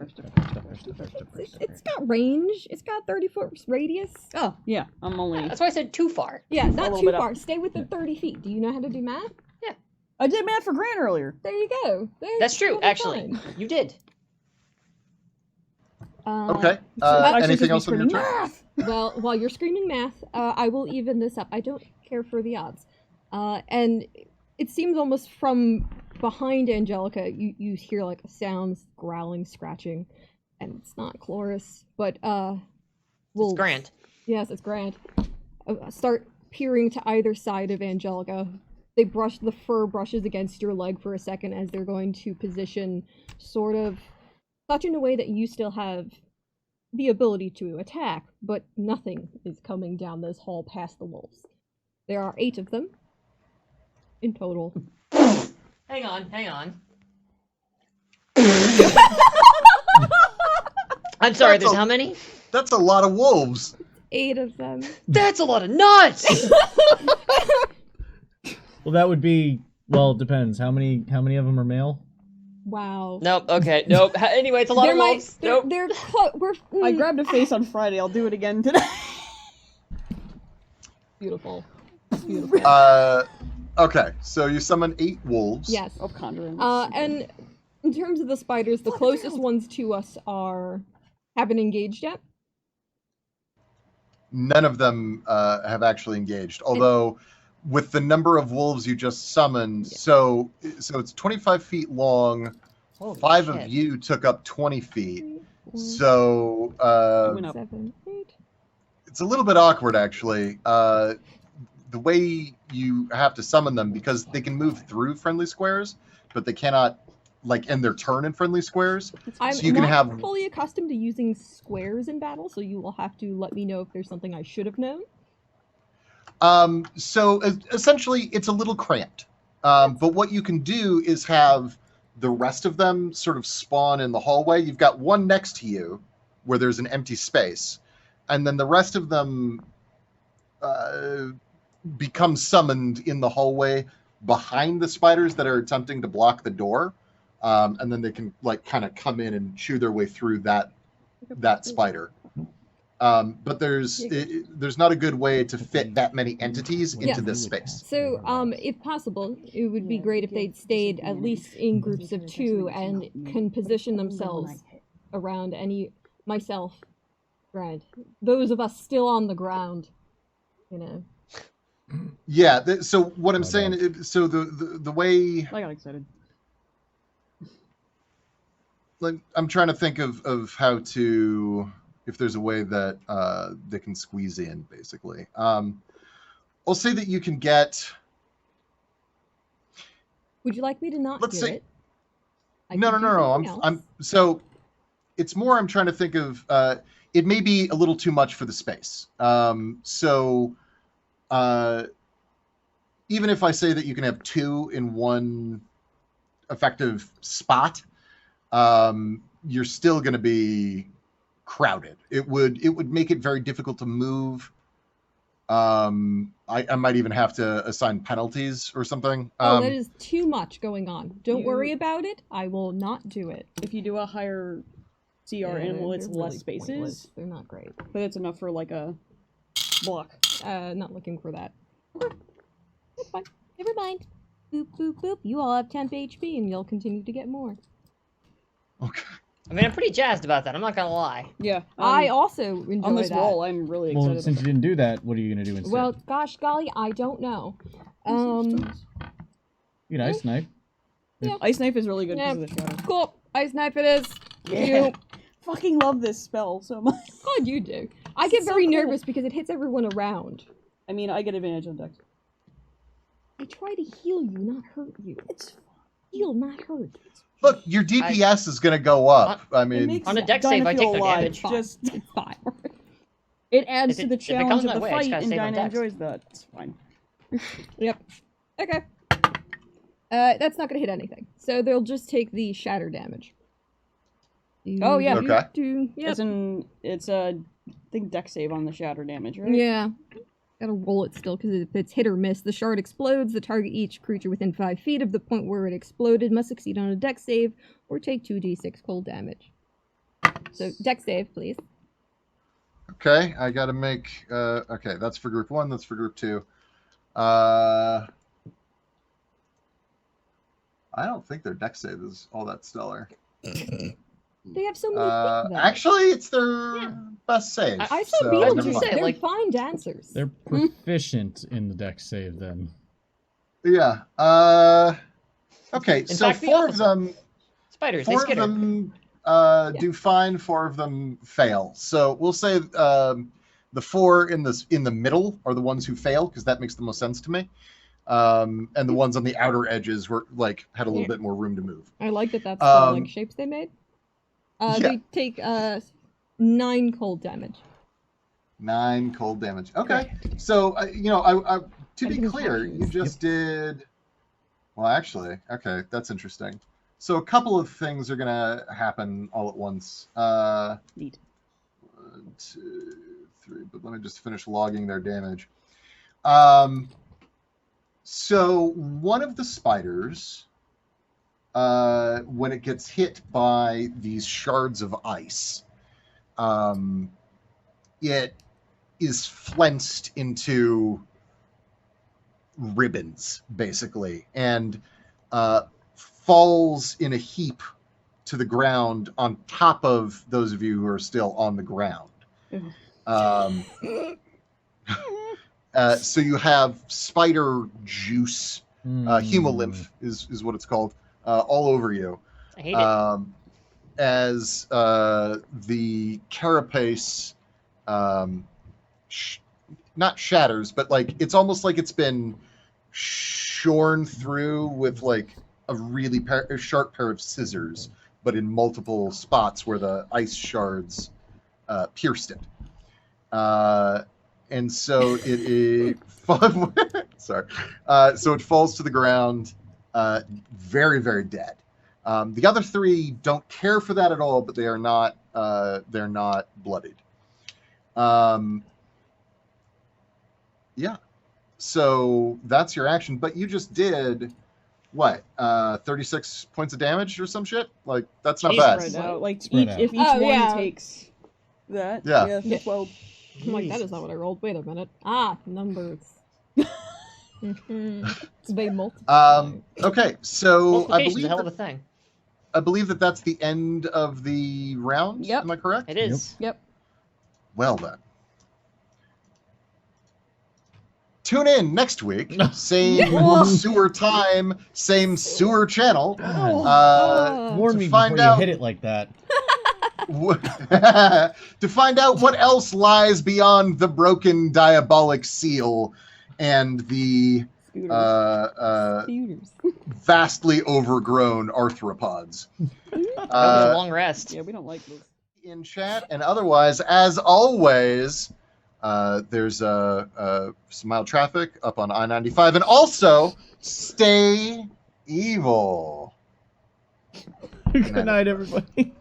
It's got range. It's got 30-foot radius. Oh, yeah. I'm only. That's why I said too far. Yeah, A not little too bit up. far. Stay within 30 feet. Do you know how to do math? I did math for Grant earlier. There you go. That's true, that'll be actually. fine. You did. Okay. Actually, Anything just else be on your screaming, turn? math! Well, while you're screaming math, I will even this up. I don't care for the odds. And it seems almost from behind Angelica, you hear like sounds, growling, scratching, and it's not Chloris, but It's wolves. Grant. Yes, it's Grant. Start peering to either side of Angelica. They the fur brushes against your leg for a second as they're going to position sort of such in a way that you still have the ability to attack, but nothing is coming down this hall past the wolves. There are 8 of them in total. Hang on. I'm sorry, That's there's a- how many? That's a lot of wolves. 8 of them. That's a lot of nuts! Well, that would be. Well, it depends. How many of them are male? Wow. Nope, okay, nope. Anyway, it's a lot They're of wolves. Nope. They're I grabbed a face on Friday. I'll do it again today. beautiful. Beautiful. Okay, so you summon 8 wolves. Yes. Of conjuring. And in terms of the spiders, the closest ones to us haven't engaged yet. None of them have actually engaged, although with the number of wolves you just summoned, so it's 25 feet long. Holy 5 shit. of you took up 20 feet. 3, 4, So Went up. 7, 8. it's a little bit awkward, actually. The way you have to summon them, because they can move through friendly squares, but they cannot, like, end their turn in friendly squares. I'm So you can not have- fully accustomed to using squares in battle, so you will have to let me know if there's something I should have known. So essentially, it's a little cramped. But what you can do is have the rest of them sort of spawn in the hallway. You've got one next to you where there's an empty space, and then the rest of them become summoned in the hallway behind the spiders that are attempting to block the door. And then they can like kind of come in and chew their way through that spider. But there's not a good way to fit that many entities into this space. So, if possible, it would be great if they'd stayed at least in groups of 2 and can position themselves around myself, Grant. Those of us still on the ground, you know. Yeah. So what I'm saying, so the way, I got excited. like, I'm trying to think of how to, if there's a way that they can squeeze in, basically. I'll say that you can get. Would you like me to not Let's do say- it? I No. could do something else. I'm so. It's more. I'm trying to think of. It may be a little too much for the space. Even if I say that you can have 2 in one effective spot, you're still going to be crowded. It would make it very difficult to move. I might even have to assign penalties or something. That is too much going on. Don't You- worry about it. I will not do it. If you do a higher CR animal, it's they're less really spaces. pointless. They're not great. But it's enough for like a block. Not looking for that. Okay. That's fine. Never mind. Boop, boop, boop. You all have temp HP and you'll continue to get more. Okay. I mean, I'm pretty jazzed about that, I'm not gonna lie. Yeah. I also enjoy on this that. wall, I'm really Well, excited. since you didn't do that, what are you gonna do instead? Well, gosh golly, I don't know. you can ice knife. Ice Knife is really good Yeah. because of the shadow. Cool. Ice knife it is. Yeah. You. Fucking love this spell so much. God, you do. I This get is so very cool. nervous because it hits everyone around. I mean, I get advantage on dex. I try to heal you, not hurt you. It's Heal, not hurt. Look, your DPS is going to go up. I It mean, makes On a dex save, Dinah I feel take no alive. damage. Just It's fine. it adds If to the it challenge comes of the my way, I just fight, gotta and save on Dinah dex. enjoys that. It's fine. Yep. Okay. That's not gonna hit anything. So they'll just take the shatter damage. Oh, yeah. Okay. Yep. It's a I think dex save on the shatter damage, right? Yeah. Gotta roll it still, because if it's hit or miss, the shard explodes. The target each creature within 5 feet of the point where it exploded must succeed on a dex save or take 2d6 cold damage. So, dex save, please. okay, I got to make. Okay, that's for group 1. That's for group 2. I don't think their dex save is all that stellar. They have so many feet, though. Actually, it's their best save. I saw so never Beetlejuice. mind. They're Like- fine dancers. They're proficient in the dex save then. Yeah. Okay, In so fact, the 4 of opposite. them. Spiders, they 4 of skitter. them do fine. 4 of them fail. So we'll say the 4 in the middle are the ones who fail because that makes the most sense to me. And the ones on the outer edges were had a little bit more room to move. I like that that's the Um, shapes they made. yeah. They take 9 cold damage. 9 cold damage. Okay, so I to be Everything's clear, fine. you just did. Well, actually, okay, that's interesting. So a couple of things are gonna happen all at once. Neat. 1, 2, 3. But let me just finish logging their damage. So one of the spiders, when it gets hit by these shards of ice, it is flensed into ribbons, basically, and falls in a heap to the ground on top of those of you who are still on the ground. So you have spider juice, hemolymph is what it's called, all over you. I hate it. As the carapace not shatters, but it's almost like it's been shorn through with a really sharp pair of scissors, but in multiple spots where the ice shards pierced it. And so it sorry. So it falls to the ground, very, very dead. The other 3 don't care for that at all, but they're not bloodied. Yeah. So that's your action, but you just did what? 36 points of damage or some shit? That's not Jesus. bad. Spread out. Spread out. If each Oh, one yeah. takes that. Yeah. Yeah. 12. I'm like, that is not what I rolled. Wait a minute. Numbers. They multiply. Okay, so Multiplication's a hell of a thing. I believe that's the end of the round. Yep. Am I correct? It is. Yep. Well then. Tune in next week. Same sewer time, same sewer channel. Warn to me find before you out hit it like that. to find out what else lies beyond the broken diabolic seal and the Scooters. vastly overgrown arthropods. That was a long rest. Yeah, we don't like this. In chat, and otherwise, as always, there's some mild traffic up on I-95, and also stay evil. Good night, everybody.